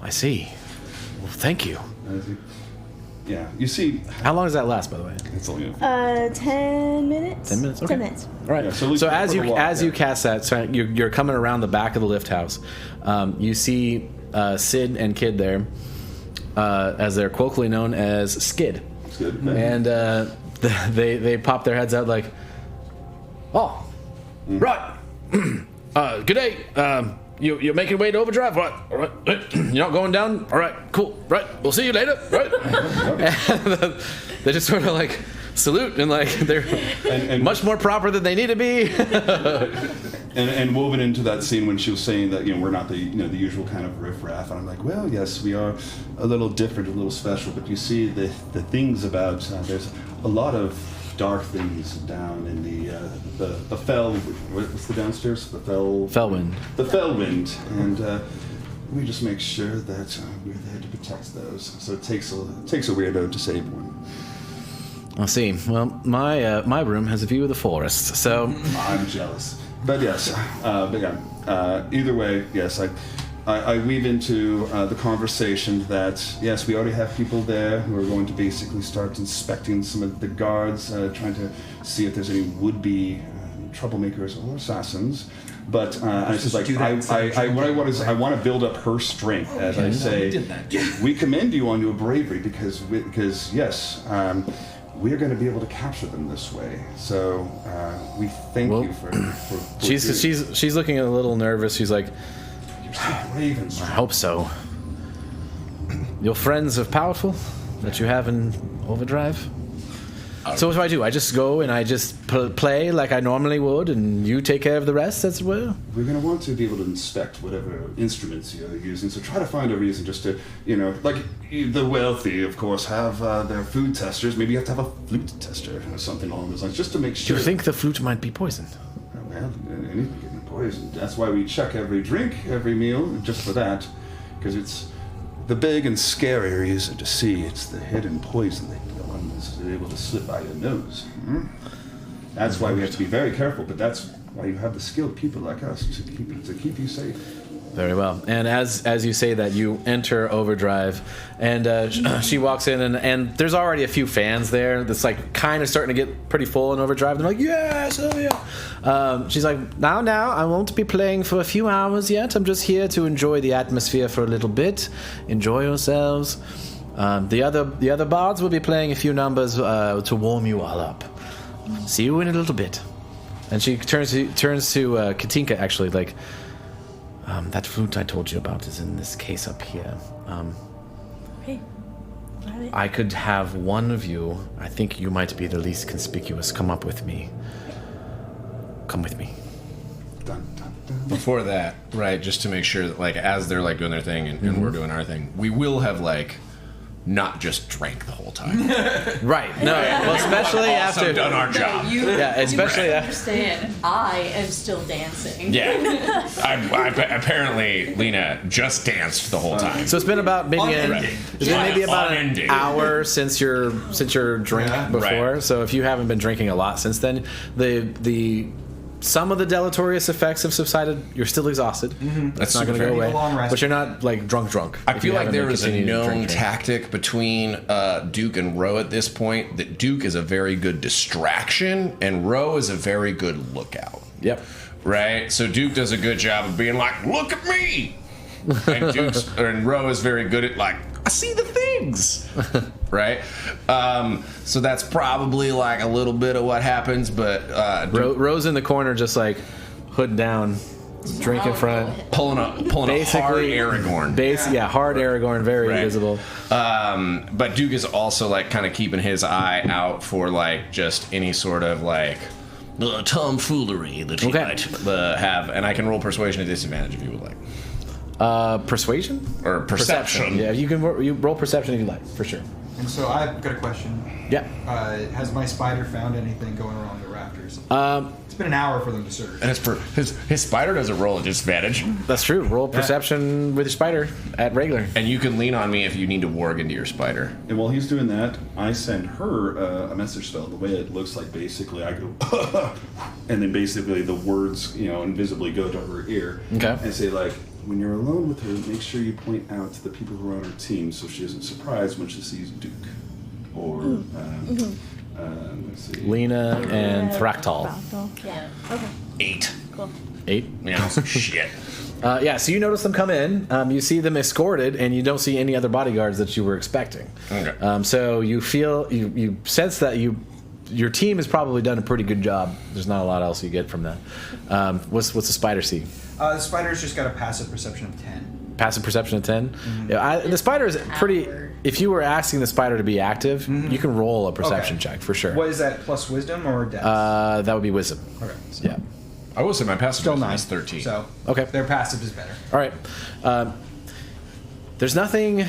I see. Well, thank you. Yeah, you see. How long does that last, by the way? It's only 10 minutes. 10 minutes. Okay. 10 minutes. All right. Yeah, so as you cast that, so you're coming around the back of the lift house. You see Sid and Kid there, as they're colloquially known as Skid. Skid. And they pop their heads out like, oh, Right. Good day. You're making your way to Overdrive? Right. All right. You're not going down? All right. Cool. Right. We'll see you later. Right. And they just sort of like salute and like they're and much more proper than they need to be. And woven into that scene when she was saying that we're not the the usual kind of riffraff, and I'm like, well, yes, we are a little different, a little special. But you see the things about there's a lot of dark things down in the fell. What's the downstairs? The Fellwind. The Fellwind, and we just make sure that we're there to protect those. So it takes a weirdo to save one. I see. Well, my room has a view of the forest, so I'm jealous. But yes, either way, yes, I weave into the conversation that, yes, we already have people there who are going to basically start inspecting some of the guards, trying to see if there's any would-be troublemakers or assassins. But I said, like, what I want is I want to build up her strength, as I say, we commend you on your bravery because yes, we're going to be able to capture them this way. So we thank you for she's looking a little nervous. She's like, you're so brave and strong. I hope so. Your friends are powerful that you have in Overdrive? So what do I do? I just go and I just play like I normally would, and you take care of the rest, as well? We're going to want to be able to inspect whatever instruments you're using, so try to find a reason just to, like the wealthy, of course, have their food testers. Maybe you have to have a flute tester or something along those lines, just to make sure. Do you think the flute might be poisoned? Well, anything can be poisoned. That's why we check every drink, every meal, just for that, because it's the big and scary reason to see. It's the hidden poison that is able to slip by your nose. That's why we have to be very careful, but that's why you have the skilled people like us to keep you safe. Very well. And as you say that, you enter Overdrive, and she walks in, and there's already a few fans there that's like kind of starting to get pretty full in Overdrive. They're like, yes, oh yeah. She's like, now, I won't be playing for a few hours yet. I'm just here to enjoy the atmosphere for a little bit. Enjoy yourselves. The other bards will be playing a few numbers to warm you all up. See you in a little bit. And she turns to Katinka, actually, like, that flute I told you about is in this case up here. Okay. I could have one of you, I think you might be the least conspicuous, come up with me. Come with me. Dun, dun, dun. Before that, right, just to make sure that, like, as they're, like, doing their thing and we're doing our thing, we will have, like, not just drank the whole time. Right. No. Well, especially after done our job. Especially you understand. I am still dancing. Yeah. I apparently Lena just danced the whole time. So it's been about maybe an hour since your drink before. Right. So if you haven't been drinking a lot since then, the some of the deleterious effects have subsided. You're still exhausted. That's not going to go away. But you're not like drunk. I feel like there is a known tactic between Duke and Ro at this point, that Duke is a very good distraction and Ro is a very good lookout. Yep. Right? So Duke does a good job of being like, look at me! And Ro is very good at like, I see the things! Right? So that's probably like a little bit of what happens, but Ro's in the corner just like hood down, drink in front, pulling a hard Aragorn. Hard Aragorn, very invisible. But Duke is also like kind of keeping his eye out for like just any sort of like tomfoolery that he might have, and I can roll persuasion at disadvantage if you would like. Persuasion or perception. Yeah, you can roll perception if you like, for sure. And so I've got a question. Yeah. Has my spider found anything going along the rafters? It's been an hour for them to search. And it's for his spider doesn't roll at disadvantage. That's true. Roll perception with your spider at regular. And you can lean on me if you need to warg into your spider. And while he's doing that, I send her a message spell. The way it looks like, basically, I go, and then basically the words, invisibly go to her ear. Okay. And say, like, when you're alone with her, make sure you point out to the people who are on her team so she isn't surprised when she sees Duke. Or, let's see. Lena and Thractal. Yeah. Okay. 8. Cool. 8? Yeah, shit. So you notice them come in, you see them escorted, and you don't see any other bodyguards that you were expecting. Okay. So you feel, you sense that you your team has probably done a pretty good job. There's not a lot else you get from that. What's the spider see? The spider's just got a passive perception of 10. Passive perception of 10? Mm-hmm. Yeah, the spider is pretty... If you were asking the spider to be active, you can roll a perception check, for sure. What is that, plus wisdom or dex? That would be wisdom. Okay. So Yeah. I will say my passive still is 9. 13. So Okay. their passive is better. All right. There's nothing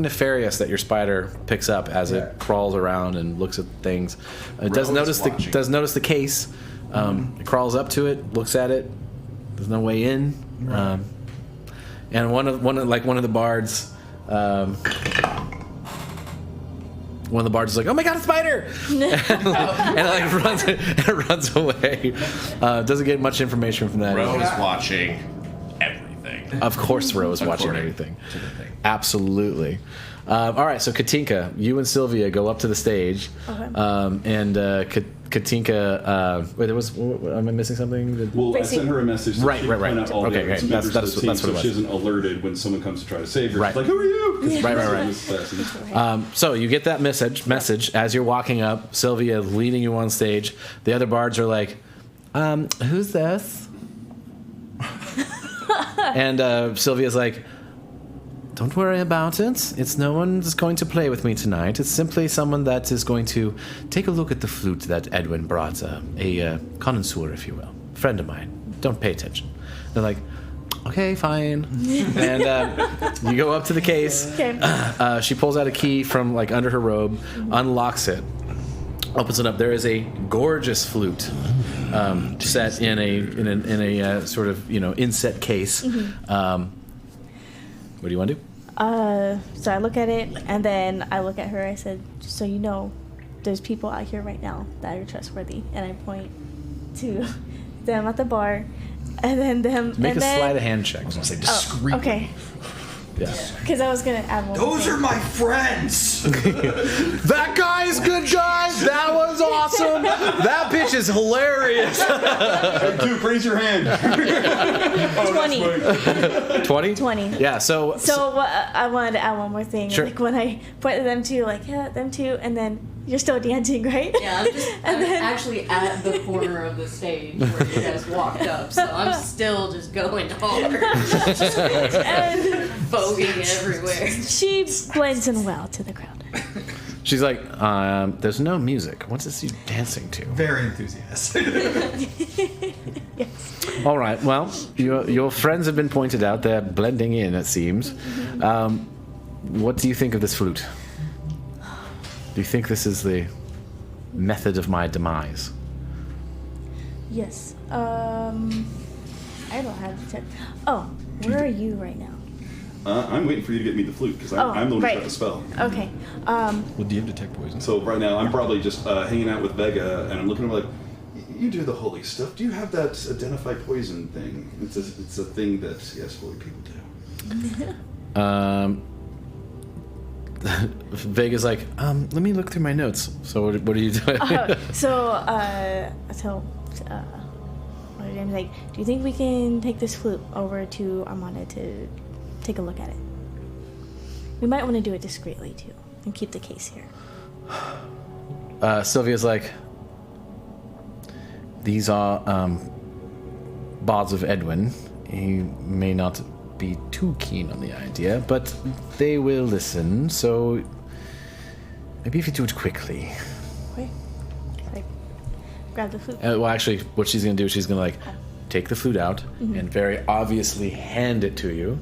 nefarious that your spider picks up as it crawls around and looks at things. It does Rose notice watching. the case. It crawls up to it, looks at it. There's no way in. And one of the bards. One of the bards is like, "Oh my god, a spider!" and it runs away. Doesn't get much information from that. Ro is watching everything. Of course, Ro is watching everything. Absolutely. All right, so Katinka, you and Sylvia go up to the stage, and Katinka. Wait, there was. Am I missing something? Well, I sent her a message. So Right. she can point out all the Okay, other okay. members That's of the team, what it so was. she isn't alerted when someone comes to try to save her. Right. She's like, "Who are you?" Right. So you get that message as you're walking up. Sylvia leading you on stage. The other bards are like, "Who's this?" And Sylvia's like, "Don't worry about it. It's no one that's going to play with me tonight. It's simply someone that is going to take a look at the flute that Edwin brought, a connoisseur, if you will, friend of mine. Don't pay attention." They're like, "Okay, fine." And you go up to the case. Okay. She pulls out a key from like under her robe, unlocks it, opens it up. There is a gorgeous flute set in a sort of inset case. What do you want to do? So I look at it, and then I look at her. I said, "Just so you know, there's people out here right now that are trustworthy." And I point to them at the bar, and then them. Make and a then, sleight of hand check. I was going to say discreetly. Okay. Yeah. Because I was gonna add one. Those thing. are my friends! That guy is good, guys. That was awesome. That bitch is hilarious. Duke, raise your hand. 20. 20? 20. Yeah. So I wanted to add one more thing. Sure. Like when I pointed them to, like, yeah, them two, and then you're still dancing, right? Yeah, I'm actually at the corner of the stage where you guys walked up, so I'm still just going hard. And Voguing everywhere. she blends in well to the crowd. she's like, "There's no music. What's this you dancing to?" Very enthusiastic. Yes. All right. Well, your friends have been pointed out. They're blending in, it seems. What do you think of this flute? Do you think this is the method of my demise? Yes. I don't have to. Oh, where are you right now? I'm waiting for you to get me the flute because I'm the one who right. got the spell. Okay. Well, do you have detect poison? So right now I'm probably just hanging out with Vega, and I'm looking at her like, "You do the holy stuff. Do you have that identify poison thing?" It's a thing that holy people do. Vega's like, let me look through my notes. So what are you doing? What did I like? Do you think we can take this flute over to Armada to take a look at it? We might want to do it discreetly too, and keep the case here. Sylvia's like, these are bards of Edwin. He may not be too keen on the idea, but they will listen, so maybe if you do it quickly. Okay. Like, grab the flute. Well, actually, what she's going to do is she's going to, like, take the flute out and very obviously hand it to you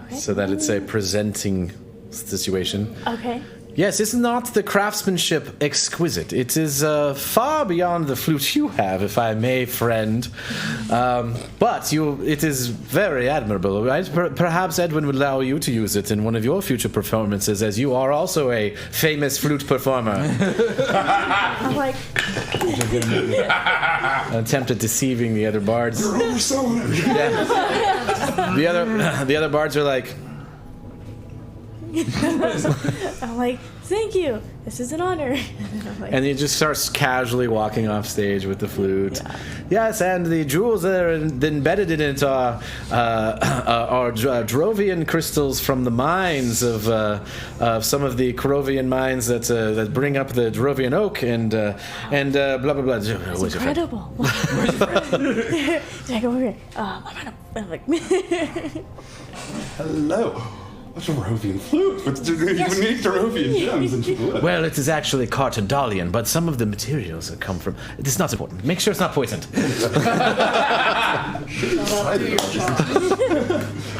Okay. so that it's a presenting situation. Okay. Yes, is not the craftsmanship exquisite? It is far beyond the flute you have, if I may, friend. But it is very admirable, right? Perhaps Edwin would allow you to use it in one of your future performances, as you are also a famous flute performer. I'm like, An attempt at deceiving the other bards. You're overselling it. Yeah. The other bards are like, I'm like, thank you. This is an honor. And he just starts casually walking off stage with the flute. Yeah. Yes, and the jewels that are embedded in it are Drovian crystals from the mines of some of the Korovian mines that bring up the Drovian oak and blah blah blah. It's incredible. Jack, over here. I'm like, Hello. A Darovian flute with unique Darovian gems and wood. Well, it is actually Cartendalian, but some of the materials that come from. It's not important. Make sure it's not poisoned.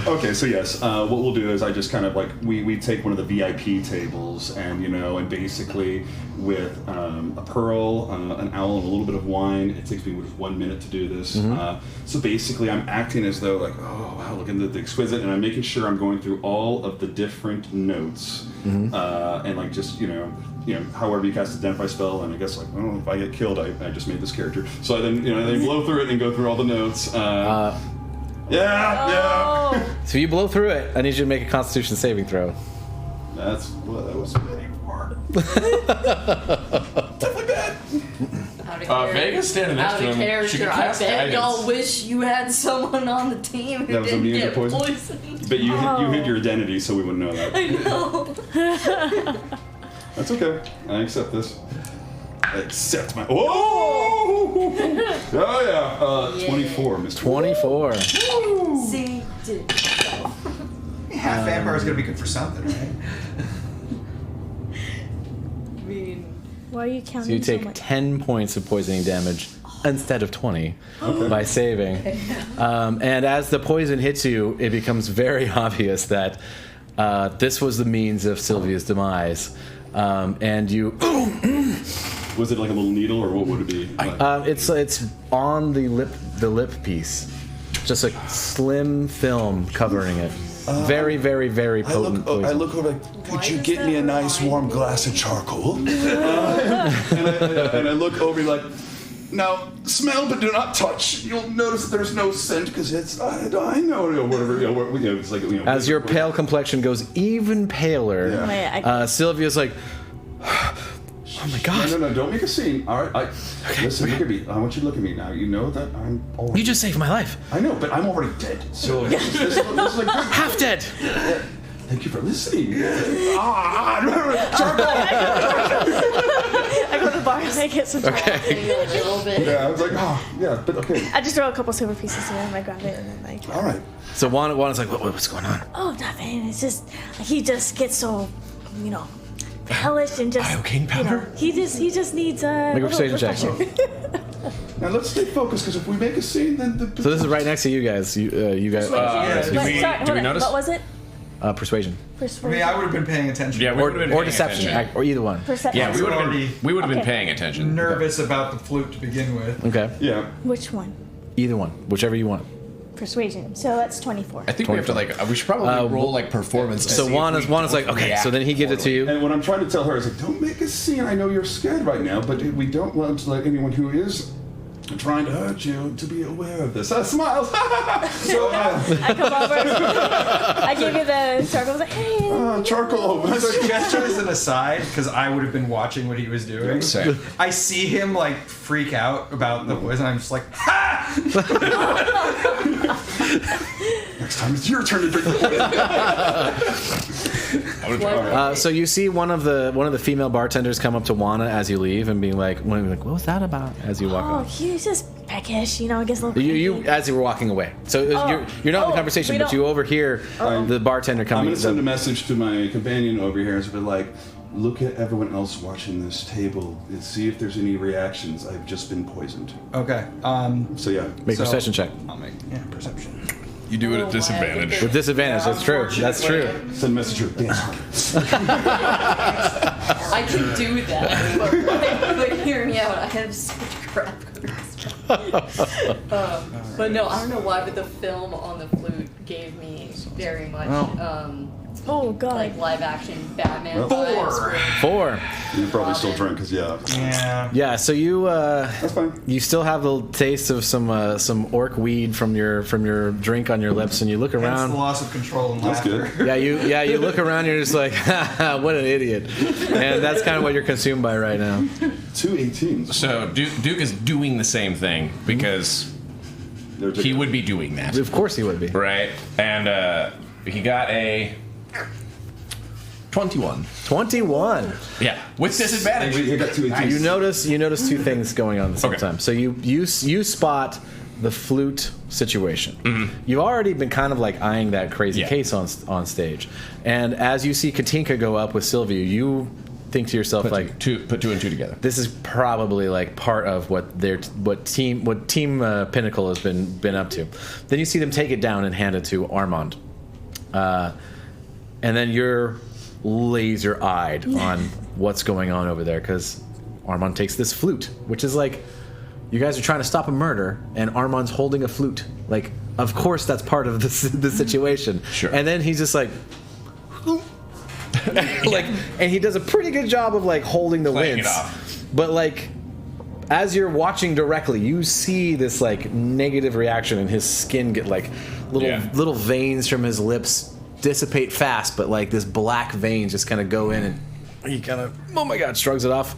Okay, so yes, what we'll do is I just kind of like we take one of the VIP tables and and basically with a pearl, an owl, and a little bit of wine. It takes me 1 minute to do this. So basically, I'm acting as though like, oh wow, look at the exquisite, and I'm making sure I'm going through all of the different notes and like just however you cast identify spell, and I guess like, well, if I get killed, I just made this character. So I then they blow through it and go through all the notes. Yeah. So you blow through it. I need you to make a Constitution saving throw. That was pretty hard. Definitely bad. Vega's standing next Out to of him. She character, can I cast bet guidance. y'all wish you had someone on the team who That was didn't immune to get poison? poisoned. But you hid your identity, so we wouldn't know that. I know. That's okay. I accept this. I accept my. Oh! Oh yeah. 24, Mr. 24. See, did Half vampire is gonna be good for something, right? I mean, why are you counting So you take so much? 10 points of poisoning damage instead of 20 by saving. And as the poison hits you, it becomes very obvious that this was the means of Sylvia's demise. And you. Was it like a little needle, or what would it be? Like? It's on the lip piece, just a slim film covering it. Very, very, very potent poison. I look over like, could you get me a nice warm glass of charcoal? and I look over like, now smell but do not touch. You'll notice that there's no scent because it's I know whatever it's like As your pale complexion goes even paler, Yeah. Sylvia's like, oh my god. No, don't make a scene. All right, listen, look at me. I want you to look at me now. You know that I'm already. You just saved my life. I know, but I'm already dead. So this is like Half dead. Thank you for listening. I go to the bar and I get some charcoal. maybe like a little bit. Yeah, I was like, but okay. I just throw a couple silver pieces in and I grab it and then like. All right. So Juana's like, what's going on? Oh, nothing. It's just he just gets so, hellish and just. Biocaine powder? He just needs Make a persuasion check. Now let's stay focused because if we make a scene, then the. So this is right next to you guys. You guys. Do we notice? What was it? Persuasion. I Persuasion. mean, I would have been paying attention. Yeah, we would have been Or paying deception, attention. or either one. Perception. Yeah, we would have already been Okay. paying attention. Nervous about the flute to begin with. Okay. Yeah. Which one? Either one, whichever you want. Persuasion. So that's 24. I think we have to we should probably roll like performance. to So see if Juana's we like, okay. react So then he gives it to you. And what I'm trying to tell her is like, don't make a scene. I know you're scared right now, but we don't want to let anyone who is trying to hurt you to be aware of this. Smiles. So, I come over. I give you the charcoal. I was like, hey. charcoal. So just as an aside, because I would have been watching what he was doing. Same. I see him like freak out about the voice, and I'm just like, ha! Next time it's your turn to drink the poison. So you see one of the female bartenders come up to Juana as you leave and being like, what was that about? As you walk Oh, off. he was just peckish, it gets a little You creepy. as you were walking away. So you're not in the conversation, we but you don't- overhear the bartender I'm coming. going to send a message to my companion over here and be like, look at everyone else watching this table and see if there's any reactions. I've just been poisoned. Okay. So yeah. Make a perception check. I'll make perception. You do it at disadvantage. With disadvantage. That's true. That's true. Send a message to her. I can do that, but hear me out. I have such crap But no, I don't know why, but the film on the flute gave me very much Oh god. like live action Batman Well, vibes. with 4. You're probably still Robin. drunk, because Yeah. Yeah, so you That's fine. you still have the taste of some orc weed from your drink on your lips, and you look Hence around. the loss of control and That's laughter. good. You look around, you're just like, what an idiot, and that's kind of what you're consumed by right now. 2 18s. So Duke is doing the same thing because he would be doing that, Of course he would be. right? And he got a 21. 21. Yeah, with disadvantage. You got 2 18s. You notice two things going on at the same Okay. time. So you spot the flute situation. You've already been kind of like eyeing that crazy Yeah. case on stage, and as you see Katinka go up with Sylvia, you think to yourself like, Put 2 and 2 together. this is probably like part of what team Pinnacle has been up to. Then you see them take it down and hand it to Armand, and then you're laser-eyed on what's going on over there because Armand takes this flute, which is like, you guys are trying to stop a murder, and Armand's holding a flute. Like, of course that's part of the situation. Sure. And then he's just like, like, and he does a pretty good job of like holding the Playing it winds. off. But like, as you're watching directly, you see this like negative reaction, and his skin get like little veins from his lips dissipate fast, but like this black vein just kind of go in, and he kind of, oh my god, shrugs it off.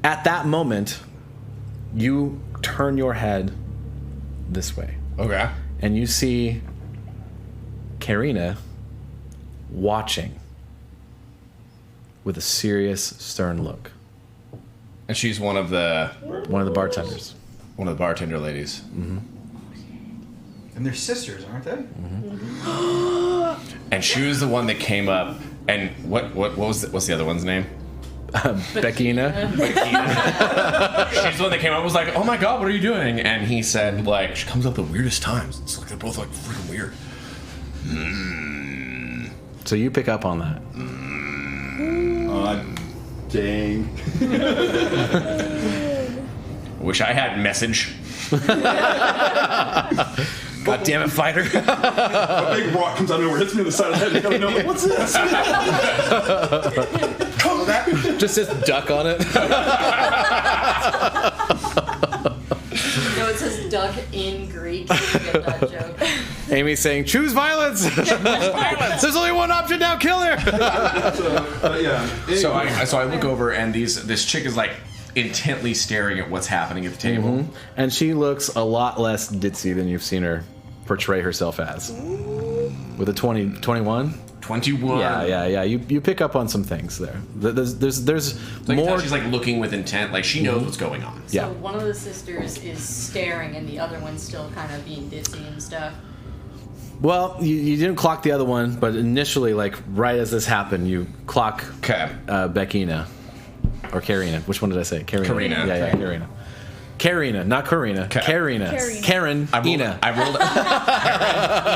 At that moment, you turn your head this way, Okay. and you see Karina watching with a serious, stern look. And she's one of the Bartenders. bartender ladies. And they're sisters, aren't they? And she was the one that came up. And what's the other one's name? Beckina. She's the one that came up and was like, "Oh my god, what are you doing?" And he said, like, she comes up at the weirdest times. It's like they're both like freaking weird. So you pick up on that. Dang. Wish I had message. God damn it, fighter. A big rock comes out of nowhere, hits me on the side of the head, and I go, no, what's this? Come back. Just says duck on it. No, it says duck in Greek. You get that joke. Amy's saying, choose violence. There's only one option now, kill her. Yeah. So I look over and this chick is like intently staring at what's happening at the table. And she looks a lot less ditzy than you've seen her portray herself as. With a 21? 21. Yeah. You pick up on some things there. There's Like more. she's like looking with intent, like she knows what's going on. Yeah. So one of the sisters is staring, and the other one's still kind of being ditzy and stuff. Well, you didn't clock the other one, but initially, like right as this happened, you clock Okay. Beckina. Or Karina. Which one did I say? Karina. Karina. Yeah, Karina. Karina, not Karina. Karina. Karen. Ina. I rolled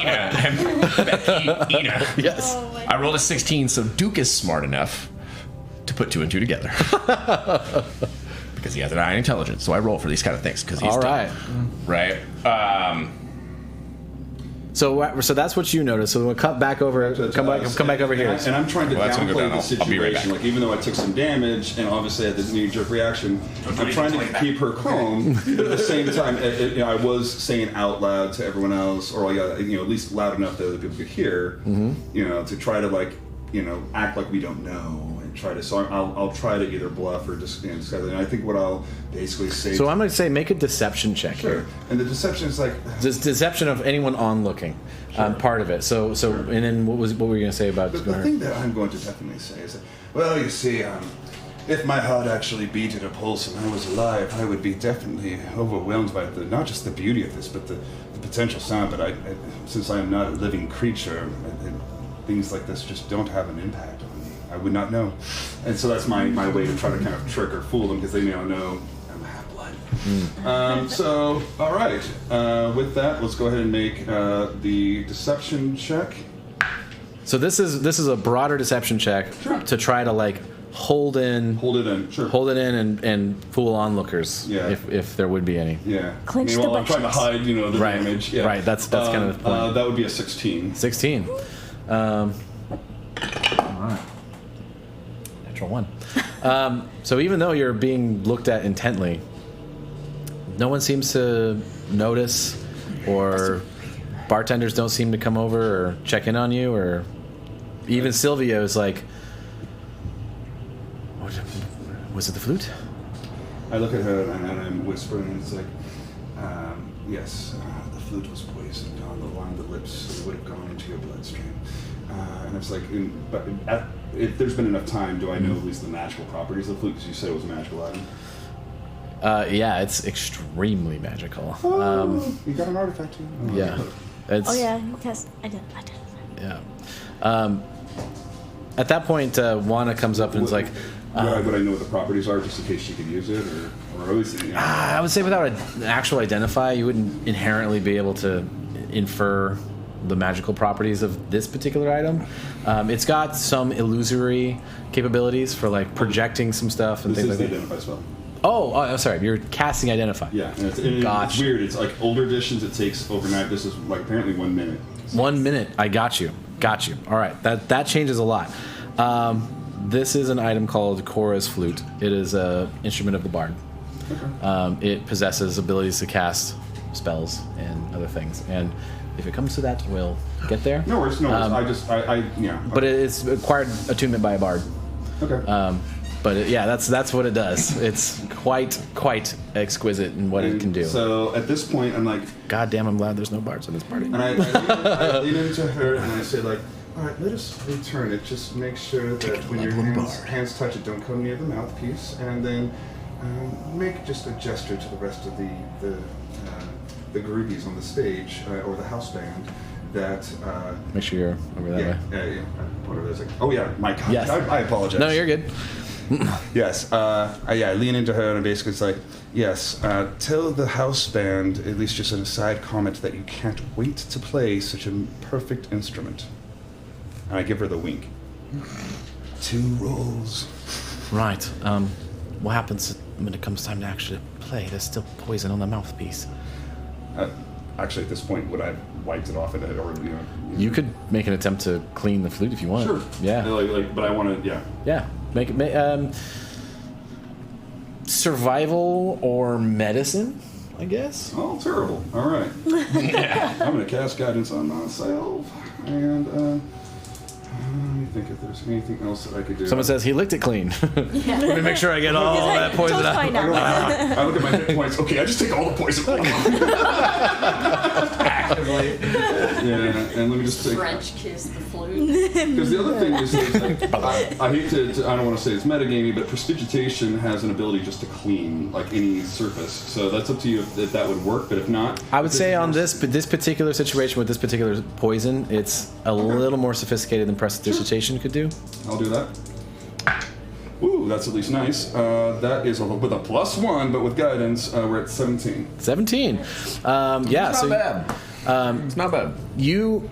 Ina and Becky Ina. Yes. I rolled a 16, so Duke is smart enough to put 2 and 2 together. Because he has an eye in intelligence, so I roll for these kind of things because he's All dumb. right. Right. So that's what you noticed. So we'll cut back over. Come back over here. And I'm trying to Well, that's gonna go downplay down. the I'll be right situation. back. Like, even though I took some damage and obviously had the knee-jerk reaction, I'm trying to keep her calm. But at the same time, I was saying out loud to everyone else, or at least loud enough that other people could hear. To try to act like we don't know and try to. So I'll try to either bluff or just disguise it. And I think what I'll basically say. So I'm going to say make a deception check Sure. here. And the deception is like. Just deception of anyone on looking, part of it. So and then what were you going to say about? The thing that I'm going to definitely say is that, well, you see, if my heart actually beat at a pulse and I was alive, I would be definitely overwhelmed by not just the beauty of this, but the potential sound. But since I am not a living creature, things like this just don't have an impact on me. I would not know. And so that's my way to try to kind of trick or fool them, because they may not know I'm half-blood. So, all right. With that, let's go ahead and make the deception check. So this is a broader deception check to try to hold it in, and fool onlookers, if there would be any. Yeah. Clench the I'm trying to butt hide, the damage. Yeah. Right. That's kind of the point. That would be a 16. 16. All right. Natural one. So even though you're being looked at intently, no one seems to notice, or bartenders don't seem to come over or check in on you, or even Sylvia is like, was it the flute? I look at her and I'm whispering, and it's like, yes, the flute was poisoned along the lips. It would have gone into your bloodstream. And it's like, if there's been enough time, do I know at least the magical properties of the flute? Because you said it was a magical item. Yeah, it's extremely magical. You got an artifact too? Yeah. It's, because I did. Yeah. At that point, Juana comes up and is like, would I know what the properties are, just in case she could use it, or always? I would say without an actual identifier, you wouldn't inherently be able to infer the magical properties of this particular item. It's got some illusory capabilities for like projecting some stuff and things like that. This is the identify spell. Oh, sorry. You're casting identify. Yeah, and it's weird. It's like older editions. It takes overnight. This is like apparently 1 minute. 1 minute. I got you. All right. That changes a lot. This is an item called Cora's Flute. It is an instrument of the bard. Okay. It possesses abilities to cast spells and other things. And if it comes to that, we'll get there. No worries. Yeah. But it's acquired attunement by a bard. Okay. But that's what it does. It's quite exquisite in what it can do. So at this point, I'm like, God damn, I'm glad there's no bards in this party. And I lean into her and I say like, all right, let us return it. Just make sure that when your hands touch it, don't come near the mouthpiece, and then make just a gesture to the rest of the groupies on the stage or the house band. That make sure you're over that way. Yeah. Whatever it is. Like, oh yeah, my God. Yes. I apologize. No, you're good. Yes. I lean into her and basically it's like, yes, tell the house band, at least just an aside comment, that you can't wait to play such a perfect instrument. And I give her the wink. 2 rolls. Right. What happens when it comes time to actually play? There's still poison on the mouthpiece. Actually, at this point, would I have wiped it off at it, or You could make an attempt to clean the flute if you want. Sure. Yeah. But I want to. Yeah. Yeah. Make it. Survival or medicine, I guess. Oh, terrible. All right. I'm going to cast guidance on myself, and let me think if there's anything else that I could do. Someone says he licked it clean. Yeah. Let me make sure I get all that poison out. I look at my hit points. Okay, I just take all the poison. Actively. Yeah, and let me just take. French kiss the flute. Because the other thing is like, I hate to, I don't want to say it's metagamey, but prestidigitation has an ability just to clean like any surface. So that's up to you if that would work. But if not, I would say on this particular situation with this particular poison, it's a little more sophisticated than prestidigitation could do. I'll do that. Ooh, that's at least nice. That is with a +1, but with guidance, we're at 17. 17. Yeah, It's not bad. It's not bad. You,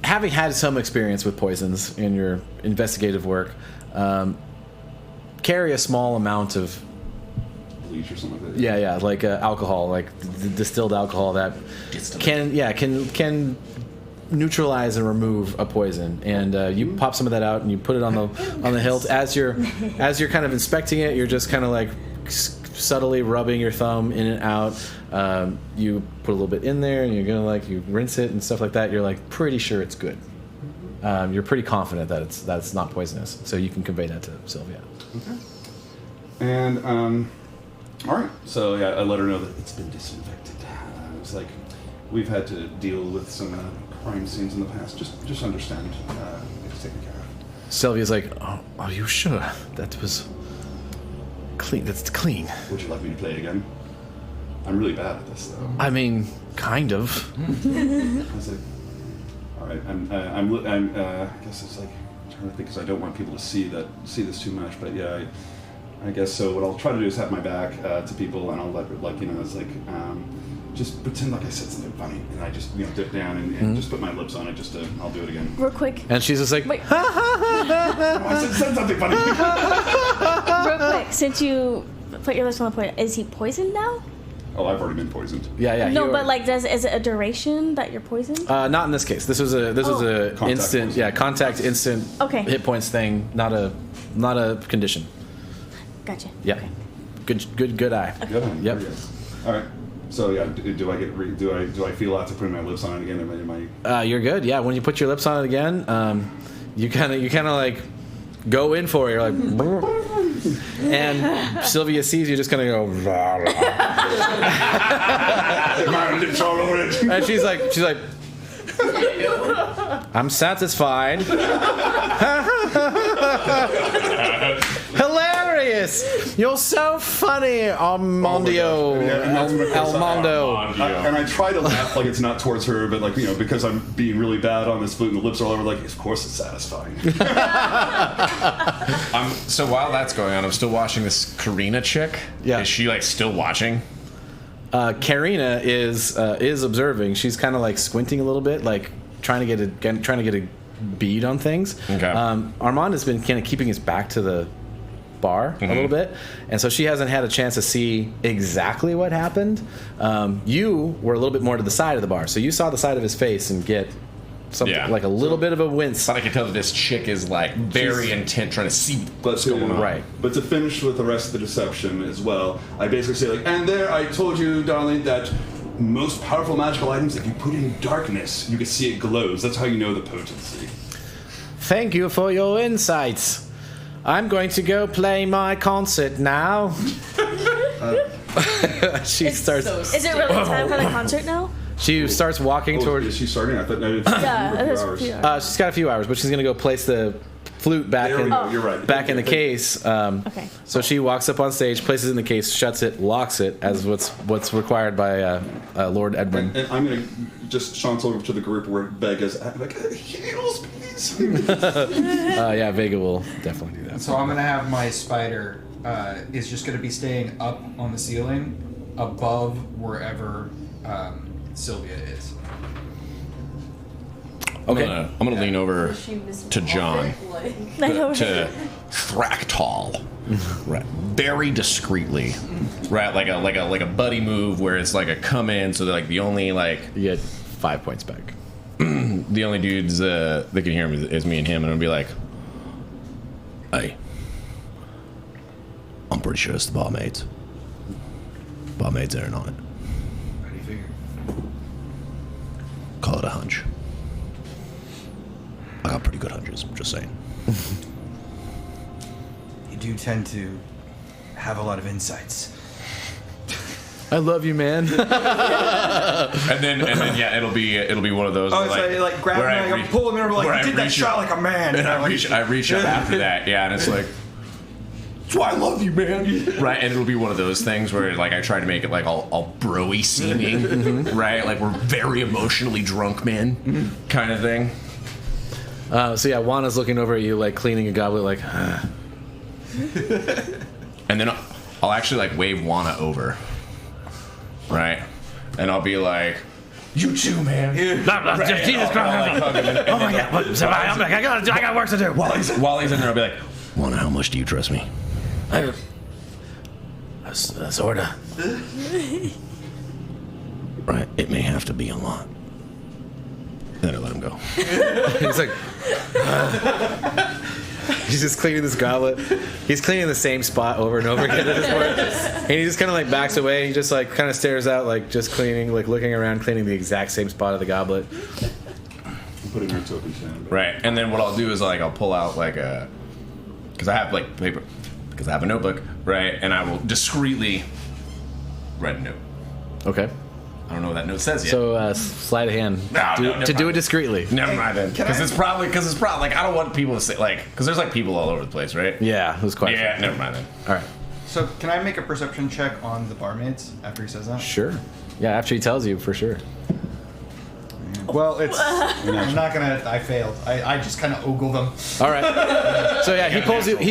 having had some experience with poisons in your investigative work, carry a small amount of Bleach or something like that. yeah, like alcohol, like distilled alcohol that can neutralize and remove a poison, and you pop some of that out and you put it on the hilt. As you're kind of inspecting it, you're just kind of like subtly rubbing your thumb in and out. You put a little bit in there and you're gonna you rinse it and stuff like that. You're like pretty sure it's good. You're pretty confident that it's not poisonous, so you can convey that to Sylvia. Okay. And all right. So yeah, I let her know that it's been disinfected. It's like we've had to deal with some crime scenes in the past. Just understand. It's taken care of. Sylvia's like, oh, are you sure that was clean? That's clean. Would you like me to play it again? I'm really bad at this, though. I mean, kind of. I was like, all right. I guess it's like I'm trying to think because I don't want people to see this too much. But yeah, I guess so. What I'll try to do is have my back to people, and I'll let it's like. Just pretend like I said something funny, and I just dip down and just put my lips on it. I'll do it again. Real quick. And she's just like, wait. I said something funny. Real quick, since you put your lips on the point, is he poisoned now? Oh, I've already been poisoned. Yeah. No, you but are- like, is it a duration that you're poisoned? not in this case. This was a Contact instant, poison. contact instant Okay. hit points thing, not a condition. Gotcha. Yeah. Okay. Good eye. Good. Yep. Very good. All right. So yeah, do I get do I feel out to put my lips on it again? Am I You're good. Yeah. When you put your lips on it again, you kind of like go in for it. You're like, and Sylvia sees you just kind of go, my lips all over it? and she's like, I'm satisfied. Hilarious! You're so funny, Armando. Armando. And I try to laugh like it's not towards her, but like because I'm being really bad on this flute and the lips are all over. Like, of course it's satisfying. So while that's going on, I'm still watching this Karina chick. Yeah. Is she like still watching? Karina is observing. She's kind of like squinting a little bit, like trying to get a bead on things. Okay. Armand has been kind of keeping his back to the bar a little bit, and so she hasn't had a chance to see exactly what happened. You were a little bit more to the side of the bar, so you saw the side of his face and get something like a little bit of a wince. But I can tell that this chick is like very intent trying to see what's going on. Right. But to finish with the rest of the deception as well, I basically say like, and there I told you, darling, that most powerful magical items, if you put in darkness, you can see it glows. That's how you know the potency. Thank you for your insights. I'm going to go play my concert now. She starts. Is it really time for the concert now? She starts walking Is towards. she starting? I thought no, it's Yeah, a it few is a hours. few hours. She's got a few hours, but she's gonna go place the flute back There we in. go. You're right. Back in the case. Okay. So she walks up on stage, places it in the case, shuts it, locks it, as what's required by Lord Edwin. And I'm gonna just chant over to the group where Vega's at, like, heals, please. Yeah, Vega will definitely do that. So I'm gonna have my spider is just gonna be staying up on the ceiling, above wherever Sylvia is. Okay. I'm gonna lean over to John. To Thractal, right? Very discreetly, right? Like a buddy move where it's like a come in, so they're like the only like You get 5 points back. the only dudes that can hear him is me and him, and I'm gonna be like, hey, I'm pretty sure it's the barmaids. Barmaids there or not. How do you figure? Call it a hunch. I got pretty good hunches, just saying. You do tend to have a lot of insights. I love you, man. And then yeah, it'll be one of those. Oh, where, so like grab where him, like, pull him in, and be where like, I you did that reach shot up- like a man. And I reach up after that, yeah, and it's like, that's why I love you, man. Right, and it'll be one of those things where like I try to make it like all bro-y seeming, right? Like we're very emotionally drunk men, kind of thing. So yeah, Juana's looking over at you, like cleaning a goblet, like. And then I'll actually like wave Juana over, right? And I'll be like, you too, man. Jesus Christ! Oh my God! I got work to do. While he's in there, I'll be like, Juana, how much do you trust me? Sorta. Right, it may have to be a lot. Then I let him go. He's like. He's just cleaning this goblet. He's cleaning the same spot over and over again at this point. And he just kind of like backs away. He just like kind of stares out, like just cleaning, like looking around, cleaning the exact same spot of the goblet. Putting her tokens down. Right, and then what I'll do is like I'll pull out like because I have like paper, because I have a notebook, right, and I will discreetly write a note. Okay. I don't know what that note says yet. So slide a hand No, to do it discreetly. Never mind then, because it's probably like I don't want people to say like because there's like people all over the place, right? Yeah, it was quite. Yeah, never mind then. All right. So can I make a perception check on the barmaids after he says that? Sure. Yeah, after he tells you, for sure. Well, it's. I'm not gonna. I failed. I just kind of ogle them. All right. So yeah, he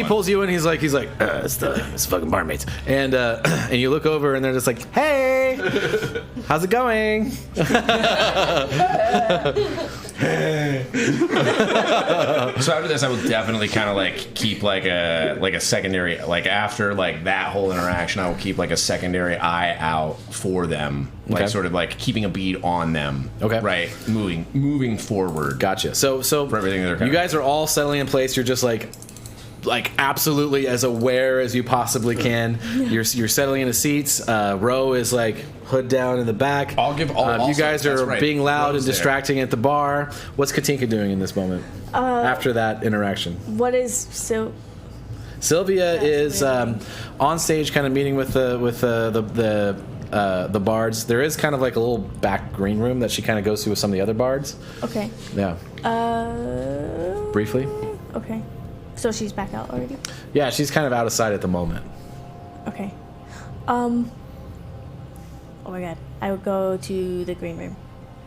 pulls you in. He's like, it's fucking barmaids. And and you look over, and they're just like, hey, how's it going? So after this, I will definitely kind of like keep like a secondary, like after like that whole interaction, I will keep like a secondary eye out for them, like sort of like keeping a bead on them. Okay. Right. Moving forward. Gotcha. So For everything that they're you guys are all settling in place. You're just like absolutely as aware as you possibly can. You're settling into seats. Ro is like hood down in the back. I'll give all. You guys are being loud Ro's and distracting at the bar. What's Katinka doing in this moment after that interaction? What is Sylvia is on stage, kind of meeting with the bards. There is kind of like a little back green room that she kind of goes to with some of the other bards. Okay. Yeah. Briefly. Okay. So she's back out already? Yeah, she's kind of out of sight at the moment. Okay. Oh my god. I would go to the green room.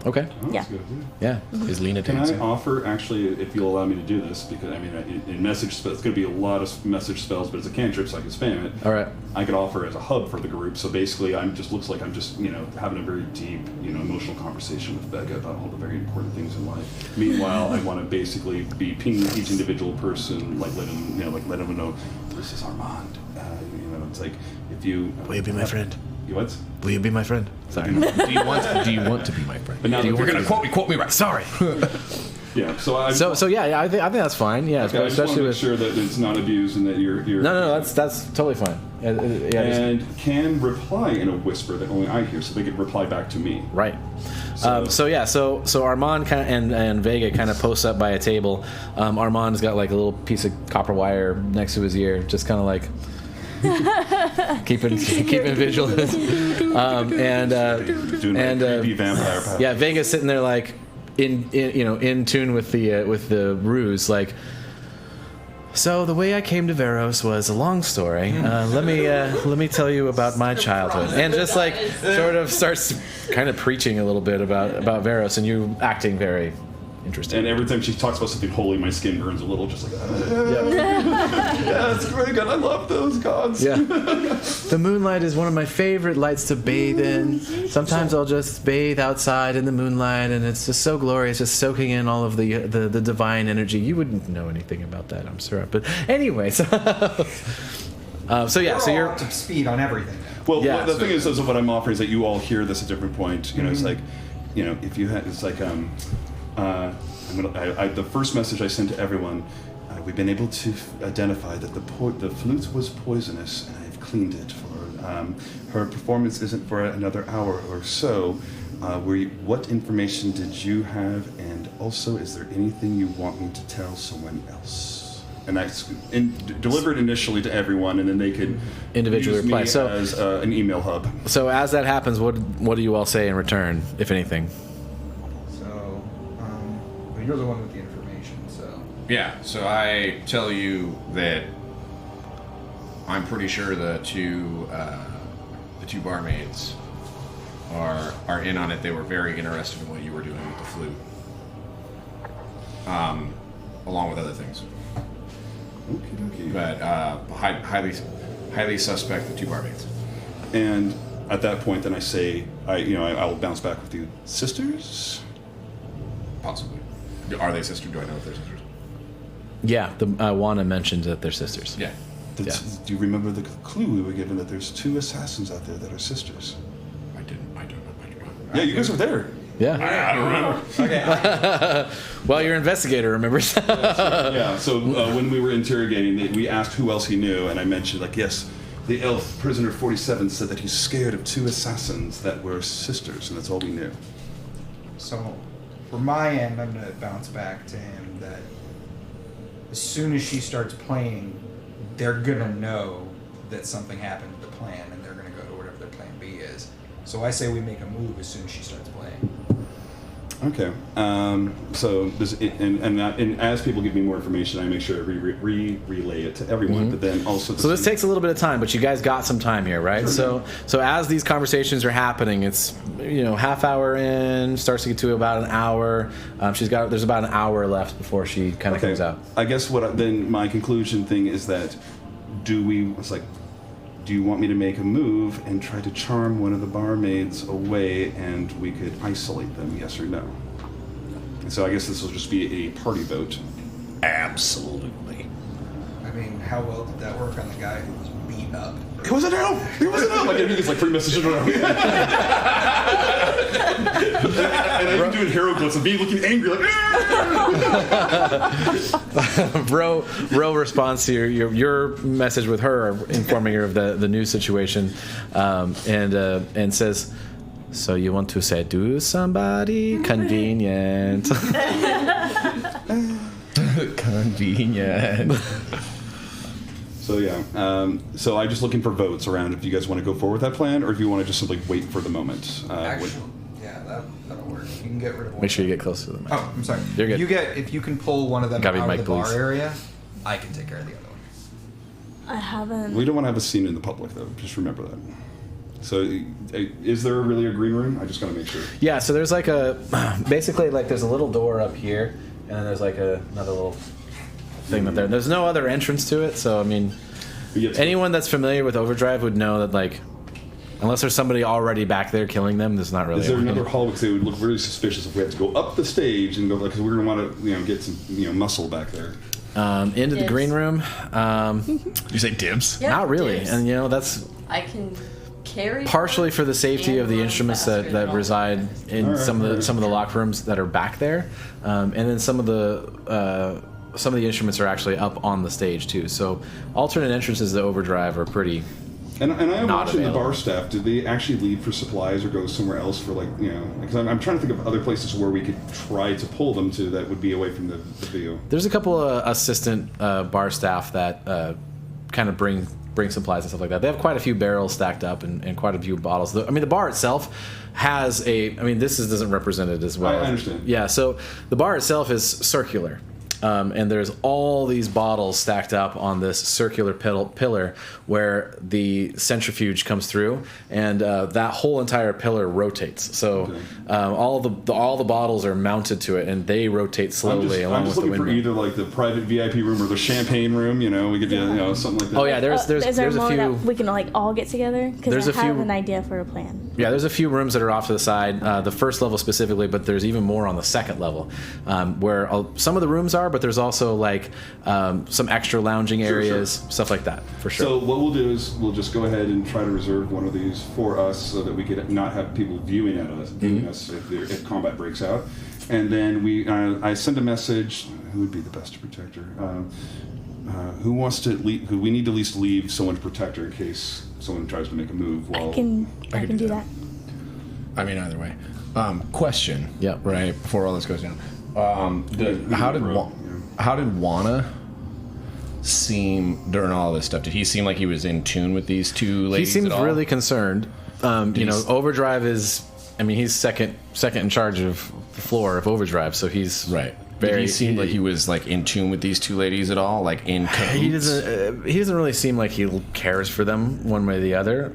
Okay. Oh, that's Yeah. good. Yeah. Is Lena Can dancing? I offer, actually, if you'll allow me to do this, because I mean, in message spells, it's going to be a lot of message spells, but it's a cantrip, so I can spam it. All right. I could offer as a hub for the group. So basically, looks like I'm just having a very deep emotional conversation with Becca about all the very important things in life. Meanwhile, I want to basically be pinging each individual person, like let them know this is Armand. It's like if you Will you be my friend? You what? Will you be my friend? Sorry. Do you want to be my friend? But now You're gonna quote me right. Sorry. Yeah. So So yeah, I think that's fine. Yeah, Okay, I just want especially to make with sure that it's not abused and that you're. No, that's totally fine. Yeah, And can reply in a whisper that only I hear, so they can reply back to me. right. So Armand kind of, and Vega kind of post up by a table. Armand's got like a little piece of copper wire next to his ear, just kind of like keeping vigilant. Doing creepy vampire power. Yeah, Vega's sitting there like in tune with the ruse, like. So the way I came to Veros was a long story. Let me tell you about my childhood, and just like sort of starts kind of preaching a little bit about Veros, and you acting very interesting. And every time she talks about something holy, my skin burns a little, just like, yeah, it's very good. I love those gods. Yeah. The moonlight is one of my favorite lights to bathe in. Sometimes I'll just bathe outside in the moonlight, and it's just so glorious, just soaking in all of the divine energy. You wouldn't know anything about that, I'm sure. But anyway, so you're up to speed on everything. Well, Yeah, the thing is what I'm offering is that you all hear this at different points. It's like, if you had, it's like, the first message I sent to everyone, we've been able to identify that the flute was poisonous, and I've cleaned it for her performance isn't for another hour or so. What information did you have, and also is there anything you want me to tell someone else? And that's delivered initially to everyone, and then they could individually use reply. me So as an email hub. So as that happens, what do you all say in return, if anything? You're the one with the information, so. Yeah, so I tell you that I'm pretty sure the two barmaids are in on it. They were very interested in what you were doing with the flute, along with other things. Okay. But highly suspect the two barmaids. And at that point, then I say, I'll bounce back with you, sisters. Possibly. Are they sisters? Do I know if they're sisters? Yeah, Juana mentioned that they're sisters. Yeah. Do you remember the clue we were given that there's two assassins out there that are sisters? I don't know. Yeah, you guys were there. Yeah. I don't remember. Okay. Well, your investigator remembers. Yeah, so when we were interrogating, we asked who else he knew, and I mentioned, yes, the elf prisoner 47 said that he's scared of two assassins that were sisters, and that's all we knew. So, for my end, I'm going to bounce back to him that as soon as she starts playing, they're going to know that something happened to the plan, and they're going to go to whatever their plan B is. So I say we make a move as soon as she starts playing. Okay. So this, and as people give me more information, I make sure I relay it to everyone. But then also, So this takes a little bit of time, but you guys got some time here, right? So as these conversations are happening, it's half hour in, starts to get to about an hour. There's about an hour left before she kind of comes out. I guess then my conclusion thing is that do you want me to make a move and try to charm one of the barmaids away, and we could isolate them? Yes or no? So I guess this will just be a party vote. Absolutely. I mean, how well did that work on the guy who was beat up? It wasn't out! It wasn't out! Like, I think it's like 3 messages around. And I've been doing hero quotes of me looking angry, like, Ro responds to your message with her, informing her of the new situation, and says, "So you want to seduce somebody? Convenient." Convenient. So yeah, so I'm just looking for votes around if you guys want to go forward with that plan, or if you want to just simply wait for the moment. Actually, yeah, that'll work. You can get rid of one. Make sure you get close to the mic. Oh, I'm sorry. You're good. If you can pull one of them Gotta out be of mic, the bar please. area, I can take care of the other one. I haven't. We don't want to have a scene in the public, though. Just remember that. So, is there really a green room? I just got to make sure. Yeah, so there's like basically like there's a little door up here, and then there's like another little thing up there. There's no other entrance to it, so I mean, anyone that's familiar with Overdrive would know that like, unless there's somebody already back there killing them, there's not really. Is there another hallway? Because it would look really suspicious if we had to go up the stage and go, because we're going to want to, get some, muscle back there. Into the Dibs. green room. You say dibs? Yeah, Not really, dibs. and that's I can carry partially for the safety and of the run instruments faster that than all reside in Alright, some of alright. the locker rooms that are back there, and then some of the instruments are actually up on the stage too. So alternate entrances to Overdrive are pretty. And I am Not watching the available. bar staff. Did they actually leave for supplies or go somewhere else for because I'm trying to think of other places where we could try to pull them to that would be away from the view. There's a couple of assistant bar staff that kind of bring supplies and stuff like that. They have quite a few barrels stacked up and quite a few bottles. The bar itself has this doesn't represent it as well. I understand. Yeah, so the bar itself is circular. And there's all these bottles stacked up on this circular pillar where the centrifuge comes through, and that whole entire pillar rotates. So all the bottles are mounted to it, and they rotate slowly along I'm just with the looking for wind. either like the private VIP room or the champagne room. We could do something like that. Oh yeah, there's is there a more few. that we can all get together? There's Because a I have few- an idea for a plan. Yeah, there's a few rooms that are off to the side, the first level specifically, but there's even more on the second level, where some of the rooms are, but there's also like some extra lounging areas, stuff like that, for sure. So what we'll do is we'll just go ahead and try to reserve one of these for us so that we could not have people viewing us if combat breaks out. And then I send a message. Who would be the best to protect her? Who wants to leave? Who we need to at least leave someone to protect her in case someone tries to make a move. I can do that. I mean, either way. Question. Yeah. Right before all this goes down. How did Juana seem during all this stuff? Did he seem like he was in tune with these two He ladies? seems at all? really concerned. Overdrive is. He's second in charge of the floor of Overdrive, so he's right. Very. Did he seem like he was like in tune with these two ladies at all? Like in cahoots? He doesn't really seem like he cares for them one way or the other.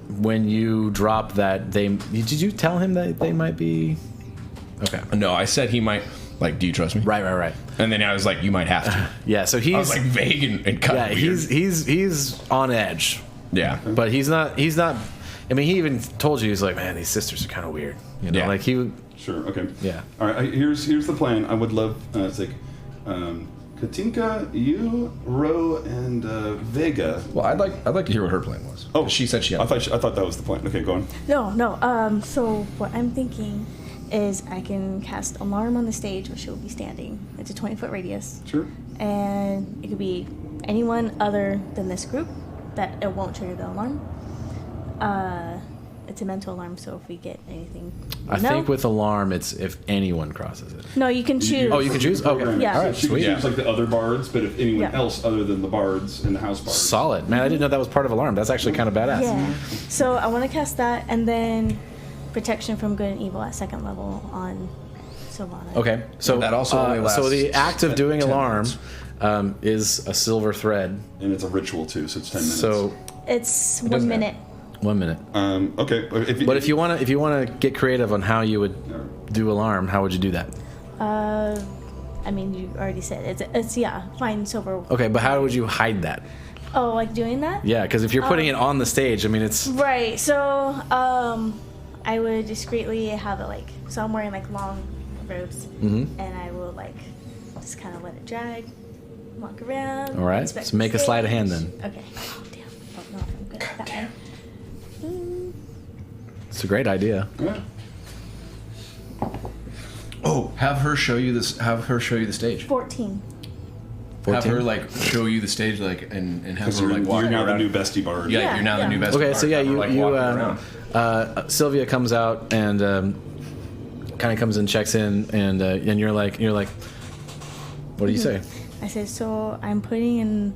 When you drop that, did you tell him that they might be? Okay. No, I said he might. Like, do you trust me? Right. And then I was like, you might have to. Yeah. So he's I was like vague and kind of weird. he's on edge. Yeah. But he's not. He even told you, he's like, man, these sisters are kind of weird. Yeah. Like he would. Sure. Okay. Yeah. All right. Here's the plan. I would love it's like Katinka, you, Ro, and Vega. Well, I'd like to hear what her plan was. Oh, she said she had. I thought that was the plan. Okay, go on. No. So what I'm thinking is I can cast alarm on the stage where she'll be standing. It's a 20-foot radius. Sure. And it could be anyone other than this group that it won't trigger the alarm. It's a mental alarm, so if we get anything, I think with alarm, it's if anyone crosses it. No, you can choose. Oh, you can choose? Okay. Yeah. All All right, she can sweet. choose like the other bards, but if anyone Yeah. else other than the bards and the house bards. Solid, man. I didn't know that was part of alarm. That's actually kind of badass. Yeah. So I want to cast that, and then protection from good and evil at second level on Sylvana. Okay, so That also only lasts so the act of doing 10 alarm minutes. is a silver thread. And it's a ritual too, so it's 10 minutes. So It's 1 doesn't minute. 1 minute. Okay. But if you want to get creative on how you would do alarm, how would you do that? You already said it's fine silver. Okay, but how would you hide that? Oh, like doing that? Yeah, because if you're putting it on the stage, it's Right. So I would discreetly have it so I'm wearing long ropes, Mm-hmm. and I will like just kind of let it drag, walk around. All right. inspect So the make a sleight of hand stage. then. Okay. Oh damn! I don't know if I'm good at that one. It's a great idea. Yeah. Oh, have her show you this. Have her show you the stage. 14. Have 14? her like show you the stage, like, and have Because her like walk you're now the around. new bestie bard. Yeah, Yeah, you're now the yeah. new best. Okay, part. so yeah, Have her, you like, you walking around. Sylvia comes out and kind of comes and checks in, and you're like, what do you say? I said, so I'm putting in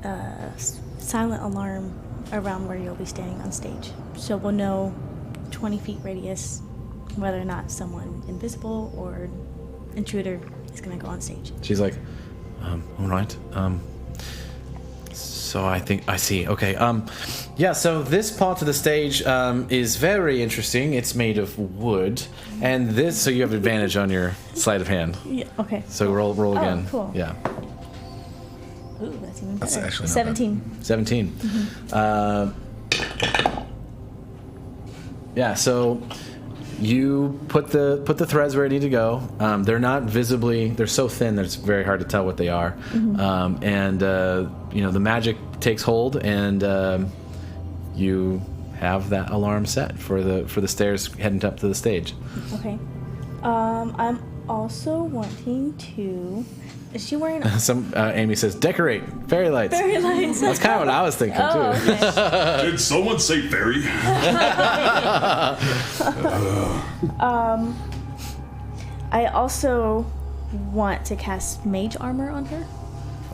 a silent alarm around where you'll be standing on stage, so we'll know 20 feet radius whether or not someone invisible or intruder is going to go on stage. She's like, all right. So I think I see. Okay. Yeah. So this part of the stage is very interesting. It's made of wood, and this. So you have advantage on your sleight of hand. Yeah. Okay. So roll again. Cool. Yeah. Ooh, that's even better. That's actually not 17. 17. Yeah. So you put the threads where they need to go. They're not visibly. They're so thin that it's very hard to tell what they are. And the magic takes hold, and you have that alarm set for the stairs heading up to the stage. Okay. I'm also wanting to. Is she wearing Amy says, "Decorate fairy lights." fairy lights? That's kind of what I was thinking Oh, too. okay. Did someone say fairy? I also want to cast mage armor on her.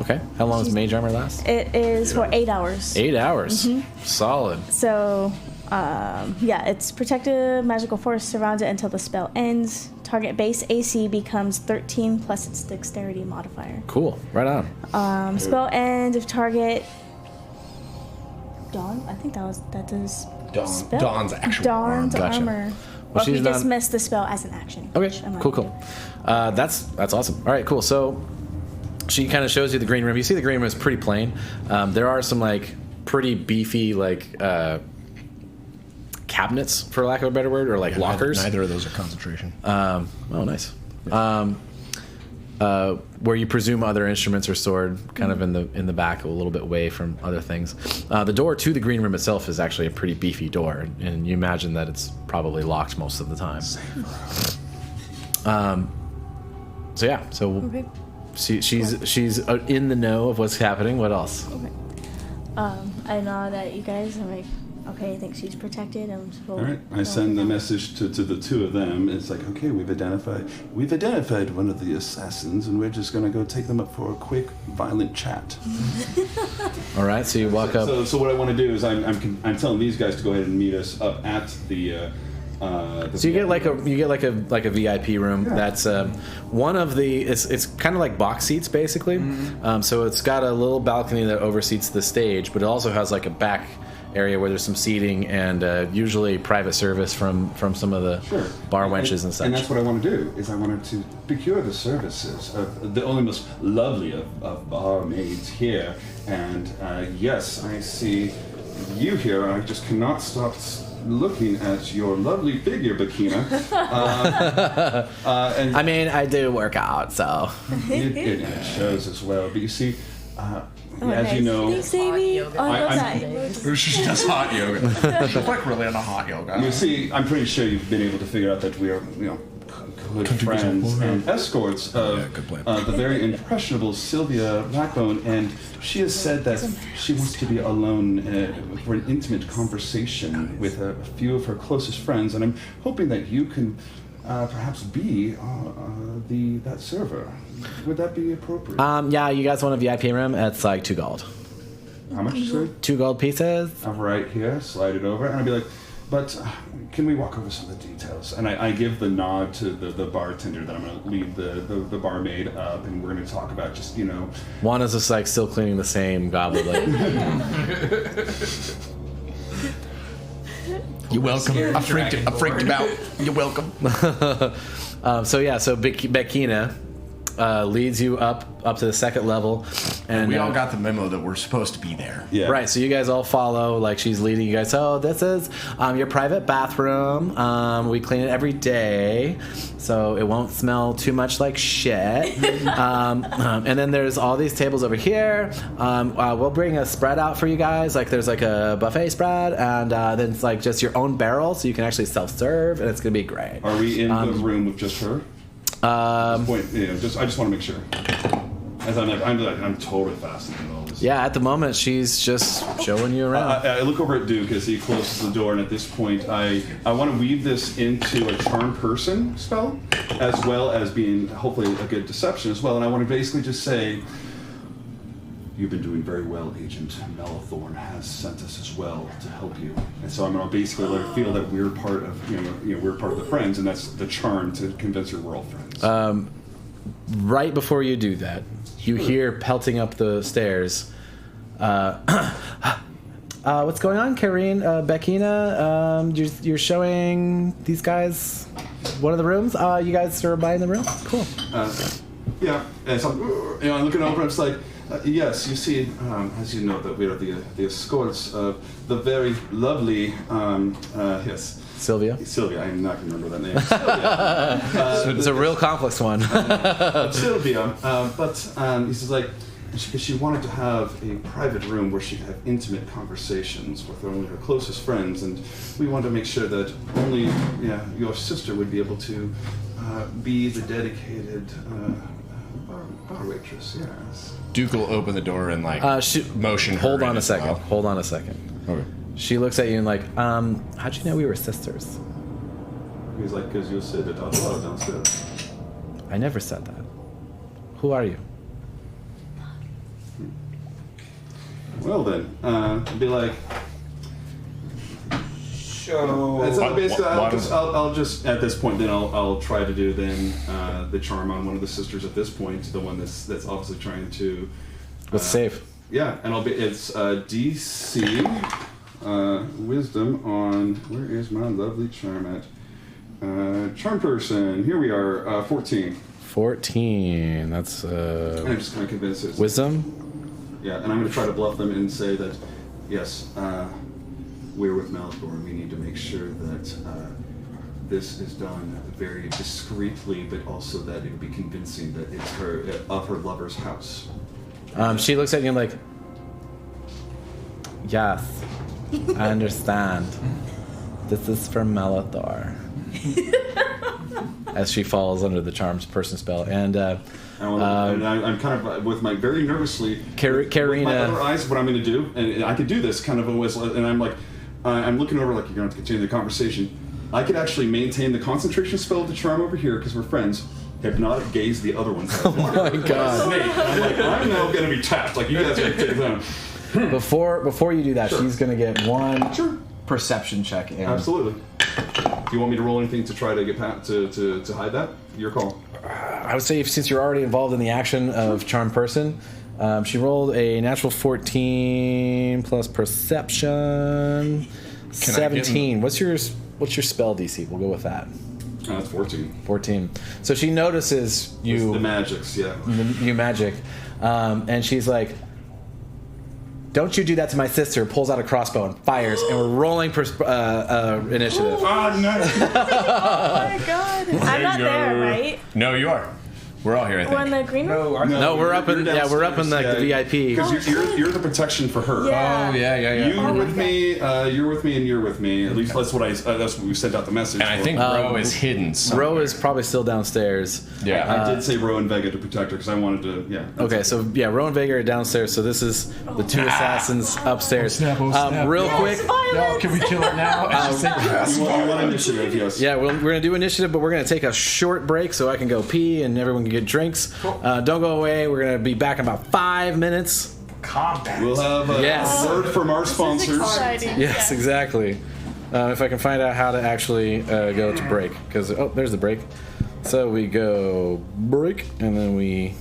Okay. How long does mage armor last? It is for 8 hours. 8 hours. Solid. So, it's protective magical force surrounds it until the spell ends. Target base AC becomes 13 plus its dexterity modifier. Cool. Right on. Spell end if target. Dawn? I think that does. Spell. Dawn's actual Dawn's arm. Gotcha. armor. Well, Or if you she's not- dismiss the spell as an action. Okay. which I'm not Cool. doing. That's awesome. All right. Cool. So she kind of shows you the green room. You see the green room is pretty plain. There are some like pretty beefy like cabinets, for lack of a better word, or like lockers. Neither of those are concentration. Oh, nice. Where you presume other instruments are stored, kind of in the back, a little bit away from other things. The door to the green room itself is actually a pretty beefy door, and you imagine that it's probably locked most of the time. So yeah, so Okay. she's in the know of what's happening. What else? Okay. I know that you guys are like, okay, I think she's protected. All right, I send the message to the two of them. It's like, okay, we've identified one of the assassins, and we're just gonna go take them up for a quick, violent chat. All right, so you walk up. So what I want to do is I'm telling these guys to go ahead and meet us up at the. So you get like a VIP room. Yeah. That's one of the. It's kind of like box seats basically. So it's got a little balcony that oversees the stage, but it also has like a back area where there's some seating and usually private service from some of the bar wenches and such. And that's what I want to do, is I wanted to procure the services of the only most lovely of barmaids here. And yes, I see you here. I just cannot stop looking at your lovely figure, Bakina. And I mean, I do work out, so. it shows as well. But you see, as you know, Thanks, Amy. Oh, I love that. She does hot yoga. She's like really into hot yoga. you see, I'm pretty sure you've been able to figure out that we are, good friends and escorts of good plan. the very impressionable Sylvia Blackbone, and she has said that she wants to be alone for an intimate conversation with a few of her closest friends, and I'm hoping that you can perhaps be that server. Would that be appropriate? Yeah, you guys want a VIP room? It's like 2 gold. How much, sir? 2 gold pieces. I'm right here, slide it over, and I'd be like, but can we walk over some of the details? And I give the nod to the bartender that I'm going to lead the barmaid up, and we're going to talk about just, One is just like still cleaning the same goblet. You're welcome. I freaked him out. You're welcome. So Bekina leads you up to the second level. And we all got the memo that we're supposed to be there. Yeah. Right, so you guys all follow, like she's leading you guys. So this is your private bathroom. We clean it every day, so it won't smell too much like shit. And then there's all these tables over here. We'll bring a spread out for you guys. Like there's like a buffet spread, and then it's like just your own barrel, so you can actually self-serve, and it's gonna be great. Are we in the room with just her? At this point, I just want to make sure. As I'm totally fascinated with all this. Yeah, at the moment she's just showing you around. I look over at Duke as he closes the door, and at this point, I want to weave this into a charm person spell, as well as being hopefully a good deception as well. And I want to basically just say, you've been doing very well, Agent. Melethor has sent us as well to help you. And so I'm going to basically let her feel that we're part of, we're part of the friends, and that's the charm to convince her we're all friends. Right before you do that, you hear pelting up the stairs. What's going on, Karine? Beckina? You're showing these guys one of the rooms? You guys are buying the room? Cool. Yeah, and so I'm looking over, and it's like, yes, you see, as you know, that we are the escorts of the very lovely, yes. Sylvia, I'm not going to remember that name. Sylvia. It's a real complex one. Sylvia, but he says, like, because she wanted to have a private room where she could have intimate conversations with only her closest friends, and we wanted to make sure that only your sister would be able to be the dedicated bar waitress. Yes. Duke will open the door and motion. Hold her on in a as second. well. Hold on a second. Okay. She looks at you and like, how'd you know we were sisters? He's like, because you said it out loud downstairs. I never said that. Who are you? Well then, be like. So basically, I'll just at this point then I'll try to do then the charm on one of the sisters at this point, the one that's obviously trying to. What's safe? Yeah, and it's DC wisdom on where is my lovely charm at? Charm person. Here we are. 14. 14. That's. And I'm just kind of convinced it's wisdom. Yeah, and I'm going to try to bluff them and say that yes. We're with Melethor, and we need to make sure that this is done very discreetly, but also that it would be convincing that it's her lover's house. She looks at you like, yes, I understand. This is for Melethor. As she falls under the charms person spell, and I'm kind of with my very nervously, Karina, with my other eyes, what I'm going to do, and I could do this kind of always, and I'm like. I'm looking over like you're going to continue the conversation. I could actually maintain the concentration spell of the charm over here because we're friends. Hypnotic gaze the other one's head. Oh my god! I'm like, I'm now going to be tapped. Like you guys are going to take them. Before you do that, Sure. she's going to get one perception check. In. Absolutely. Do you want me to roll anything to try to get to hide that? Your call. I would say since you're already involved in the action of charm person. She rolled a natural 14 plus perception. 17. What's your spell DC? We'll go with that. That's 14. 14. So she notices you. It's the magics, yeah. You magic, and she's like, "Don't you do that to my sister!" Pulls out a crossbow and fires, and we're rolling initiative. Oh no! Oh my god! I'm not there, right? No, you are. We're all here, I think. We're in the green room? No, we're up in the VIP. Because you're the protection for her. Yeah. Oh yeah. You're with me, and you're with me. At least that's what we sent out the message. And I think Ro is hidden somewhere. Ro is probably still downstairs. Yeah. I did say Ro and Vega to protect her because I wanted to. Yeah. Okay, so yeah, Ro and Vega are downstairs. So this is the two assassins upstairs. Snap. Real quick. No, can we kill her now? You want initiative? Yes. Yeah, we're gonna do initiative, but we're gonna take a short break so I can go pee and everyone can get drinks. Cool. Don't go away. We're gonna be back in about 5 minutes. Combat. We'll have a word from our sponsors. Exciting. Yes, exactly. If I can find out how to actually go to break, because there's the break. So we go break, and then we.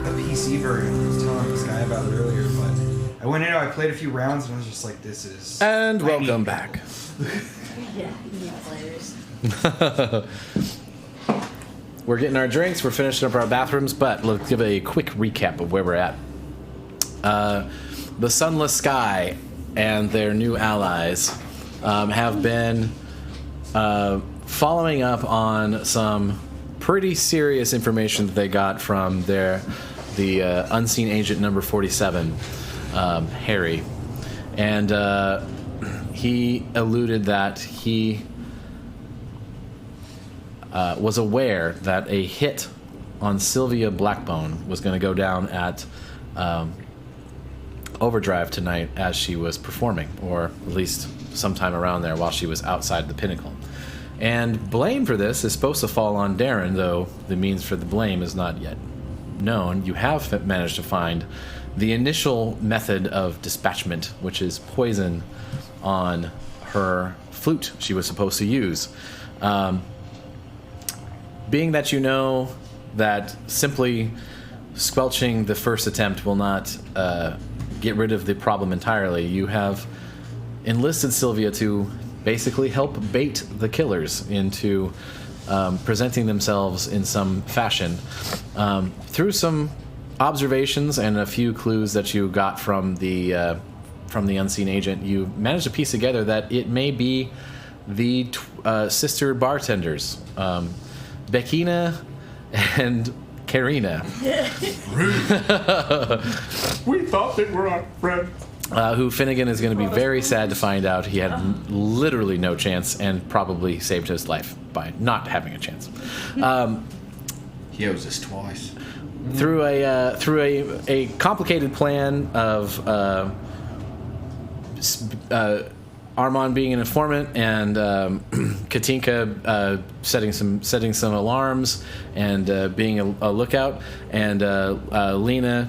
PC version. I was telling this guy about it earlier, but I went in, I played a few rounds, and I was just like, this is... And welcome back. Yeah, new players. We're getting our drinks, we're finishing up our bathrooms, but let's give a quick recap of where we're at. The Sunless Sky and their new allies have been following up on some pretty serious information that they got from the unseen agent number 47, Harry. And he alluded that he was aware that a hit on Sylvia Blackbone was going to go down at Overdrive tonight as she was performing, or at least sometime around there while she was outside the Pinnacle. And blame for this is supposed to fall on Darren, though the means for the blame is not yet known. You have managed to find the initial method of dispatchment, which is poison on her flute she was supposed to use. Being that you know that simply squelching the first attempt will not get rid of the problem entirely, you have enlisted Sylvia to basically help bait the killers into presenting themselves in some fashion. Through some observations and a few clues that you got from the unseen agent, you managed to piece together that it may be the sister bartenders, Beckina and Karina. We thought they were our friends. Who Finnegan is going to be very sad to find out he had literally no chance and probably saved his life by not having a chance. He owes us twice. Through a complicated plan of Armand being an informant and Katinka setting some alarms and being a lookout, and Lena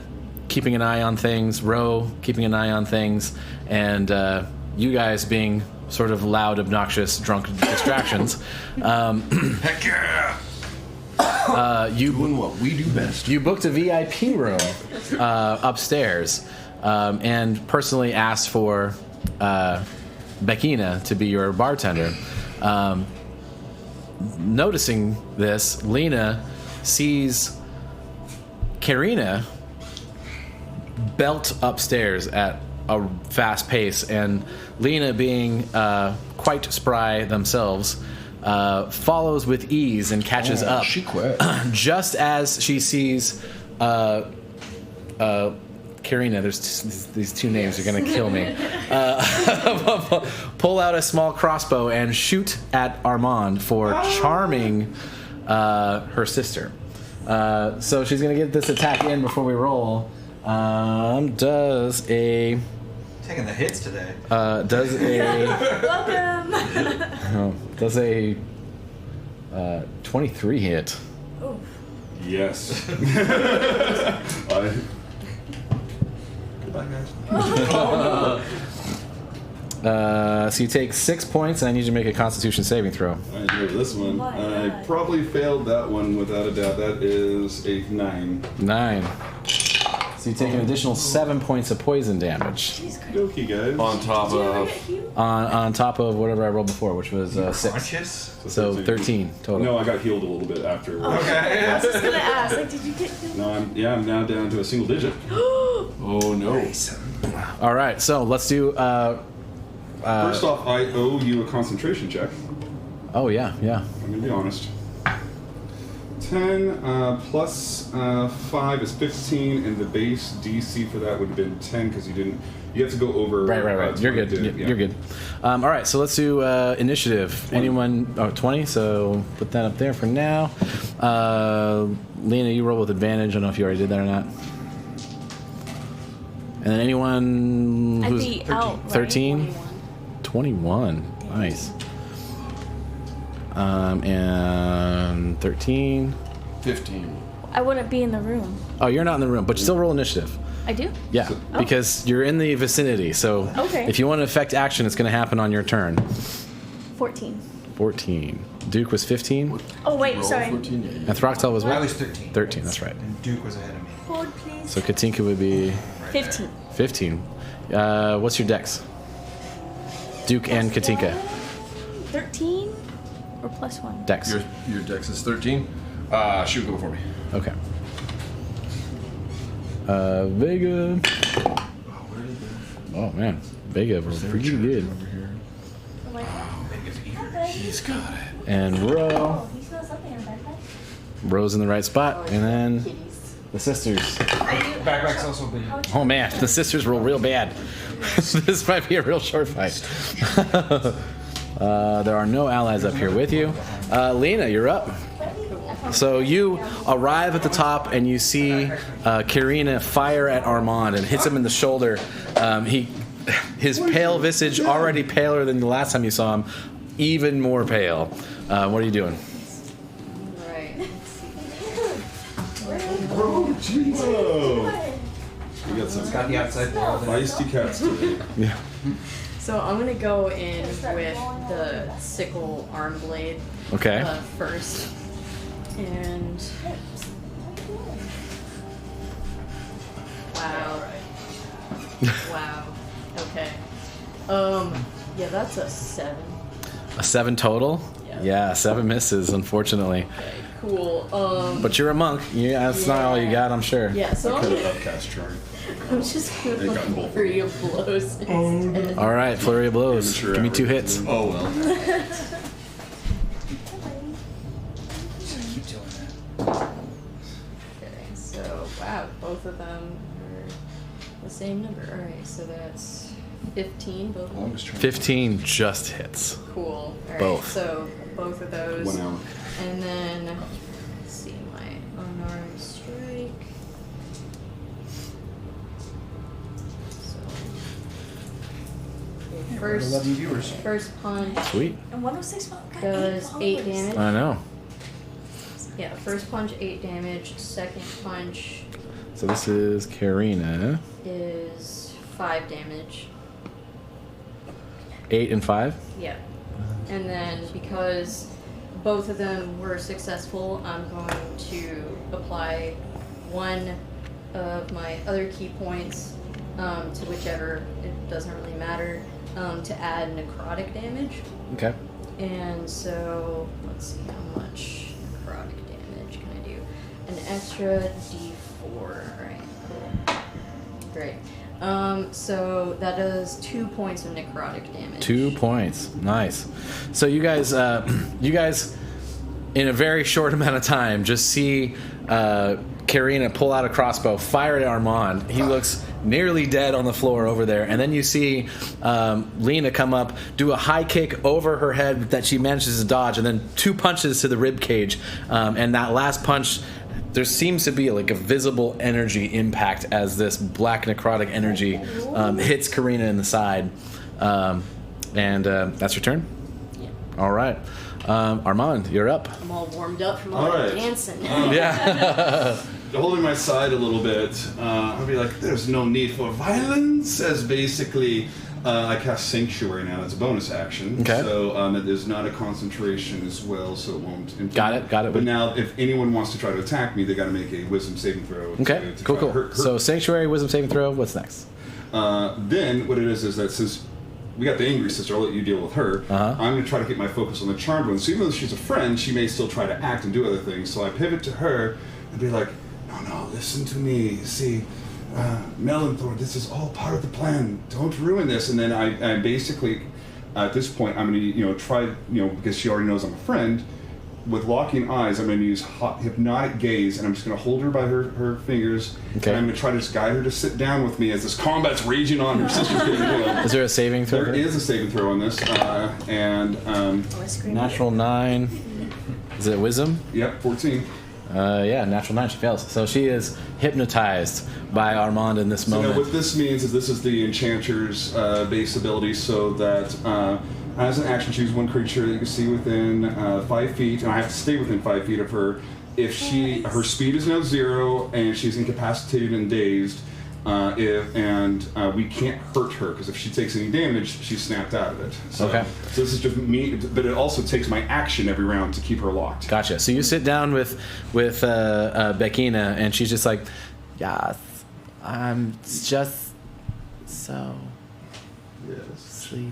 keeping an eye on things, Ro keeping an eye on things, and you guys being sort of loud, obnoxious, drunk distractions. Heck yeah! Doing what we do best. You booked a VIP room upstairs and personally asked for Beckina to be your bartender. Noticing this, Lena sees Karina belt upstairs at a fast pace, and Lena, being quite spry themselves, follows with ease and catches up. She quit. Just as she sees Karina, there's these two names are going to kill me, pull out a small crossbow and shoot at Armand for charming her sister. So she's going to get this attack in before we roll. Does a... Taking the hits today. Does a... Welcome. Does a 23 hit. Oh. Yes. Goodbye, guys. So you take 6 points, and I need you to make a Constitution saving throw. I enjoyed this one. My I God. probably failed that one without a doubt. That is a 9. 9. So you take an additional 7 points of poison damage Jeez Christ. Okie guys. On top Did you ever of. get healed? on top of whatever I rolled before, which was 6. Conscious? So 13 total. No, I got healed a little bit after. Okay. I was just gonna ask, like, did you get healed? No, I'm now down to a single digit. Oh no. All right, so let's do. First off, I owe you a concentration check. Oh yeah. I'm gonna be honest. 10 plus 5 is 15, and the base DC for that would have been 10 because you have to go over. Right. You're good. 20, yeah. You're good. All right, so let's do initiative. 20. Anyone? Oh, 20. So put that up there for now. Lena, you roll with advantage. I don't know if you already did that or not. And then anyone I'd who's be out, right? 13? 21. Nice. And 13. 15. I wouldn't be in the room. Oh, you're not in the room, but you still roll initiative. I do? Yeah, because you're in the vicinity. So Okay. if you want to affect action, it's going to happen on your turn. 14. 14. Duke was 15. Oh, wait, sorry. And Throxtel was what? I was 13. 13, that's right. And Duke was ahead of me. Hold, please. So Katinka would be 15. 15. What's your dex? Duke and Katinka. 13 or +1? Dex. Your dex is 13. Shoot, go before me. Okay. Vega. Oh man, Vega was pretty good. Oh my God. He's got it. And Ro. Oh, he smells something in the backpack. Ro's in the right spot, and then Kitties. the sisters. Backpack's also big. Oh man, the sisters roll real bad. This might be a real short fight. There are no allies up here with you. Lena, you're up. So you arrive at the top and you see Karina fire at Armand and hits him in the shoulder. His pale visage, already paler than the last time you saw him, even more pale. What are you doing? Right. Oh, jeez. We got some Got the outside world. feisty cats today. Yeah. So I'm gonna go in with the sickle arm blade Okay. first, and wow, wow, okay, yeah, that's a 7. A 7 total? Yeah, 7 misses, unfortunately. Okay, cool. But you're a monk. Yeah, that's not all you got, I'm sure. Yeah, so I'm Cast charm. just gonna got look both. for your blows instead. All right, flurry of blows. Immature Give me 2 average. hits. Oh well. Keep doing that. Okay, so wow, both of them are the same number. All right, so that's 15, both of them. 15 just hits. Cool. All right, Both. so both of those. 1 hour. And then, let's see, my unarmed strike. So, okay, first punch Sweet. And 106 got does 8 damage. I know. Yeah, first punch 8 damage. Second punch So this is Karina. is 5 damage. 8 and 5. Yeah. And then because both of them were successful, I'm going to apply one of my other key points to whichever, it doesn't really matter, to add necrotic damage. Okay. And so, let's see, how much necrotic damage can I do? An extra d4. Alright, cool. Great. So that does 2 points of necrotic damage. 2 points. Nice. So you guys, in a very short amount of time, just see Karina pull out a crossbow, fire at Armand. He looks nearly dead on the floor over there. And then you see Lena come up, do a high kick over her head that she manages to dodge, and then 2 punches to the rib cage. And that last punch, there seems to be like a visible energy impact as this black necrotic energy hits Karina in the side. And that's your turn? Yeah. All right. Armand, you're up. I'm all warmed up from all All that right. dancing. Yeah. Holding my side a little bit, I'll be like, there's no need for violence, as basically I cast Sanctuary now. It's a bonus action. Okay. So it is not a concentration as well, so it won't. Got it. But now, if anyone wants to try to attack me, they got to make a Wisdom saving throw. Okay. to Cool. try to Cool. hurt- So Sanctuary, Wisdom saving throw. What's next? Then what it is that since we got the angry sister, I'll let you deal with her. Uh-huh. I'm going to try to get my focus on the charmed one. So even though she's a friend, she may still try to act and do other things. So I pivot to her and be like, no, listen to me. See, Melethor, this is all part of the plan. Don't ruin this. And then I basically, at this point, I'm going to try, because she already knows I'm a friend, with locking eyes, I'm going to use hypnotic gaze, and I'm just going to hold her by her fingers, Okay. and I'm going to try to just guide her to sit down with me as this combat's raging on. Her sister's getting killed. Is there a saving throw? There is a saving throw on this, and Natural 9. Is it Wisdom? yep, 14. Yeah, natural 9. She fails. So she is hypnotized by Armand in this So now moment. what this means is this is the enchanter's base ability, so that as an action, choose one creature that you can see within 5 feet, and I have to stay within 5 feet of her. If her speed is now 0 and she's incapacitated and dazed, We can't hurt her because if she takes any damage, she's snapped out of it. So this is just me, but it also takes my action every round to keep her locked. Gotcha. So you sit down with Beckina, and she's just like, yes, I'm just so sleepy.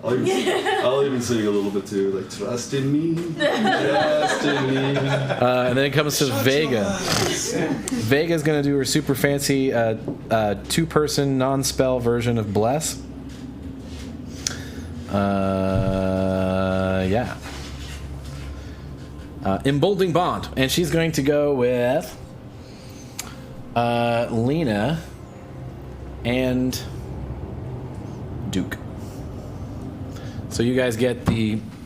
I'll even sing a little bit too, like trust in me, trust in me. And then it comes to Vega. Vega's gonna do her super fancy 2-person non-spell version of Bless. Emboldening Bond, and she's going to go with Lena and Duke. So you guys get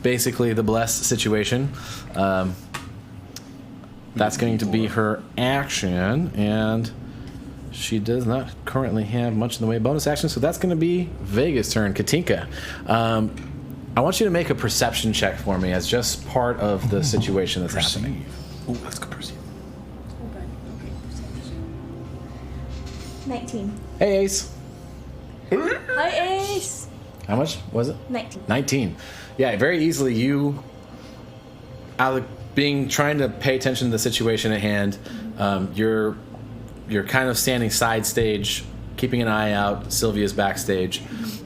basically the Bless situation. That's going to be her action, and she does not currently have much in the way of bonus action, so that's going to be Vega's turn. Katinka, I want you to make a perception check for me as just part of the situation that's happening. Ooh, let's go perceive. 19. Hey, Ace. Hi, Ace. How much was it? 19. 19. Yeah, very easily you, out of trying to pay attention to the situation at hand, you're kind of standing side stage, keeping an eye out. Sylvia's backstage.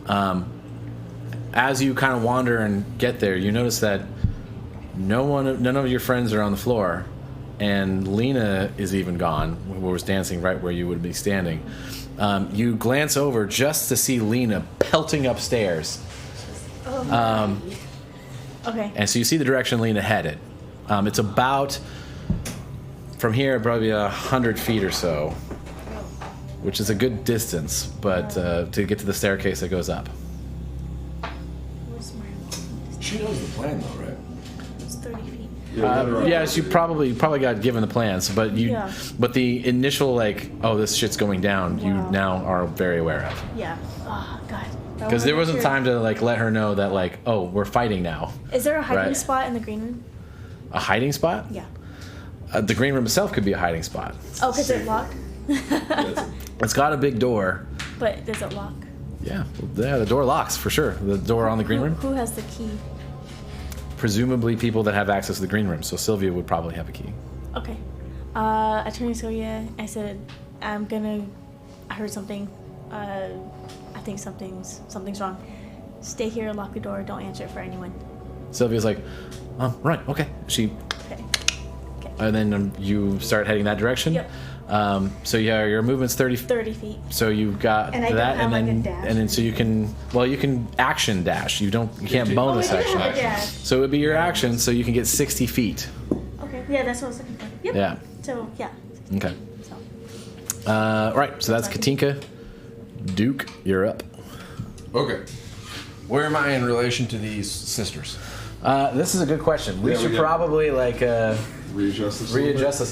As you kind of wander and get there, you notice that none of your friends are on the floor, and Lena is even gone, who was dancing right where you would be standing. You glance over just to see Lena pelting upstairs. Okay. And so you see the direction Lena headed. It's about, from here, probably 100 feet or so, which is a good distance, but to get to the staircase that goes up. Where's my She knows the plan, though, right? It's 30 feet. Yes, you probably got given the plans, but but the initial this shit's going down, you now are very aware of. Yeah. Oh, God. Because there wasn't time to let her know that we're fighting now. Is there a hiding spot in the green room? A hiding spot? Yeah. The green room itself could be a hiding spot. Oh, because it's locked? It's got a big door. But does it lock? Yeah, the door locks for sure. The door on the green room. Who has the key? Presumably people that have access to the green room. So Sylvia would probably have a key. Okay. I turned to Sylvia. I said, I heard something. I think something's wrong. Stay here, lock the door, don't answer it for anyone. Sylvia's like, right, okay. Okay. And then you start heading that direction. Yep. So yeah, your movement's 30 feet. So you've got and I that, don't have and then so you can action dash. You can't bonus action. So it would be your action, so you can get 60 feet. Okay. Yeah, that's what I was looking for. Yep. Yeah. So yeah. Okay. Right. So that's Katinka. Duke, you're up. Okay. Where am I in relation to these sisters? This is a good question. We should probably readjust this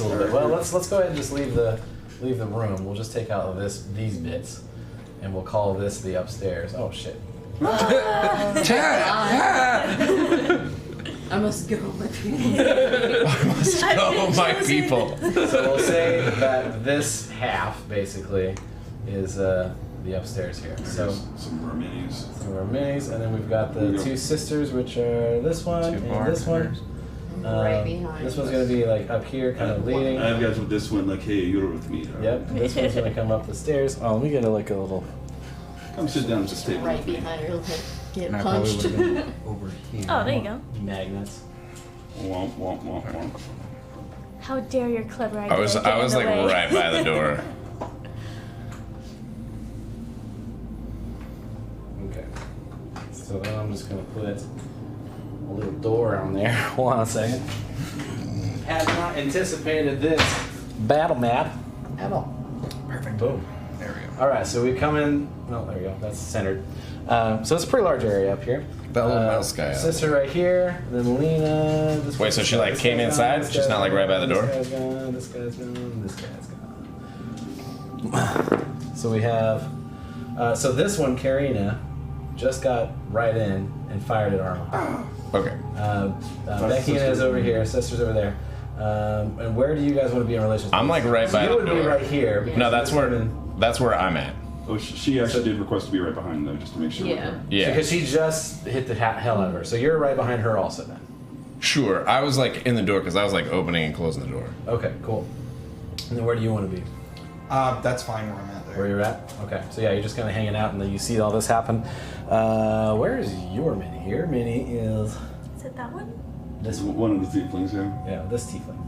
a little bit. Well, let's go ahead and just leave the room. We'll just take out these bits, and we'll call this the upstairs. Oh shit. I must go, my people. My people. So we'll say that this half basically is the upstairs here. So some of our minis. And then we've got the two sisters, which are this one and this one. Right behind. This one's gonna be up here, kind of leading. I've got with this one hey, you're with me. Yep. This one's gonna come up the stairs. Oh, let me get a little. Come sit down at the table. Right behind her, get And punched. over here. Oh, there you go. Magnets. Womp, womp, womp, womp. How dare your clever idea I was get in the way. right by the door. Okay. So then I'm just gonna put a little door on there. Hold on a second. Had not anticipated this battle map at all. Perfect. Boom. There we go. All right, so we come in. Oh, there we go. That's centered. So it's a pretty large area up here. That little mouse guy. Sister right here. Then Lena. Wait, so she came inside? She's not right by the door? This guy's gone. This guy's gone. This guy's gone. So we have. So this one, Karina, just got right in and fired at Arnold. Okay. Becky is over here. Sister's over there. And where do you guys want to be in relation? I'm right by you the would door. be right here. No, that's where. That's where I'm at. Oh, she actually did request to be right behind, though, just to make sure. Yeah. Yeah. Because she just hit the hell out of her. So you're right behind her also then. Sure. I was like in the door because I was like opening and closing the door. Okay, cool. And then where do you want to be? That's fine where I'm at there. Where you're at? Okay. So yeah, you're just kind of hanging out and then you see all this happen. Where is your mini? Your mini is Is it that one? this One of the tieflings, yeah. Yeah, this tiefling.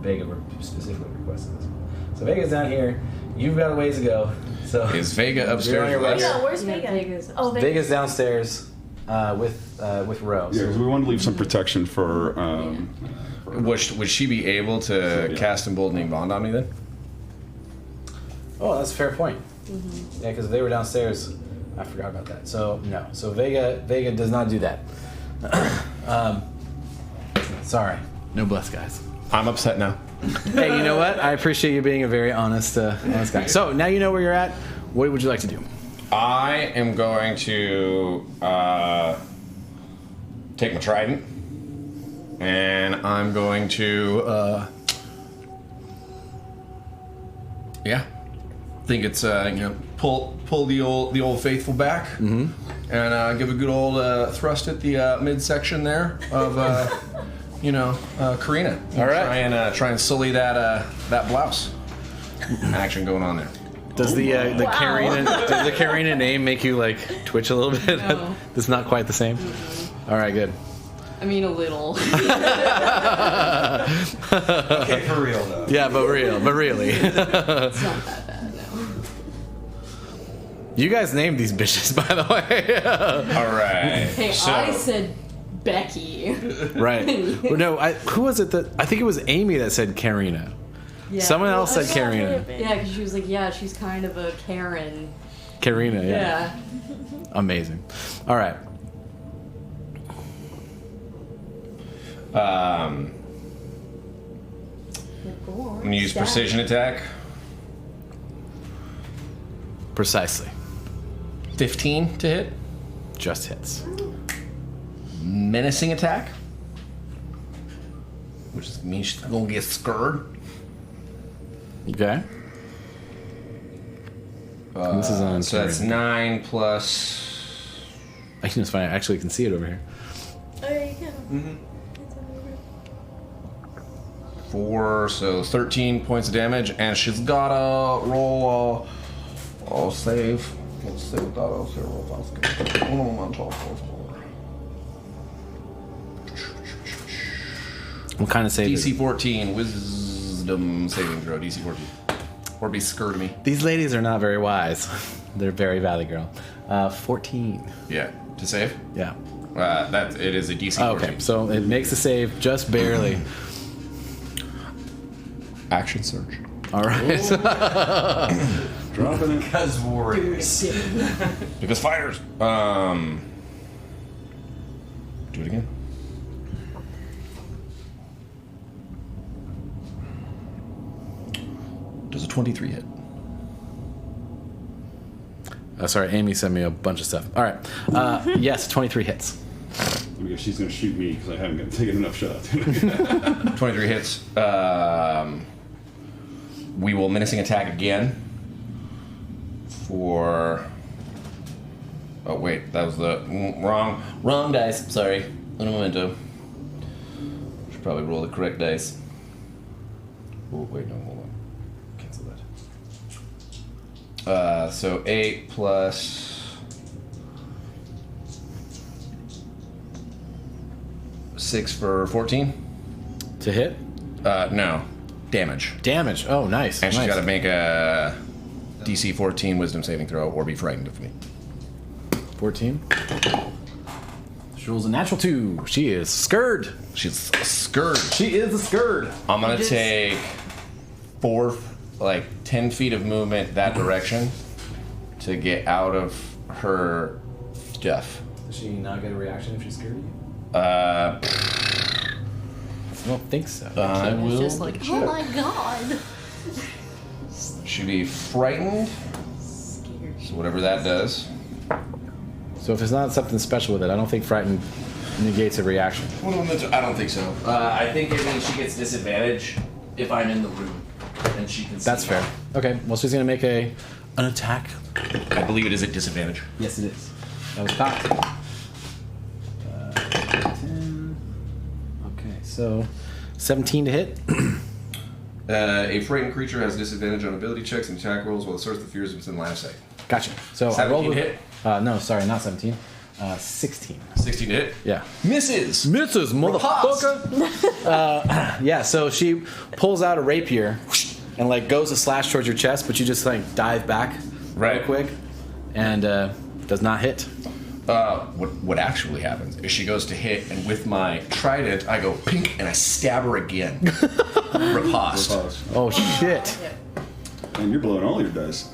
Vega specifically requested this one. So Vega's down here. You've got a ways to go. So Is Vega You're on upstairs your with way. us? Yeah, where's Yeah, Vega? Vega's Oh, Vega. Vega's downstairs with Rose. Yeah, because we wanted to leave some protection for. Would she be able to cast Emboldening Bond on me then? Oh, that's a fair point. Yeah, because if they were downstairs, I forgot about that. So no. So Vega does not do that. Sorry. No bless, guys. I'm upset now. Hey, you know what? I appreciate you being a very honest guy. So now you know where you're at. What would you like to do? I am going to take my trident, and I'm going to, think it's pull the old faithful back, and give a good old thrust at the midsection there of Karina. All right. Try and sully that blouse action going on there. Does the Karina name make you like twitch a little bit? No. It's not quite the same. All right, good. I mean, a little. Okay, for real though. Yeah, but really. It's not that bad, no. You guys named these bitches, by the way. All right. Hey, so, I said Becky. Right. Well, no, who was it that? I think it was Amy that said Karina. Yeah. Someone else said Karina. Yeah, because she was like, yeah, she's kind of a Karen. Karina, yeah. Yeah. Amazing. All right. I'm gonna use precision attack. Precisely. 15 to hit. Just hits. Menacing attack, which means she's gonna get scared. Okay. And this is on. So that's 9 plus. I can just find. I actually can see it over here. Oh, yeah, you can. Mm-hmm. 4, so 13 points of damage, and she's gotta roll a save. Let's see what that is. What kind of save? is it? DC 14, wisdom saving throw, DC 14. Or be scared of me. These ladies are not very wise. They're very valley girl. 14. Yeah, to save? Yeah. It is a DC 14. Okay, so it makes the save just barely. Action surge. All right. Dropping it. Because warriors. Because fighters. Do it again. Does a 23 hit? Sorry, Amy sent me a bunch of stuff. All right. Yes, 23 hits. Because she's going to shoot me because I haven't taken enough shots. 23 hits. We will menacing attack again for. Oh wait, that was the wrong dice. Sorry, un momento. Should probably roll the correct dice. Oh wait, no, hold on. Cancel that. So 8 plus 6 for 14. To hit? No, damage. Damage. Oh, nice. And she's nice. got to make a DC 14 Wisdom saving throw or be frightened of me. 14. She rolls a natural 2. She is scared. She's scared. She is a scared. I'm gonna take 10 feet of movement that direction to get out of her stuff. Does she not get a reaction if she's scared of you? I I don't think so. will. It's just like, oh my god. Should be frightened. Scared. So whatever that does. So if it's not something special with it, I don't think frightened negates a reaction. I don't think so. I think it means she gets disadvantage if I'm in the room and she can see. That's me. fair. Okay, well, she's going to make a an attack. I believe it is at disadvantage. Yes, it is. That was cocked. 10. Okay, so 17 to hit. A frightened creature has disadvantage on ability checks and attack rolls while the source of fear is within line of sight. Gotcha. So I 17 rolled with hit? No, sorry, not 17. 16. 16 to hit. Yeah. Misses. Misses, motherfucker. Yeah. So she pulls out a rapier and like goes to slash towards your chest, but you just like dive back real quick and does not hit. What actually happens is she goes to hit, and with my trident, I go pink and I stab her again. Riposte. Oh shit. And you're blowing all your dice.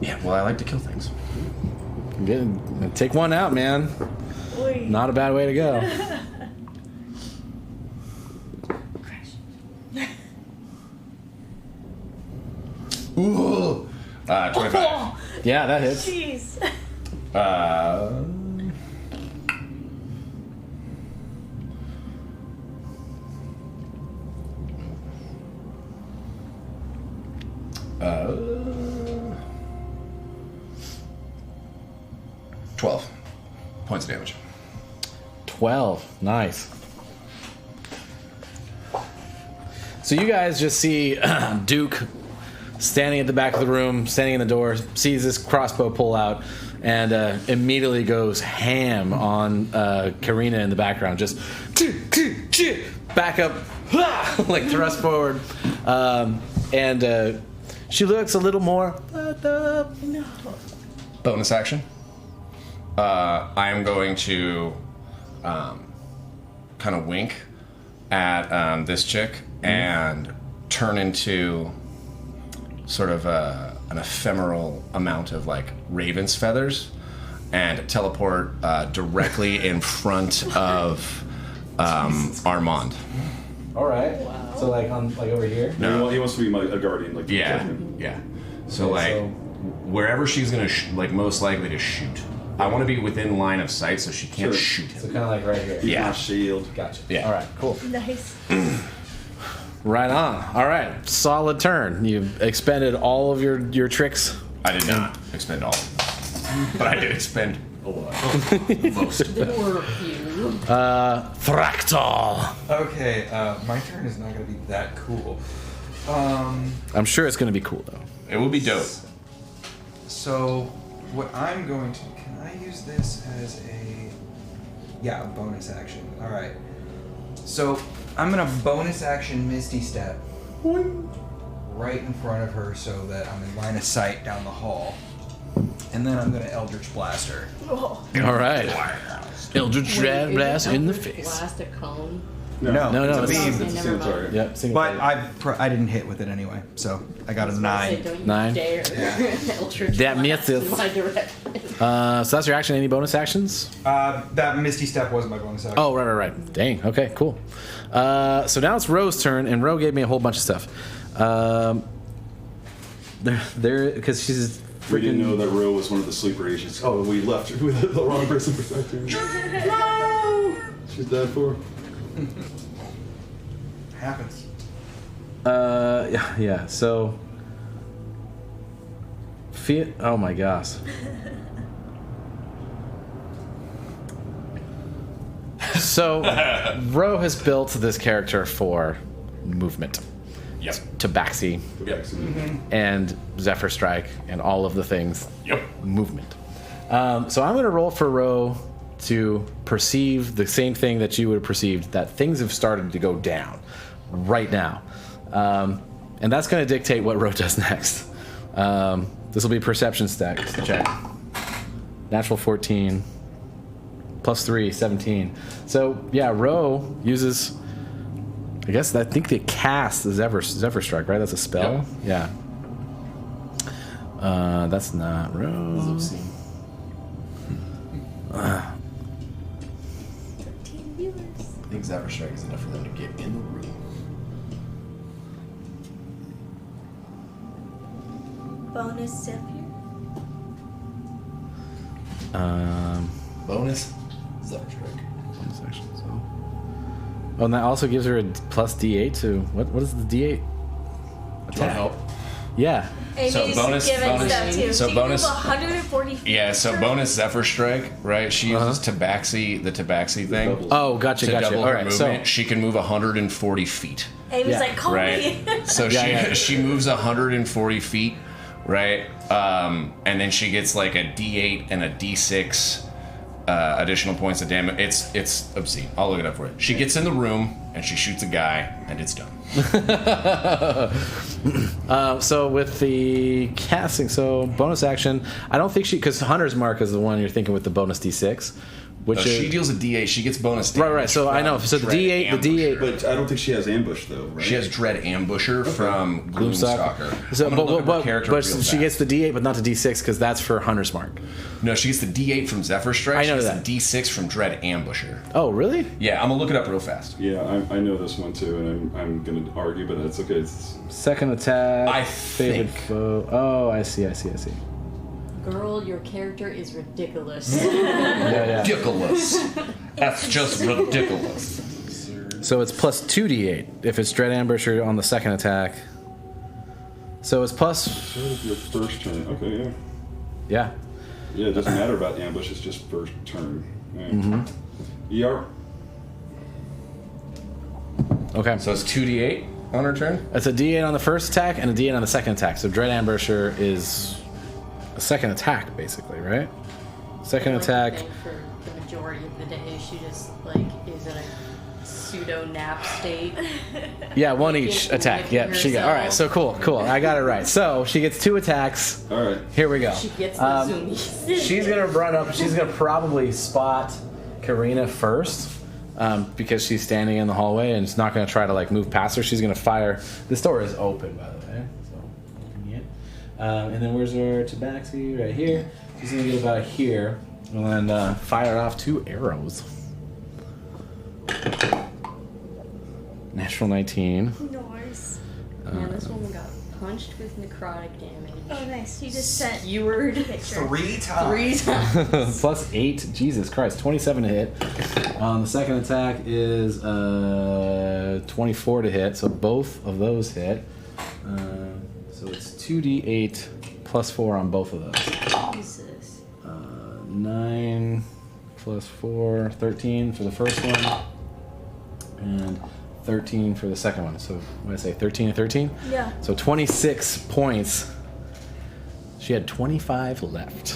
Yeah, well, I like to kill things. Take one out, man. Oy. Not a bad way to go. Ooh. 25. Yeah, that hits. Jeez. Uh, uh, 12 points of damage. 12. Nice. So you guys just see Duke standing at the back of the room, standing in the door, sees this crossbow pull out, and immediately goes ham on Karina in the background. Just back up, like thrust forward. And she looks a little more fucked up. No. Bonus action. I am going to kind of wink at this chick and turn into sort of an ephemeral amount of like raven's feathers and teleport directly in front of Armand. All right. Wow. So like over here. No. He wants to be a guardian. Like Yeah, yeah. So Okay, like wherever she's gonna most likely to shoot. I want to be within line of sight so she can't shoot So him. kind of like right here. Yeah. My shield. Gotcha. Yeah. All right. Cool. Nice. Right on. All right. Solid turn. You expended all of your tricks. I did not expend all, but I did expend a lot. Most. There were a few. Fractal. Okay, my turn is not going to be that cool. I'm sure it's going to be cool though. It would be dope. So, what I'm going to... Can I use this as a... Yeah, a bonus action. Alright. So, I'm going to bonus action Misty Step right in front of her so that I'm in line of sight down the hall. And then I'm going to Eldritch Blast her. Oh. All right. Eldritch Wait, Blast is in the Eldritch face. Blast a cone? No, it's a it's- beam. Okay, It's a never single mind. target. Yep. Single But target. I didn't hit with it anyway, so I got a Say, 9. don't you 9. dare Eldritch That Blast in misses. my direction. So that's your action. Any bonus actions? That Misty Step wasn't my bonus action. Oh, right. Dang. Okay. Cool. So now it's Ro's turn, and Ro gave me a whole bunch of stuff. There, because she's We didn't freaking. know that Ro was one of the sleeper agents. Oh, we left her with the wrong person protecting her. No! She's dead for. Happens. Yeah. So. Oh my gosh. So, Ro has built this character for movement. Yep. Tabaxi Yep. and Zephyr Strike and all of the things. Yep. Movement. So I'm going to roll for Ro to perceive the same thing that you would have perceived, that things have started to go down right now. And that's going to dictate what Ro does next. This will be perception check. Natural 14. Plus 3, 17. So, yeah, Ro uses... I think they cast the Zephyr Strike, right? That's a spell? Yep. Yeah. That's not Ro. 13 viewers. I think Zephyr Strike is enough for them to get in the room. Bonus Zephyr. Bonus Zephyr Strike. Bonus action, so. Oh, and that also gives her a plus D8 to... What is the D8? Do you want help? Yeah. Amy's So bonus- giving bonus- stuff too. so she bonus- can move 140 feet. Yeah, so bonus Zephyr Strike, right? She uses Tabaxi, the Tabaxi thing. Oh, gotcha, To gotcha. double All her right, movement, so she can move 140 feet. Amy's Yeah. like, call Right. me. So Yeah, she moves 140 feet, right? And then she gets like a D8 and a D6 additional points of damage. It's obscene. I'll look it up for you. She gets in the room and she shoots a guy, and it's done. So with the casting, so bonus action, I don't think because Hunter's Mark is the one you're thinking with the bonus D6, which is She deals a D8. She gets bonus right, damage. right. So I know. So the Dread D8, the D8. But I don't think she has ambush though, right? She has Dread Ambusher from Gloomstalker. So, I'm gonna look up her but character but real she gets fast. the D8, but not the D6 because that's for Hunter's Mark. No, she gets the D8 from Zephyr Strike. I know she that. gets the D6 from Dread Ambusher. Oh, really? Yeah, I'm gonna look it up real fast. Yeah, I know this one too, and I'm going to argue, but that's okay. It's, Second attack. I favorite think. foe. Oh, I see. Girl, your character is ridiculous. Yeah. Ridiculous. That's just ridiculous. So it's plus 2d8 if it's Dread Ambusher on the second attack. So it's plus. your first turn. Okay, yeah. Yeah. Yeah, it doesn't matter about ambush, it's just first turn. Yeah. ER. Okay. So it's 2d8 on her turn? It's a D8 on the first attack and a D8 on the second attack. So Dread Ambusher is a second attack, basically, right? Second Like, attack. I think for the majority of the day, she just like is in a pseudo nap state. Yeah, one each Like, attack. whipping Yep, she got. All right, so herself. cool. I got it right. So she gets 2 attacks. All right. Here we go. She gets the zoomies. She's gonna run up. She's gonna probably spot Karina first. Because she's standing in the hallway and it's not going to try to like move past her. She's going to fire. This door is open, by the way. So opening it. And then where's our Tabaxi? Right here. She's going to get about here and then fire off 2 arrows. Natural 19. Nice. Man, this woman got punched with necrotic damage. Oh, nice. You just sent Skewered picture. 3 times. 3 times. Plus 8. Jesus Christ. 27 to hit. The second attack is 24 to hit. So both of those hit. So it's 2d8 plus 4 on both of those. Jesus. 9 plus 4, 13 for the first one. And 13 for the second one. So what did I say? 13 and 13? Yeah. So 26 points. She had 25 left.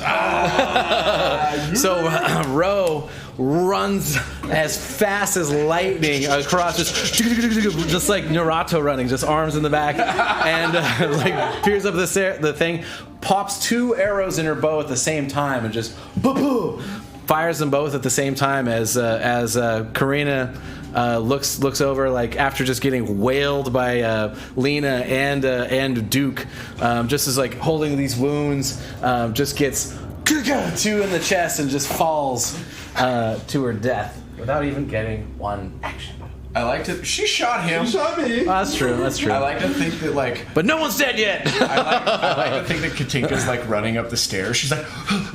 So Ro runs as fast as lightning across, just like Naruto running, just arms in the back, and like peers up the thing, pops 2 arrows in her bow at the same time, and just boo-boo, fires them both at the same time as Karina looks over, like after just getting wailed by Lena and Duke, just as like holding these wounds, just gets 2 in the chest and just falls to her death without even getting 1 action. I like to. She shot him. You shot me. Oh, that's true. I like to think that like. But no one's dead yet. I like to think that Katinka's like running up the stairs. She's like,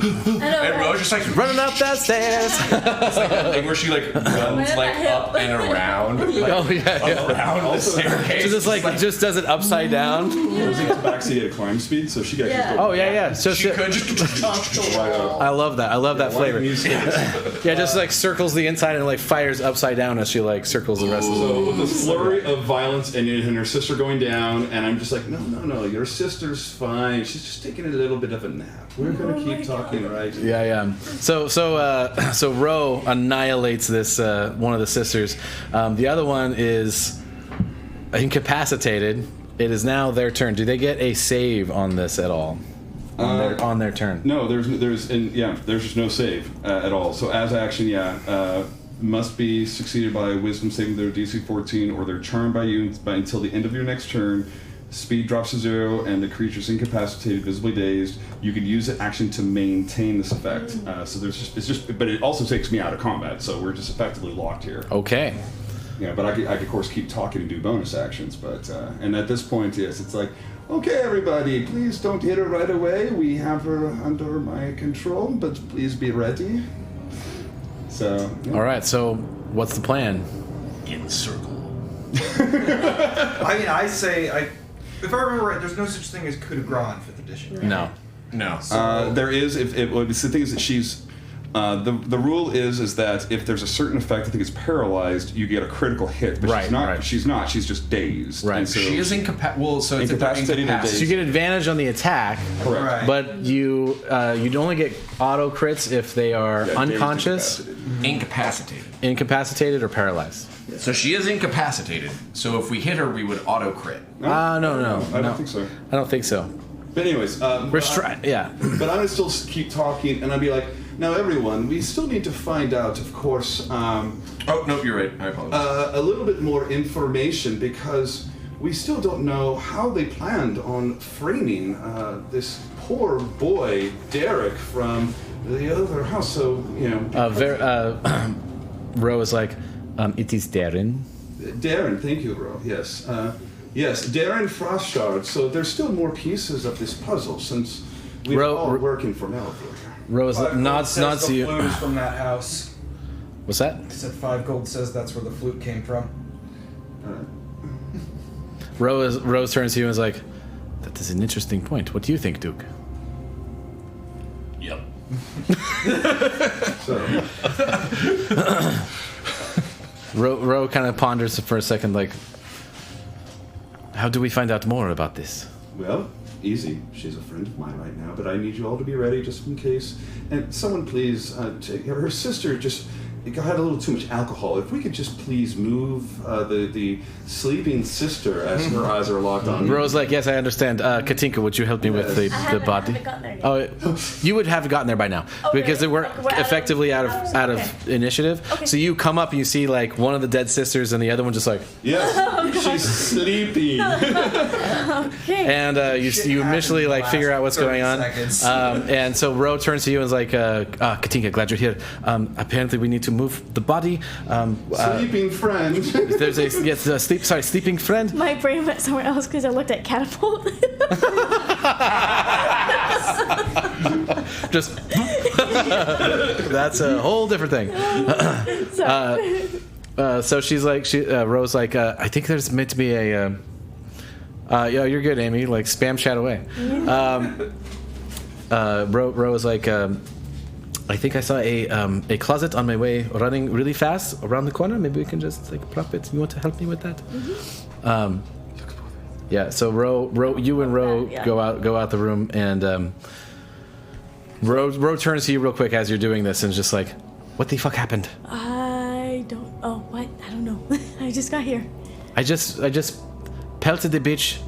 and Rose just like Running up that stairs. It's like that thing where she like runs like up and around, like, Oh yeah. around the staircase. She just like just does it upside down. Using Tabaxi at climb speed, so she got Yeah. Oh yeah. So she could just. right up. I love that. I love that flavor. Music. Yeah, just like circles the inside and like fires upside down as she like circles the rest of the. So with this flurry of violence and her sister going down, and I'm just like, no, your sister's fine. She's just taking a little bit of a nap. We're gonna keep talking, right? Yeah. So Ro annihilates this one of the sisters. The other one is incapacitated. It is now their turn. Do they get a save on this at all? On their turn. No, there's just no save at all. So as action, must be succeeded by a wisdom saving throw DC 14, or they're charmed by you until the end of your next turn. Speed drops to 0, and the creature's incapacitated, visibly dazed. You can use the action to maintain this effect. But it also takes me out of combat, so we're just effectively locked here. Okay. Yeah, but I could of course keep talking and do bonus actions, but and at this point, yes, it's like, okay, everybody, please don't hit her right away. We have her under my control, but please be ready. So. Yeah. All right. So what's the plan? Encircle. I mean, I say If I remember right, there's no such thing as coup de grace in 5th edition. Right? No. There is. If the thing is that she's. The rule is that if there's a certain effect, I think it's paralyzed, you get a critical hit. But Right, she's not. right. She's not. She's just dazed. Right. And so She is incapacitated. So it's Incapacitated and So you get advantage on the attack, Correct. Right. but you only get auto crits if they are Yeah, unconscious, dazed, incapacitated. incapacitated, or paralyzed. So she is incapacitated. So if we hit her, we would auto crit. No. I don't think so. I don't think so. But anyways, Yeah. But I'm gonna still keep talking, and I'll be like, now everyone, we still need to find out, of course, Oh no, you're right. I apologize. a little bit more information because we still don't know how they planned on framing this poor boy Derek from the other house. So Ro is like, it is Darren. Darren, thank you, Ro. Yes, yes, Darren Frostshard. So there's still more pieces of this puzzle since we're all working for Melethor. Rose nods The to you. flute is from that house. What's that? I said 5 gold says that's where the flute came from. Rose turns to you and is like, that is an interesting point. What do you think, Duke? Yep. So Ro kind of ponders for a second, like, how do we find out more about this? well, easy. She's a friend of mine right now, but I need you all to be ready just in case. And someone please take her sister just had a little too much alcohol. If we could just please move the sleeping sister as her eyes are locked on me. Ro's like, yes, I understand. Katinka, would you help me with the body? haven't gotten there yet. Oh, you would have gotten there by now because they really? were Okay, we're effectively out of okay. initiative. Okay. So you come up and you see like one of the dead sisters and the other one just like, Yes, she's sleeping. Okay. and you initially like figure out what's going on. Seconds. And so Ro turns to you and is like, Katinka, glad you're here. Apparently we need to move the body. Sleeping friend. There's a sleeping friend. My brain went somewhere else because I looked at catapult. Just that's a whole different thing. So she's like, Ro's like, I think there's meant to be a. Yeah, you're good, Amy. Like spam chat away. Ro is like, I think I saw a closet on my way running really fast around the corner. Maybe we can just like prop it. You want to help me with that? Mm-hmm. Yeah. So Ro, you and Ro go out the room, and Ro turns to you real quick as you're doing this, and is just like, "What the fuck happened?" I don't. Oh, what? I don't know. I just got here. I just pelted the bitch,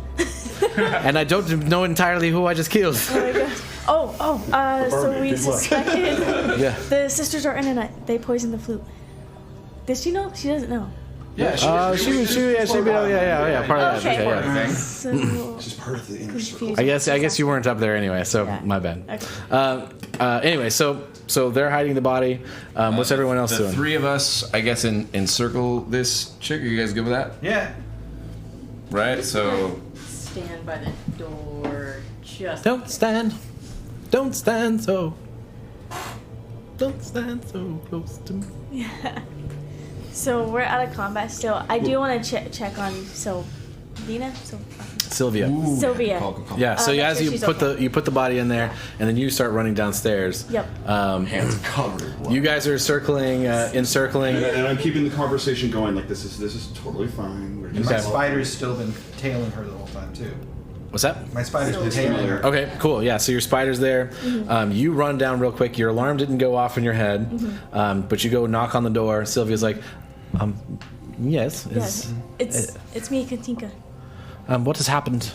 and I don't know entirely who I just killed. Oh my gosh. So we suspected Yeah. the sisters are eminent. They poisoned the flute. Did she know? She doesn't know. Yeah, She'd be part of that. Okay. Okay, yeah. So She's part of the inner circle. I guess you weren't up there anyway, so Yeah. my bad. Okay. Anyway, so they're hiding the body. What's everyone else The doing? three of us, I guess, encircle this chick. Are you guys good with that? Yeah. Right. So Stand by the door. Just. Don't stand so close to me. Yeah. So we're out of combat still. I do want to check on Sylvia. Sylvia. Sylvia. Call. Yeah. So make as sure you she's put okay. you put the body in there, and then you start running downstairs. Yep. Hands covered. in blood. You guys are encircling. And I'm keeping the conversation going like this is totally fine. We're And just my Okay. spider's still been tailing her the whole time too. What's that? My spider's been tailing her. Okay, cool. Yeah, so your spider's there. You run down real quick. Your alarm didn't go off in your head, but you go knock on the door. Sylvia's like, yes. Yes. It's me, Katinka. What has happened?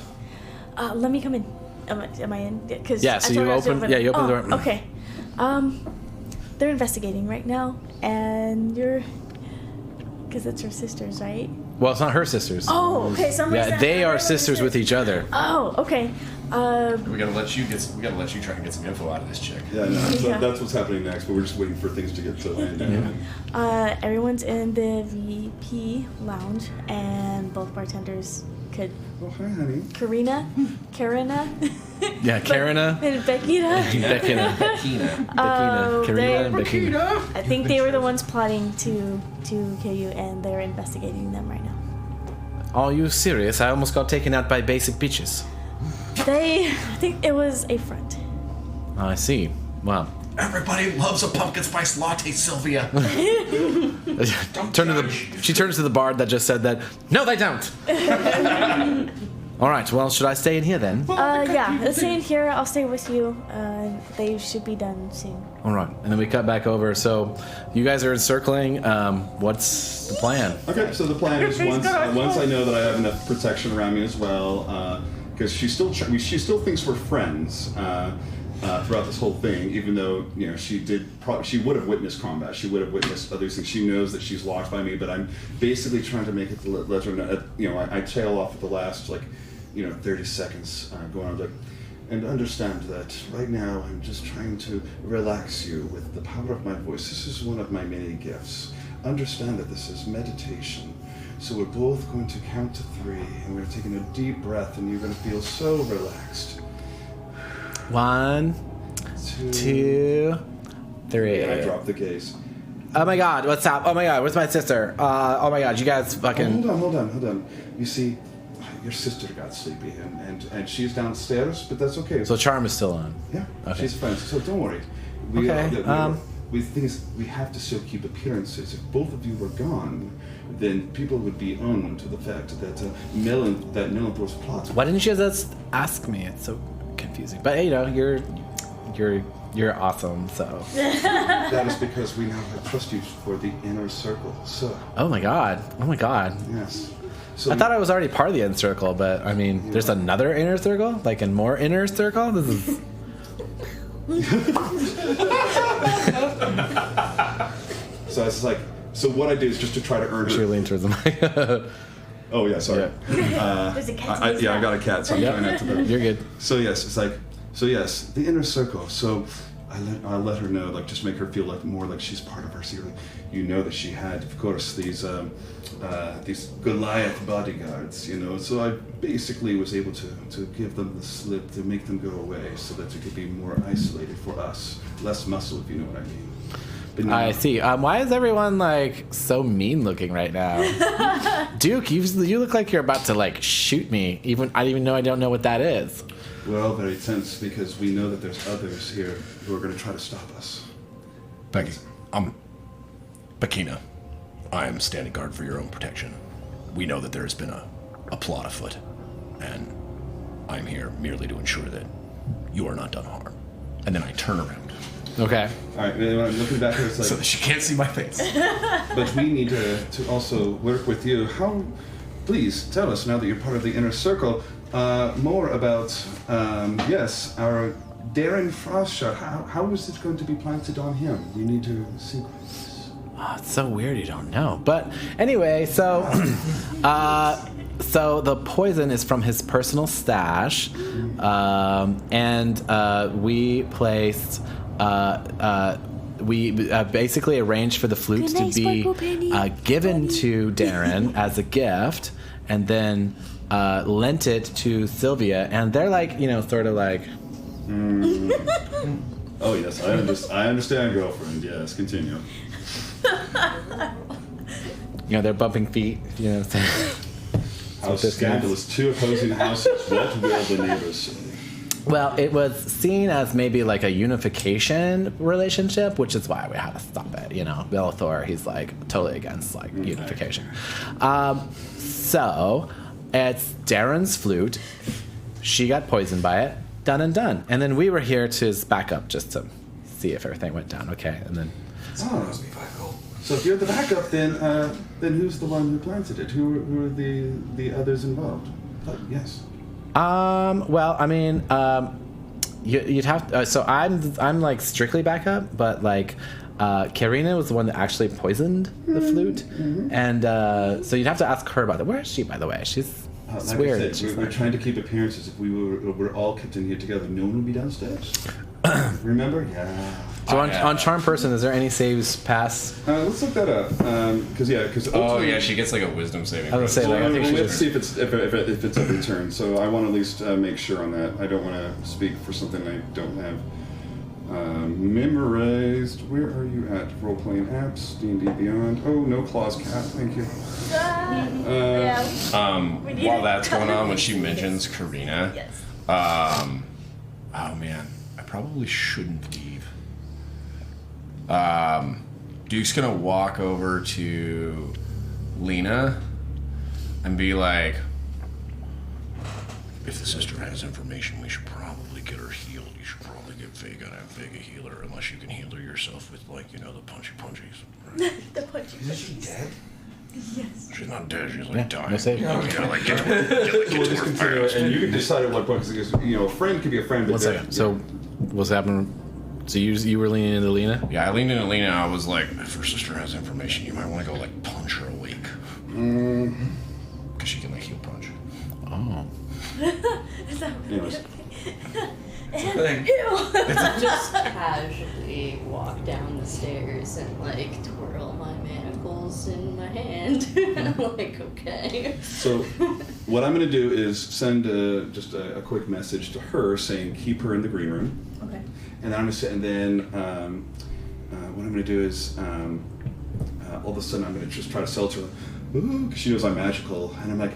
Let me come in. Am I in? Cause Yeah, so I told you her I was open- over yeah, there. you open the door. Okay. They're investigating right now, and because it's her sisters, right? Well, it's not her sisters. Oh, okay. Yeah, they are sisters with each other. Oh, okay. We gotta let you try and get some info out of this chick. Yeah, no, Yeah. that's what's happening next. But we're just waiting for things to get to land down. Everyone's in the VP lounge, and both bartenders could. Oh, hi, honey. Karina. Yeah, Karina. And Beckina. Beckina. Kina. Karina and Beckina. I think they were the ones plotting to kill you, and they're investigating them right now. Are you serious? I almost got taken out by basic bitches. I think it was a front. I see. Well, Everybody loves a pumpkin spice latte, Sylvia. she turns to the bard that just said that. No, they don't. All right. Well, should I stay in here then? Yeah, let's stay in here. I'll stay with you. They should be done soon. All right. And then we cut back over. So, you guys are encircling. What's the plan? Okay, so the plan is once I know that I have enough protection around me as well, because she still thinks we're friends. Throughout this whole thing, even though she would have witnessed combat, she would have witnessed other things. She knows that she's locked by me, but I'm basically trying to make it to let her know. I tail off at the last 30 seconds, going on and understand that right now I'm just trying to relax you with the power of my voice. This is one of my many gifts. Understand that this is meditation. So we're both going to count to 3, and we're taking a deep breath, and you're going to feel so relaxed. 1, 2, 3. I dropped the case. Oh my God, what's up? Oh my God, where's my sister? Oh my God, you guys fucking... Hold on. You see, your sister got sleepy, and she's downstairs, but that's okay. So charm is still on. Yeah, okay. She's fine, so don't worry. The thing is, we have to still keep appearances. If both of you were gone, then people would be on to the fact that Melethor's plot... Why didn't you just ask me? It's so confusing. But you're awesome, so... That is because we now trust you for the inner circle, so... Oh my god. Yes. So I thought I was already part of the inner circle, but I mean, there's another inner circle? Like a more inner circle? This is... So it's like... So what I did is just to try to earn... She leaned towards the mic. Oh yeah, sorry. Yeah. There's a cat. I got a cat, so I'm trying not to... You're good. So yes, the inner circle. So I let her know, just make her feel more like she's part of our series. You know that she had, of course, these Goliath bodyguards. So I basically was able to give them the slip to make them go away, so that it could be more isolated for us, less muscle, if you know what I mean. But no, I see. Why is everyone so mean looking right now? Duke, you look like you're about to shoot me. I don't know what that is. We're all very tense because we know that there's others here who are going to try to stop us. Becky, Bakina, I am standing guard for your own protection. We know that there has been a plot afoot, and I'm here merely to ensure that you are not done harm. And then I turn around. Okay. All right, when I'm looking back here, it's So that she can't see my face. But we need to also work with you. Please tell us, now that you're part of the inner circle, more about, our Darren Frostshot. How is it going to be planted on him? We need to sequence this. Oh, it's so weird you don't know. But anyway, so the poison is from his personal stash, and we placed... we basically arranged for the flute to be given to Darren as a gift, and then lent it to Sylvia, and they're sort of like... Oh yes, I understand, girlfriend. Yes, continue. They're bumping feet. How scandalous! 2 opposing houses. What will the neighbors say? Well, it was seen as maybe a unification relationship, which is why we had to stop it. Melethor, he's totally against unification. So it's Darren's flute. She got poisoned by it. Done and done. And then we were here to back up just to see if everything went down okay. And then... So if you're the backup, then who's the one who planted it? Who are the others involved? Yes. Well, I mean, you'd have to, so I'm strictly backup, but Karina was the one that actually poisoned the flute, and so you'd have to ask her about that. Where is she, by the way? She's weird. I said, we're trying to keep appearances. If we were all kept in here together, no one would be downstairs. Remember? Yeah. So on Charm Person, is there any saves pass? Let's look that up. Because she gets a wisdom saving. I was gonna say, I think let's see if it's every turn. So I want to at least make sure on that. I don't want to speak for something I don't have. Memorized. Where are you at? Role-playing apps, D&D Beyond. Oh, no claws, cat. Thank you. While that's going on, when she mentions Karina, Yes. oh man, I probably shouldn't leave. Duke's gonna walk over to Lena and be like, if the sister has information, we should probably get her healed. You should probably get Vega and have Vega heal her, unless you can heal her yourself with, like, the punchies. Right? The punchy. Isn't she dead? Yes. She's not dead, she's like dying. no save. You gotta, like, get to her, get We'll to just her continue, fast. and you can decide at what point, because, a friend could be a friend, but One second. So, what's happening? So you were leaning into Lena? Yeah, I leaned into Lena and I was like, if her sister has information, you might want to go, like, punch her awake. Because she can, like, heal punch. Oh. Is that Anyways. Just casually walk down the stairs and like twirl my manacles in my hand. I'm like, okay. So, what I'm going to do is send just a quick message to her saying, keep her in the green room. Okay. And then I'm going to say, and then what I'm going to do is, all of a sudden, I'm going to just try to sell to her, because she knows I'm magical, and I'm like,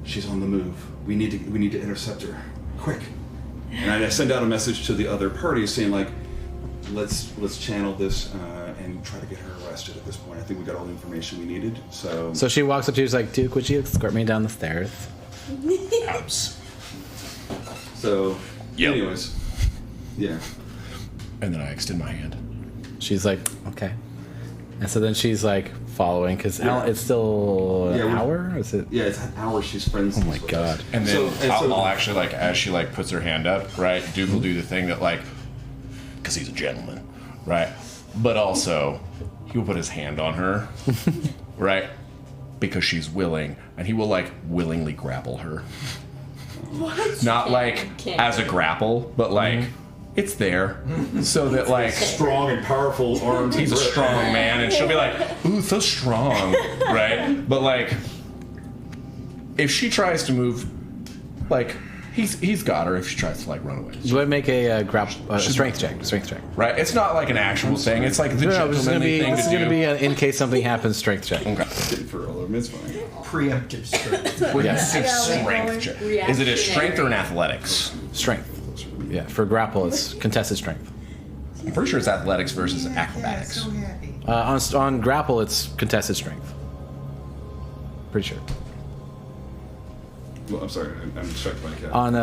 she's on the move. We need to intercept her, quick. And I send out a message to the other party saying, like, let's channel this and try to get her arrested at this point. I think we got all the information we needed. So So she walks up to you, she's like, Duke, would you escort me down the stairs? Abs. So, Yep. anyways, yeah. And then I extend my hand. She's like, okay. And so then she's like following, because Yeah. it's still an Yeah, hour? Is it? Yeah, it's an hour she's friends. Oh my with God. us. And then So- I'll actually, like, as she, like, puts her hand up, right, Duke will do the thing that, like, because he's a gentleman, right? But also, he will put his hand on her, right? Because she's willing, and he will, like, willingly grapple her. What? Not, like, as a grapple, but, like, it's there. So that, like, strong and powerful arms. he's a and grip. strong man, and she'll be like, ooh, so strong, right? But, like, if she tries to move, like, he's got her if she tries to, like, run away. Do I make a strength check? Strength check. Right? It's not like an actual thing. It's like the No, this is gonna gentlemanly be thing this to is gonna do. be an in case something happens strength check. Okay. Getting for all of them, it's fine. Preemptive strength. Yes. I got Strength one check. more. Is it a strength or an athletics? Strength. Yeah, for grapple, it's contested strength. I'm pretty sure it's athletics versus acrobatics. So happy. On grapple, it's contested strength. Pretty sure. Well, I'm sorry, I'm distracted by the cat. On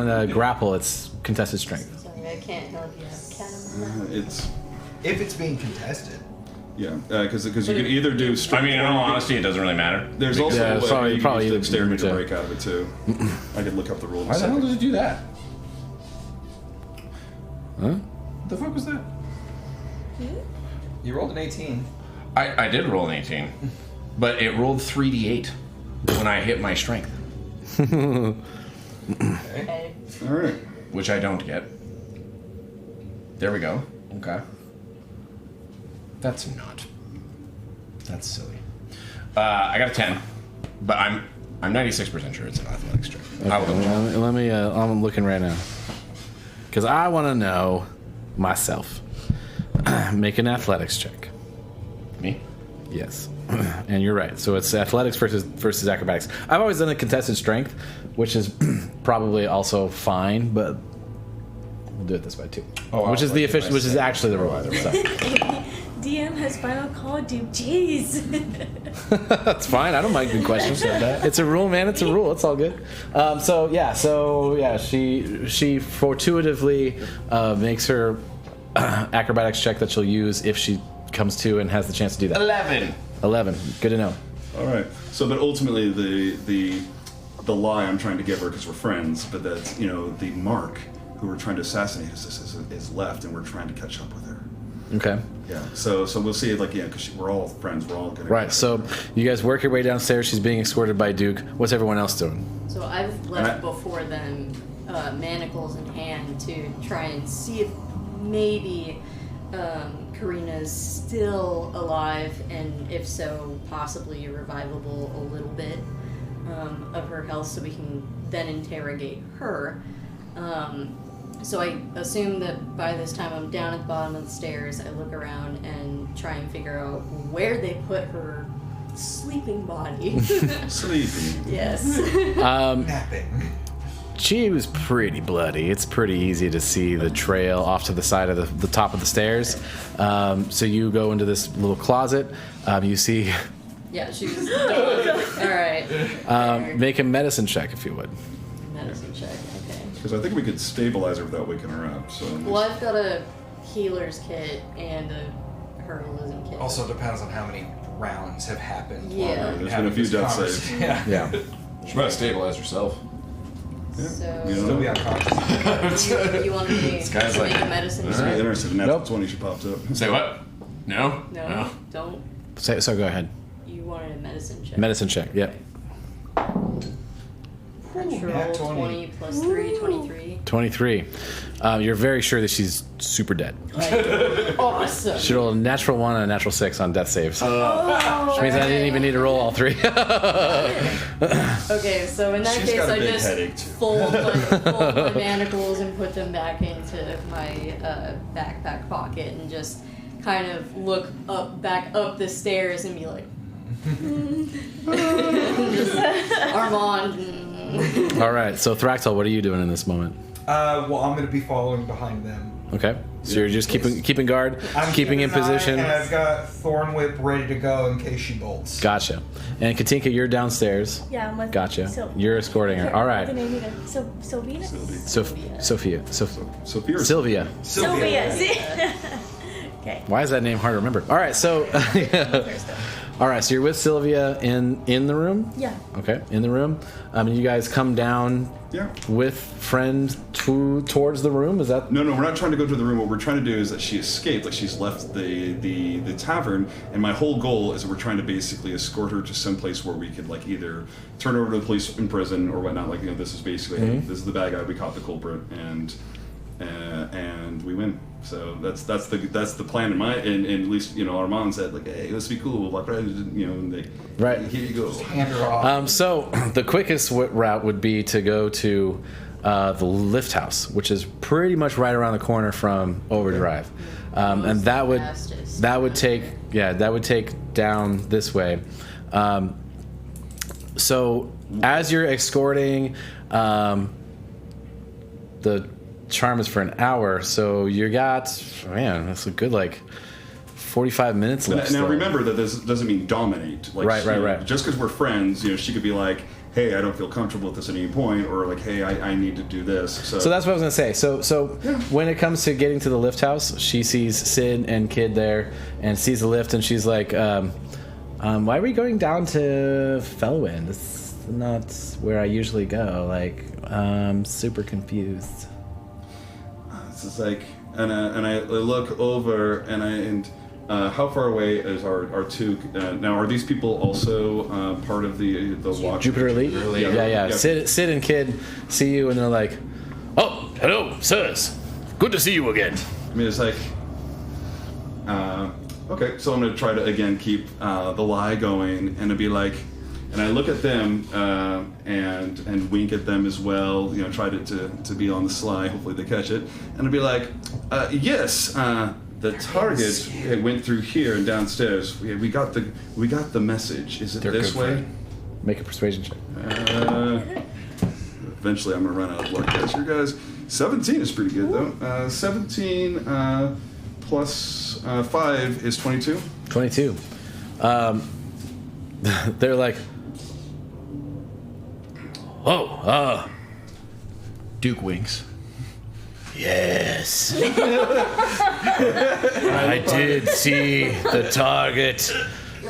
a grapple, it's contested strength. Sorry, I can't help you. Cat It's If it's being contested. yeah, because you can either do. I mean, in all honesty, it doesn't really matter. There's also Yeah, a way sorry, you can probably use dexterity to too. break out of it too. I could look up the rule. in a Why the hell second. does it do that? Huh? What the fuck was that? You rolled an 18. I did roll an 18, but it rolled 3d8 when I hit my strength, Okay. All right. which I don't get. There we go. Okay. That's silly. I got a 10, but I'm 96% sure it's an athletics check. I will double check. Let me. I'm looking right now because I want to know myself. Make an athletics check. Me? Yes, and you're right. So it's athletics versus acrobatics. I've always done a contested strength, which is probably also fine, but we'll do it this way too. Oh, which is the official, which is actually the rule. So. DM has final call, dude. Jeez. That's fine. I don't mind good questions. It's a rule, man. It's a rule. It's all good. So yeah. She fortuitively makes her acrobatics check that she'll use if she comes to and has the chance to do that. 11. Good to know. All right. So, but ultimately, the lie I'm trying to give her because we're friends, but that's the mark who we're trying to assassinate is left, and we're trying to catch up with her. Okay. Yeah. So we'll see. Like because we're all friends. We're all gonna. Right. So you guys work your way downstairs. She's being escorted by Duke. What's everyone else doing? So I've left before them, manacles in hand, to try and see if maybe Karina's still alive, and if so, possibly revivable a little bit of her health, so we can then interrogate her. So I assume that by this time I'm down at the bottom of the stairs. I look around and try and figure out where they put her sleeping body. Sleeping. Yes. Napping. She was pretty bloody. It's pretty easy to see the trail off to the side of the top of the stairs. So you go into this little closet. You see. Yeah, she was done. All right. Make a medicine check if you would. Medicine check. Okay. Because I think we could stabilize her without waking her up. So Well, I've got a healer's kit and a herbalism kit. Also depends on how many rounds have happened. Yeah. while we're There's having been a few this death conversation. saves. Yeah. Yeah. She might have stabilized herself. Yeah. So- You Still know, be unconscious. You want me guy's to like- make a medicine I'd be check? interested in that. Nope. 20 she popped up. Say what? No? No, don't. So go ahead. You wanted a medicine check. Medicine check. Yep. Natural Nat 20 plus 3, 23. 23. You're very sure that she's super dead. Awesome. She rolled a natural 1 and a natural 6 on death saves. Which means I didn't even need to roll all 3. Okay, so in that She's case, got a I big just headache, too. fold my manacles and put them back into my backpack pocket and just kind of look back up the stairs and be like, Armand. All right. So Thractal, what are you doing in this moment? Well, I'm going to be following behind them. Okay. So you're just keeping guard, I'm keeping in an eye, position. And I've got Thorn Whip ready to go in case she bolts. Gotcha. And Katinka, you're downstairs. Yeah, I'm with Gotcha. Sil- You're escorting her. All right. What's the name again? Sylvina? Sophia. Sophia. Sylvia. Sylvia. See? Okay. Why is that name hard to remember? All right. So. All right. So you're with Sylvia in the room. Yeah. Okay. In the room. And you guys come down. Yeah. With friend towards the room. Is that? No, we're not trying to go to the room. What we're trying to do is that she escaped, like she's left the tavern, and my whole goal is that we're trying to basically escort her to some place where we could like either turn her over to the police in prison or whatnot. Like, you know, this is basically hey, this is the bad guy, we caught the culprit, and we win. So that's the plan in my and at least, you know, Armand said like, hey, let's be cool, like, you know, and they Right. here you go. Hand her off. So the quickest route would be to go to the lift house, which is pretty much right around the corner from Overdrive, and that would take down this way. So as you're escorting, the charm is for an hour, so you got that's a good like 45 minutes left. Now still. remember that this doesn't mean dominate. Like, Right. Just because we're friends, you know, she could be like, hey, I don't feel comfortable with this at any point, or like, hey, I need to do this. So that's what I was gonna say. So when it comes to getting to the lift house, she sees Sid and Kid there, and sees the lift, and she's like, "Why are we going down to Felwind? It's not where I usually go. Like, I'm super confused." It's just like, and I look over, and how far away is our two? Now, are these people also part of the watch? Jupiter Elite. Yeah. Sid and Kid see you, and they're like, "Oh, hello, sirs. Good to see you again." I mean, it's like, okay, so I'm gonna try to again keep the lie going, and to be like, and I look at them and wink at them as well. You know, try to be on the sly. Hopefully they catch it, and I'd be like, yes. The target went through here and downstairs. We got the message. Is it this way? Make a persuasion check. Eventually, I'm gonna run out of luck. Guys, you guys. 17 is pretty good though. 17 plus 5 is 22. 22. They're like, "Oh, Duke winks. yes. I did see the target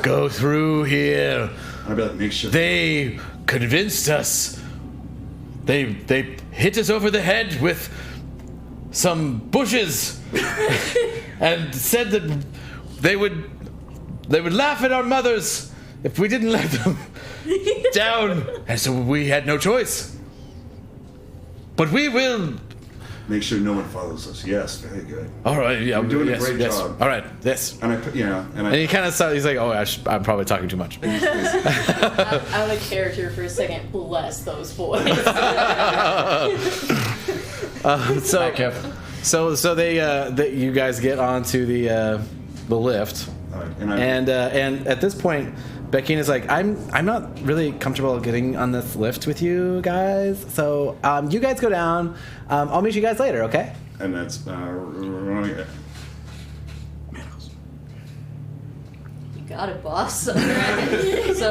go through here. I'd be like, make sure. They convinced us. They hit us over the head with some bushes and said that they would laugh at our mothers if we didn't let them down. And so we had no choice. But we will. Make sure no one follows us. Yes, very good. All right, yeah, You're doing a yes, great yes. job. All right, yes. And And he kind of saw. He's like, "Oh, I'm probably talking too much." Out of character for a second. Bless those boys. So they you guys get onto the lift, and at this point, Becky is like, I'm not really comfortable getting on this lift with you guys. So you guys go down. I'll meet you guys later, okay? And that's Got it, boss. So,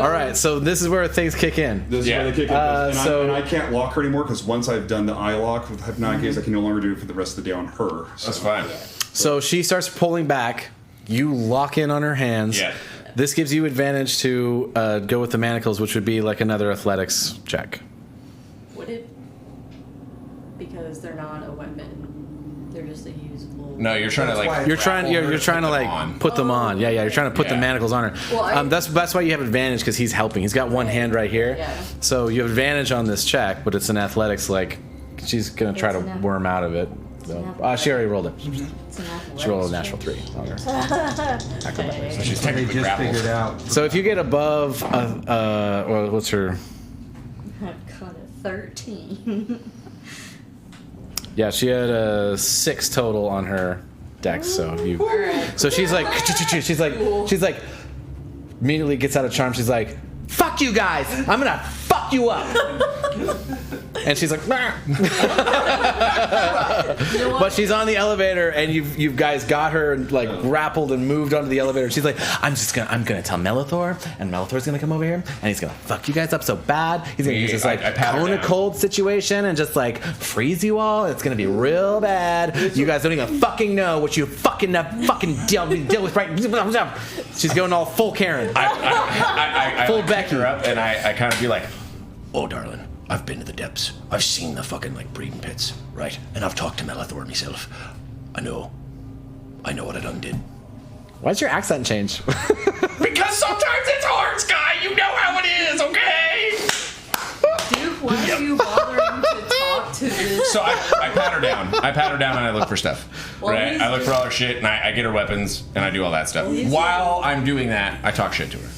all right, so this is where things kick in. This is where they kick in. And I can't lock her anymore because once I've done the eye lock with Hypnotic Gaze, I can no longer do it for the rest of the day on her. So. That's fine. Yeah. So she starts pulling back. You lock in on her hands. Yeah. This gives you advantage to go with the manacles, which would be like another athletics check. Would it? Because they're not a weapon. They're just a usable. No, you're trying to like. You're trying to like put them on. Yeah, you're trying to put the manacles on her. Well, that's why you have advantage because he's helping. He's got one hand right here. Yeah. So you have advantage on this check, but it's an athletics. Like she's gonna try to worm out of it. So, she already rolled it. She rolled a natural 3 on her. Okay. So she's They technically just grappled. figured out. So if you get above, well, what's her? I've got a 13. Yeah, she had a 6 total on her dex. So if you, so she's like, immediately gets out of charm. She's like, "Fuck you guys! I'm gonna fuck you up." And she's like, "Nah." But she's on the elevator, and you guys got her like grappled and moved onto the elevator. She's like, I'm gonna tell Melethor, and Melethor's gonna come over here, and he's gonna fuck you guys up so bad. He's gonna use this like cone of cold situation and just like freeze you all. It's gonna be real bad. You guys don't even fucking know what you fucking deal with right. She's going all full Karen. I Full pick Becky. her up and I kind of be like, "Oh, darling, I've been to the depths. I've seen the fucking like breeding pits, right? And I've talked to Melethor myself. I know what I done did." Why's your accent change? Because sometimes it's hard, Sky. You know how it is, okay? Duke, why are you bothering to talk to this? So I pat her down. And I look for stuff. Well, Right? I look for all her shit and I get her weapons and I do all that stuff. Well, While I'm doing that, I talk shit to her.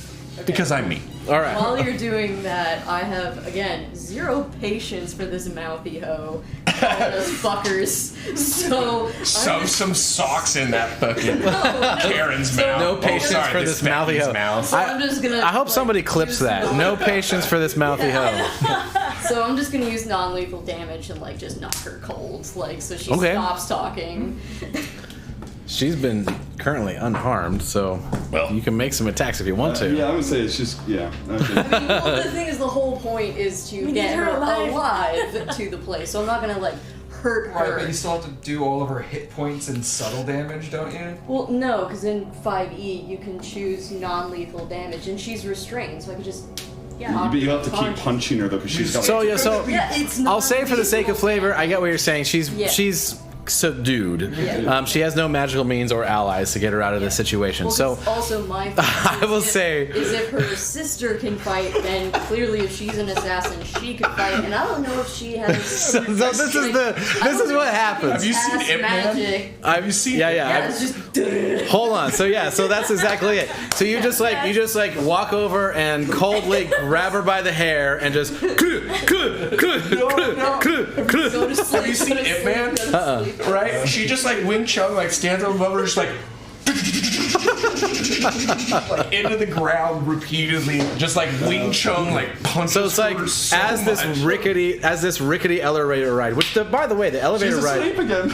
Because I'm me. All right. While you're doing that, I have, again, 0 patience for this mouthy hoe. All those fuckers. So. Some socks in that fucking Karen's mouth. No patience for this mouthy hoe. Mouth. So I'm just gonna. I hope somebody clips use that. No patience for this mouthy hoe. So I'm just gonna use non-lethal damage and like just knock her cold, like so she Okay. stops talking. She's been currently unharmed, so you can make some attacks if you want to. Yeah, I would say it's just Okay. I mean, well, the thing is, the whole point is to get her alive to the place. So I'm not gonna like hurt her. Right, but you still have to do all of her hit points and subtle damage, don't you? Well, no, because in 5e you can choose non-lethal damage, and she's restrained, so I could just. But you have to keep punching her though, because she's got. So it's not I'll say for the sake of flavor, I get what you're saying. She's subdued. Yeah. She has no magical means or allies to get her out of this situation. Well, so also my I will say is if her sister can fight, then clearly if she's an assassin, she could fight. And I don't know if she has. so this is what happens. Have you seen Ip Man? Have you seen? Yeah. It's just. Hold on. So that's exactly it. So you just like walk over and coldly grab her by the hair and just. Go to sleep. Have you seen Ip Man? Right? She just like Wing Chun like stands up above her, just like like into the ground repeatedly, just like Wing Chun like punches. So it's like her so as this much. rickety elevator ride, which by the way, the elevator She's ride. asleep again.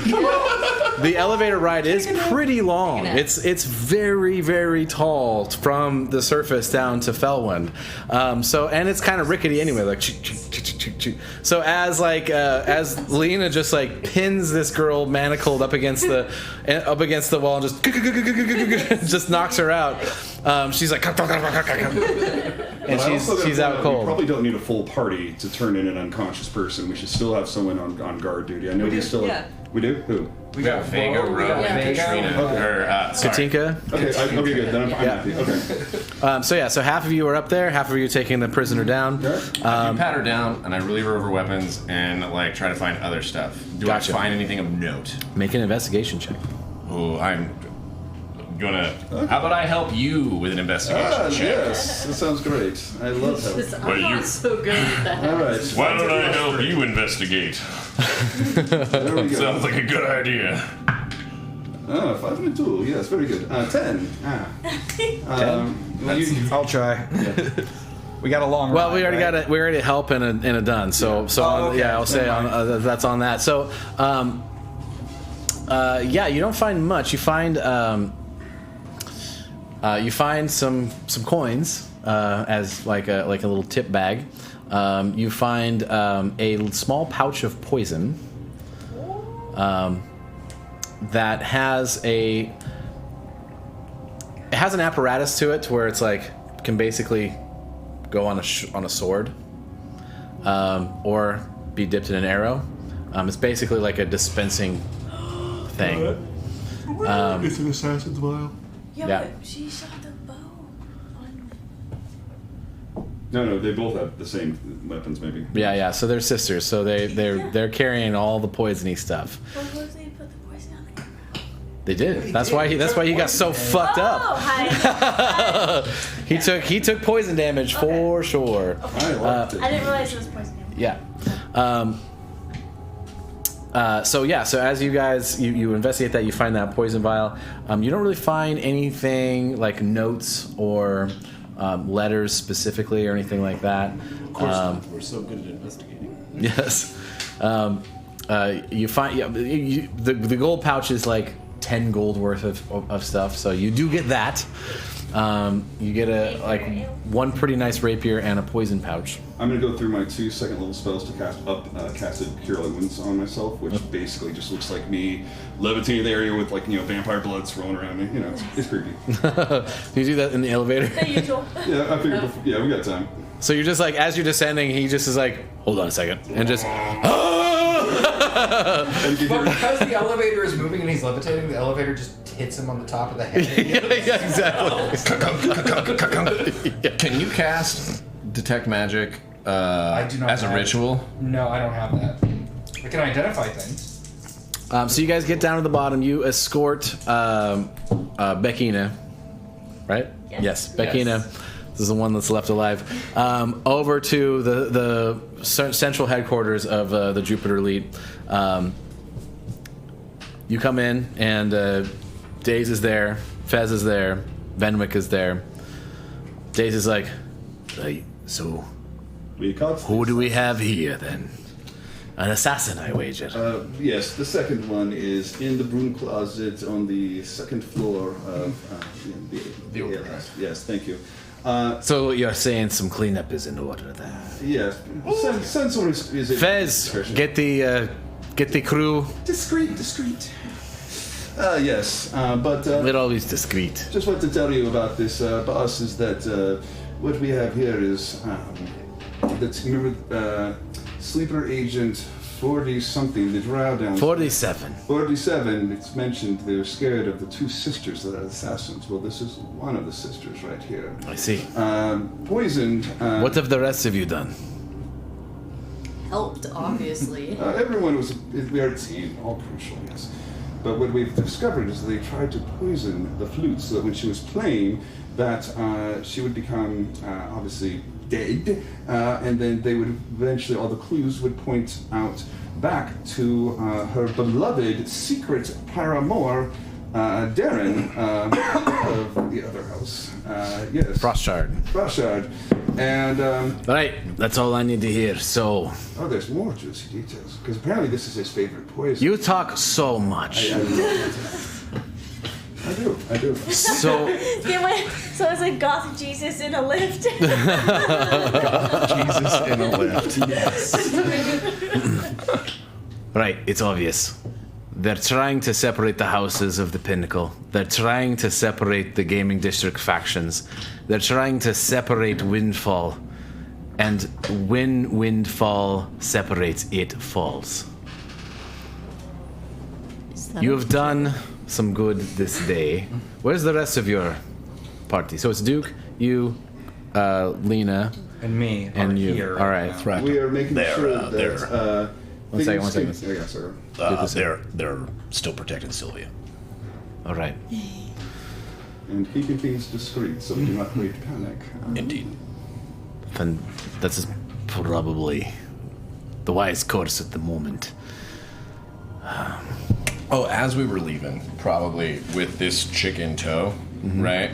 The elevator ride is pretty long. It's very, very tall from the surface down to Felwind. And it's kind of rickety anyway. Like, so as Lena just like pins this girl manacled up against the wall and just knocks her out. She's like, and she's out cold. We probably don't need a full party to turn in an unconscious person. We should still have someone on guard duty. I know we still. Yeah. We do? Who? We got Vega, Bo, we Ro, got and Vega. Katrina. Or, sorry. Katinka. Okay, good. Then I'm happy. Okay. So half of you are up there, half of you are taking the prisoner down. I do pat her down and I relieve her of her weapons and like try to find other stuff. Do Gotcha. I find anything of note? Make an investigation check. Oh, I'm How about I help you with an investigation check? Yes, that sounds great. I love help. I'm not so good at that. All right. Why don't I help you investigate? There we go. Sounds like a good idea. 5 and a 2. Yes, very good. 10. I'll try. We got a long. Well, ride, we already right? got we already help and a done. So okay. I'll say that's on that. So you don't find much. You find some coins as like a little tip bag. You find a small pouch of poison that has an apparatus to it to where it's like can basically go on a sword or be dipped in an arrow. It's basically like a dispensing thing. It's an assassin's vial. Yeah, but she shot the bow on... No, they both have the same weapons, maybe. Yeah. So they're sisters. So they're carrying all the poisony stuff. What was they put the poison on the ground? They did. That's why he got so fucked up. Oh, hi. He took poison damage for sure. I liked it. I didn't realize it was poison. Yeah. So as you guys you investigate that, you find that poison vial. You don't really find anything like notes or letters specifically or anything like that. Of course not. We're so good at investigating. Yes. You find the gold pouch is like 10 gold worth of stuff, so you do get that. You get one pretty nice rapier and a poison pouch. I'm going to go through my 2 second-level spells to casted Cure Light Wounds on myself, which basically just looks like me levitating the area with vampire blood swirling around me. It's creepy. You do that in the elevator? The usual. Yeah, I figured. Yeah, we got time. So you're just like, as you're descending, he just is like, hold on a second, and just. And you But hear, because the elevator is moving and he's levitating, the elevator just hits him on the top of the head. Yeah, exactly. Can you cast Detect Magic I do not as a have- ritual? No, I don't have that. I can identify things. So you guys get down to the bottom. You escort Beckina, right? Yes. Beckina. This is the one that's left alive. Over to the central headquarters of the Jupiter Elite. You come in, and Daze is there, Fez is there, Venwick is there. Daze is like, so who do we have here then? An assassin, I wager. yes, the second one is in the broom closet on the second floor of the alehouse. Yes, thank you. So you're saying some cleanup is in order there? Yes, sensor is Fez, get the crew. discreet. Yes, but We're always discreet. just want to tell you about this, boss, is that what we have here is remember Sleeper Agent 40-something, the drow down. 47. 47, it's mentioned they're scared of the 2 sisters that are assassins. Well, this is one of the sisters right here. I see. Poisoned. What have the rest of you done? Helped, obviously. Everyone was we are a team, all crucial, yes. But what we've discovered is they tried to poison the flute so that when she was playing, that she would become obviously dead, and then they would eventually, all the clues would point out back to her beloved secret paramour, Darren, of the other house. Yes. Frostshard. And, All right, that's all I need to hear. So, oh, there's more juicy details, because apparently this is his favorite poison. you talk so much. I do. So, So it's like goth Jesus in a lift. Jesus in a lift. right, it's obvious. They're trying to separate the houses of the Pinnacle. They're trying to separate the Gaming District factions. They're trying to separate Windfall. And when Windfall separates, it falls. You have done some good this day. Where's the rest of your party? So it's Duke, you, Lena, And me. and are you. Here All right. Right. We are making sure that. One second. things can- yeah, sorry. They're still protecting Sylvia. All right. and keeping things discreet so we do not create panic. Indeed. And that's probably the wise course at the moment. Oh, as we were leaving, probably with this chick in tow, right?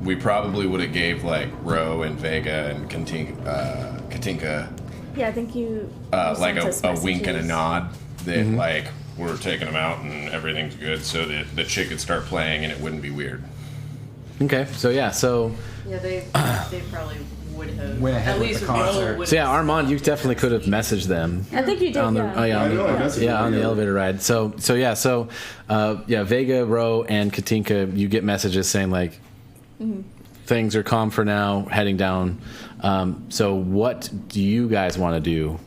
We probably would have gave like Ro and Vega and Katinka Yeah, I think you like sent us a wink and a messages. nod that like we're taking them out and everything's good, so that the chick could start playing and it wouldn't be weird. Okay, so Yeah, they probably would have. Went ahead at with least the concert. Ro would so yeah, have- Armand, you definitely could have messaged them. I think you did. On the, yeah. oh, yeah, on I know, I the, messaged yeah, on the them. elevator ride. So Vega, Ro, and Katinka, you get messages saying like things are calm for now, heading down. So what do you guys want to do?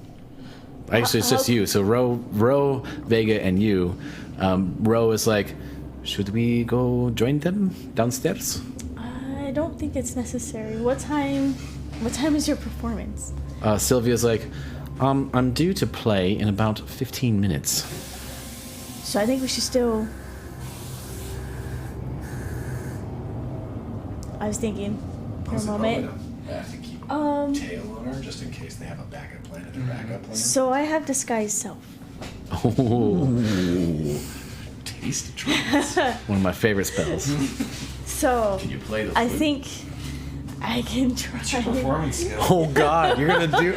Actually, it's just you. So Ro, Vega, and you. Ro is like, should we go join them downstairs? I don't think it's necessary. What time is your performance? Sylvia's like, I'm due to play in about 15 minutes. So I think we should still. I was thinking for a moment. Have to keep tail on her just in case they have a backup plan and a backup plan. So I have disguise self. Oh, Tasty treats. one of my favorite spells. So Can you play the I flute? think I can try. Performance skill. Oh God, you're gonna do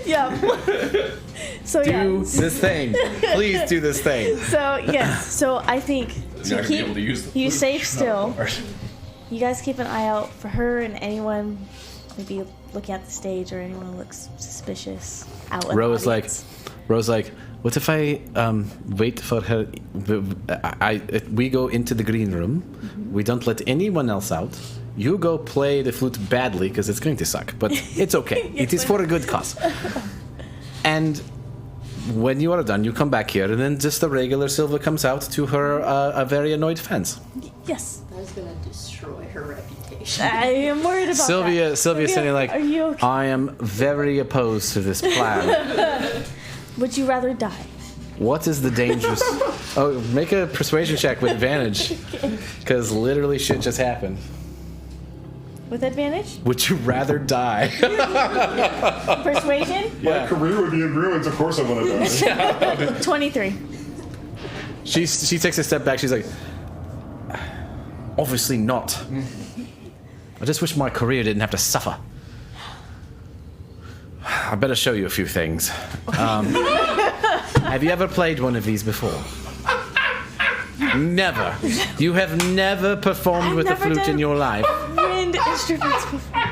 Yeah. So yeah. this thing. Please do this thing. So yes. So I think You're to not gonna be able keep to use the you flute. safe still. Part. You guys keep an eye out for her and anyone maybe looking at the stage or anyone who looks suspicious out in the Rose like, audience. what if I wait for her? We go into the green room. We don't let anyone else out. You go play the flute badly because it's going to suck, but it's okay. It is for a good cause. And when you are done, you come back here, and then just the regular Silva comes out to her a very annoyed fans. Yes. I was gonna destroy her reputation. I am worried about Sylvia's saying like, are you okay? I am very opposed to this plan. Would you rather die? What is the dangerous? Oh, make a persuasion check with advantage, because literally shit just happened. With advantage? Would you rather die? Persuasion? My career would be in ruins. Of course I want to die. 23. She takes a step back. She's like, obviously not. I just wish my career didn't have to suffer. I better show you a few things. Have you ever played one of these before? Never. You have never performed I've with a never flute done- in your life. Wind instruments before.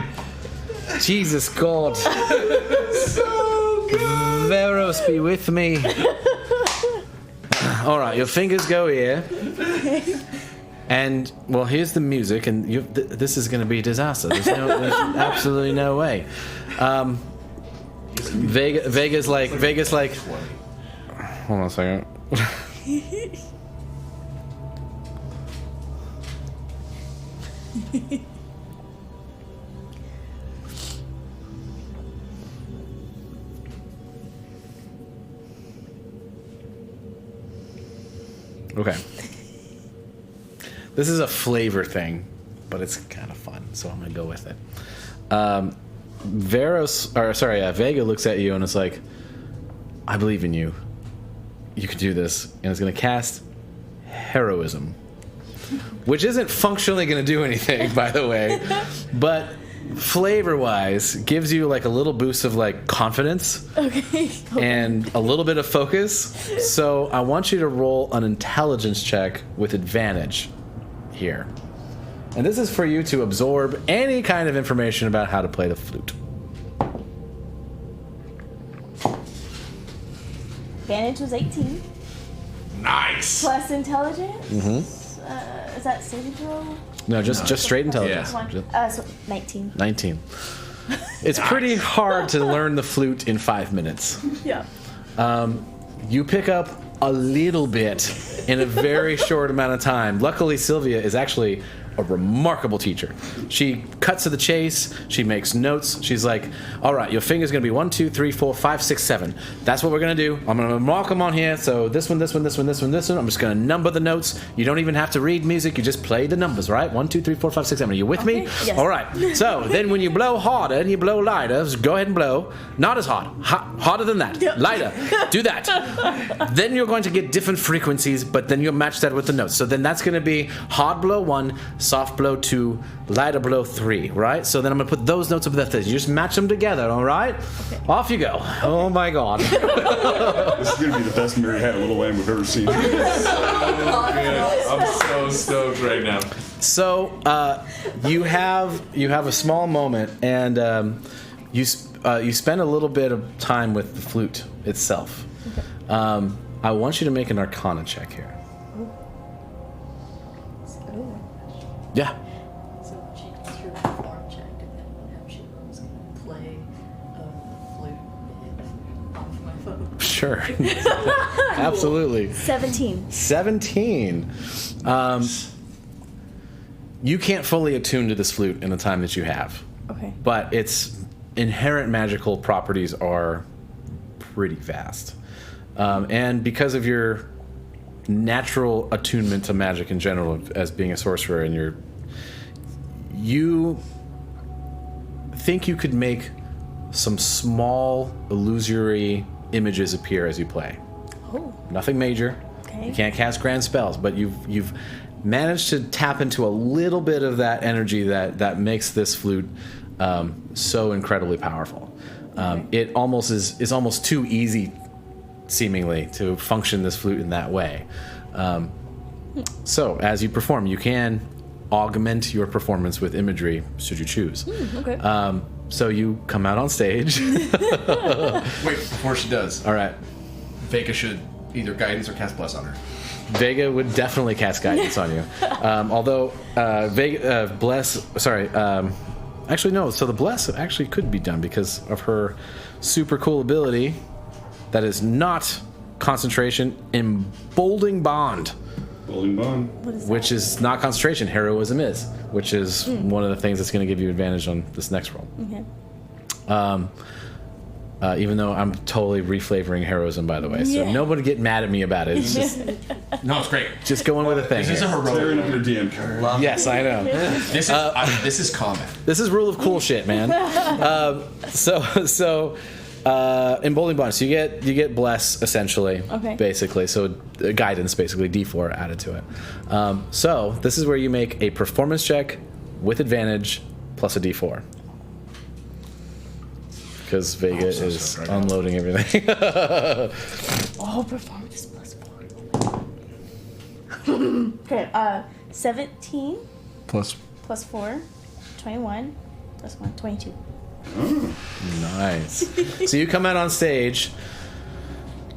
Jesus God. So good. Veros be with me. All right, your fingers go here. And, well, here's the music, and this is going to be a disaster. There's absolutely no way. Vega's like, hold on a second. Okay. This is a flavor thing, but it's kind of fun, so I'm gonna go with it. Vega looks at you and is like, I believe in you. You can do this. And it's gonna cast heroism, which isn't functionally gonna do anything, by the way, but flavor-wise gives you like a little boost of like confidence and a little bit of focus. So I want you to roll an intelligence check with advantage here. And this is for you to absorb any kind of information about how to play the flute. Advantage was 18. Nice. Plus intelligence? Is that saving throw? No, just straight intelligence. Yeah. So 19. 19. It's pretty hard to learn the flute in 5 minutes. Yeah. You pick up a little bit in a very short amount of time. Luckily, Sylvia is actually a remarkable teacher. She cuts to the chase. She makes notes. She's like, all right, your finger's going to be 1, 2, 3, 4, 5, 6, 7. That's what we're going to do. I'm going to mark them on here. So this one, this one, this one, this one, this one. I'm just going to number the notes. You don't even have to read music. You just play the numbers, right? 1, 2, 3, 4, 5, 6, 7. Are you with me? Yes. All right. So then when you blow harder and you blow lighter, just go ahead and blow. Not as hard. Harder than that. Lighter. Do that. Then you're going to get different frequencies, but then you'll match that with the notes. So then that's going to be hard blow 1, soft blow 2, lighter blow 3, right? So then I'm going to put those notes up with that. You just match them together, all right? Okay. Off you go. Oh, my God. This is going to be the best Mary Had a Little Lamb we've ever seen. I'm so stoked right now. So you have a small moment, and you spend a little bit of time with the flute itself. Okay. I want you to make an Arcana check here. Yeah. So she does her perform check depending on how she was going to play a flute off my phone. Sure. Absolutely. 17. 17. You can't fully attune to this flute in the time that you have. Okay. But its inherent magical properties are pretty vast. And because of your natural attunement to magic in general as being a sorcerer, and you think you could make some small illusory images appear as you play. Oh. Nothing major. Okay. You can't cast grand spells, but you've managed to tap into a little bit of that energy that makes this flute so incredibly powerful. It almost is almost too easy, seemingly, to function this flute in that way. So as you perform, you can augment your performance with imagery should you choose. Okay. So you come out on stage. Wait, before she does, All right. Vega should either guidance or cast bless on her. Vega would definitely cast guidance on you. Although bless, sorry, actually no. So the bless actually could be done because of her super cool ability. That is not concentration. Emboldening bond. Holding bond. What is Which is not concentration. Heroism is, which is one of the things that's going to give you advantage on this next roll. Okay. Even though I'm totally reflavoring heroism, by the way, so nobody get mad at me about it. It's just No, it's great. just going with a thing. This is a here. Tearing heroic. up your DM card. Yes, I know. This is combat. This is rule of cool shit, man. Emboldening bond. So you get bless essentially, Okay. basically. So guidance, basically D4 added to it. So this is where you make a performance check with advantage plus a D4. Because Vega is unloading everything. Oh, performance plus 4. Okay, 17 Plus. plus 4, 21, plus 1, 22. Nice. So you come out on stage,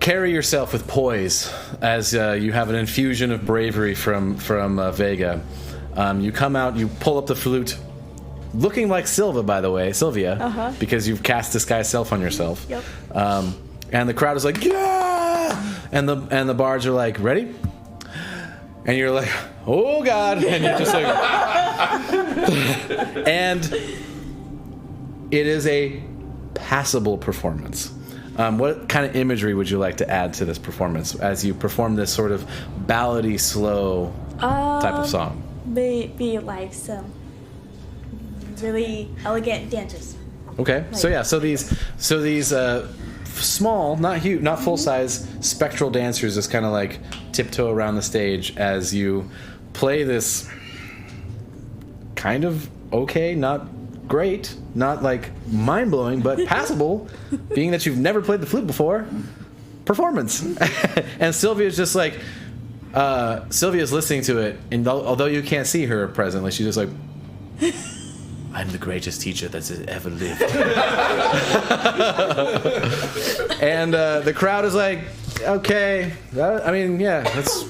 carry yourself with poise as you have an infusion of bravery from Vega. You come out, you pull up the flute, looking like Sylvia, by the way, because you've cast disguise self on yourself. Yep. And the crowd is like, yeah, and the bards are like, ready? And you're like, oh God, and you're just like, and it is a passable performance. What kind of imagery would you like to add to this performance as you perform this sort of ballady, slow type of song? Maybe like some really elegant dances. Okay, so these small, not huge, not full size spectral dancers just kind of like tiptoe around the stage as you play this kind of okay, not great, not like mind blowing, but passable, being that you've never played the flute before, performance. And Sylvia's just like, Sylvia's listening to it, and although you can't see her presently, she's just like, I'm the greatest teacher that's ever lived. And the crowd is like, okay, that's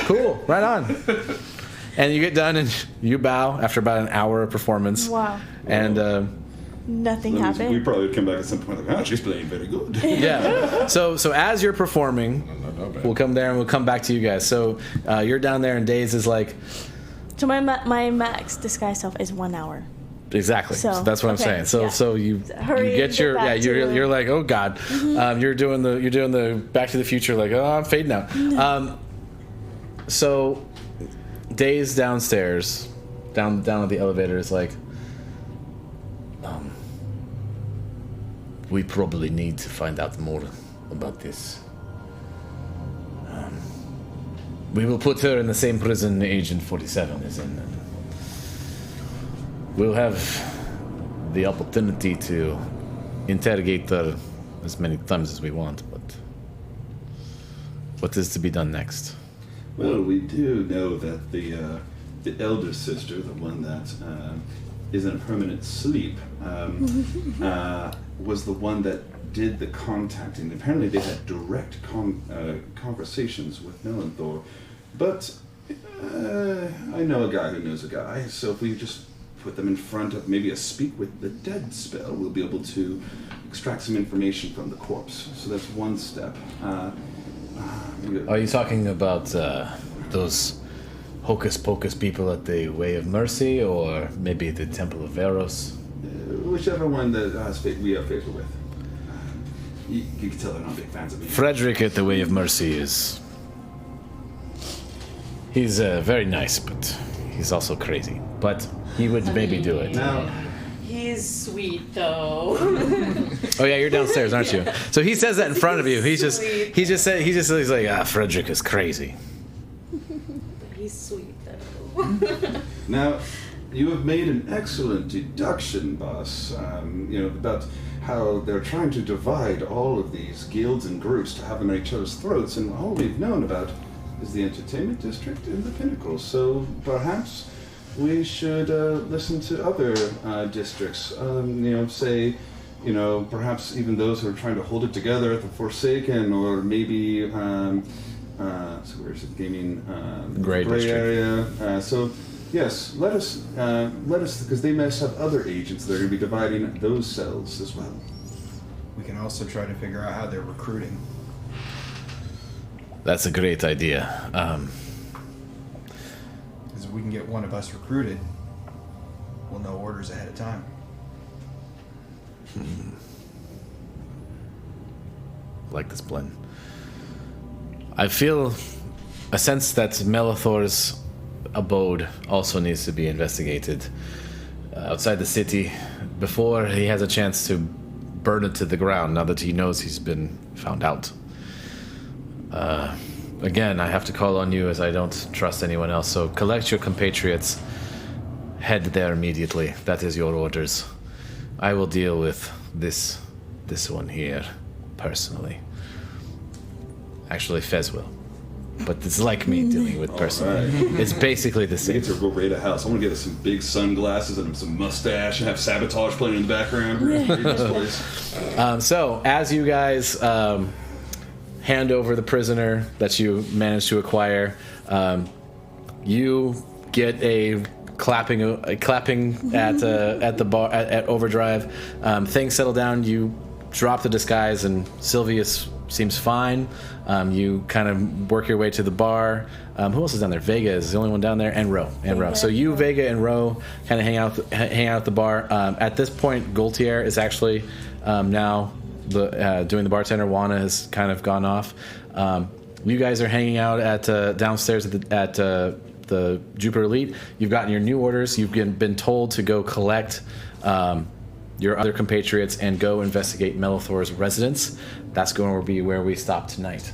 cool, right on. And you get done and you bow after about an hour of performance. Wow. And Nothing happened. We probably would come back at some point like, she's playing very good. yeah. So as you're performing, we'll come there and we'll come back to you guys. So you're down there and Daze is like, So my max disguise self is 1 hour. Exactly. So that's what I'm saying. So yeah. so you get your you're like, oh God, you're doing the Back to the Future, like, oh, I'm fading out. So Days downstairs, down at the elevator is like, we probably need to find out more about this. We will put her in the same prison Agent 47 is in. And we'll have the opportunity to interrogate her as many times as we want, but what is to be done next? Well, we do know that the elder sister, the one that is in a permanent sleep, was the one that did the contacting. Apparently they had direct conversations with Melethor. But I know a guy who knows a guy, so if we just put them in front of maybe a speak with the dead spell, we'll be able to extract some information from the corpse. So that's one step. Are you talking about those hocus pocus people at the Way of Mercy, or maybe the Temple of Eros? Whichever one that we have favor with. You can tell they're not big fans of me. Frederick at the Way of Mercy is... He's very nice, but he's also crazy. But he would maybe do it. Now, He's sweet though. Oh yeah, you're downstairs, aren't you? So he says that in front of you. He's like, Frederick is crazy. He's sweet though. Now, you have made an excellent deduction, boss, about how they're trying to divide all of these guilds and groups to have them at each other's throats, and all we've known about is the entertainment district and the pinnacle. So perhaps we should listen to other districts, perhaps even those who are trying to hold it together at the Forsaken, or maybe, so where's it, gaming, Gray district. area. So yes, let us, because they must have other agents that are going to be dividing those cells as well. We can also try to figure out how they're recruiting. That's a great idea. Because if we can get one of us recruited, we'll know orders ahead of time. Like this blend. I feel a sense that Melethor's abode also needs to be investigated outside the city before he has a chance to burn it to the ground, now that he knows he's been found out. Again, I have to call on you as I don't trust anyone else, so collect your compatriots, head there immediately. That is your orders. I will deal with this one here personally. Actually, Fez will. But it's like me dealing with personally. Right. It's basically the We same. get to go raid a house. I want to get us some big sunglasses and some mustache and have Sabotage playing in the background. We're gonna raid this place. So, as you guys hand over the prisoner that you managed to acquire, you get a clapping at the bar at Overdrive. Things settle down. You drop the disguise, and Sylvius seems fine. You kind of work your way to the bar. Who else is down there? Vega is the only one down there, and Ro. So you, Vega, and Ro kind of hang out at the bar. At this point, Gaultier is actually now doing the bartender. Juana has kind of gone off. You guys are hanging out at downstairs at the Jupiter Elite. You've gotten your new orders. You've been told to go collect your other compatriots and go investigate Melethor's residence. That's going to be where we stop tonight.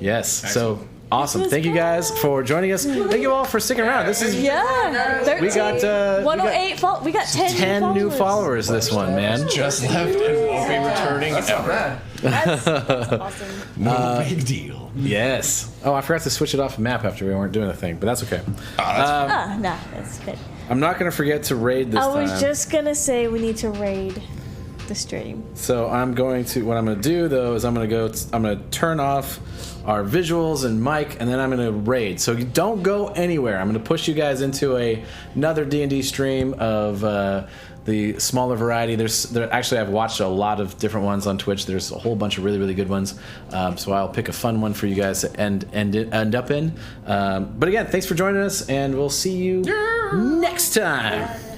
Yes. Excellent. So awesome. Thank you guys for joining us. Thank you all for sticking around. This is 13. we got 108. We got 10 new followers this one, man. Just left and won't be returning That's not ever. bad. That's awesome. No big deal. Yes. Oh, I forgot to switch it off the map after we weren't doing a thing, but that's okay. Nah, that's good. I'm not going to forget to raid this I time. was just gonna say we need to raid the stream. So what I'm going to do though is I'm going to turn off our visuals and mic, and then I'm going to raid. So you don't go anywhere. I'm going to push you guys into another D&D stream of the smaller variety. Actually, I've watched a lot of different ones on Twitch. There's a whole bunch of really, really good ones. So I'll pick a fun one for you guys to end up in. But again, thanks for joining us, and we'll see you next time.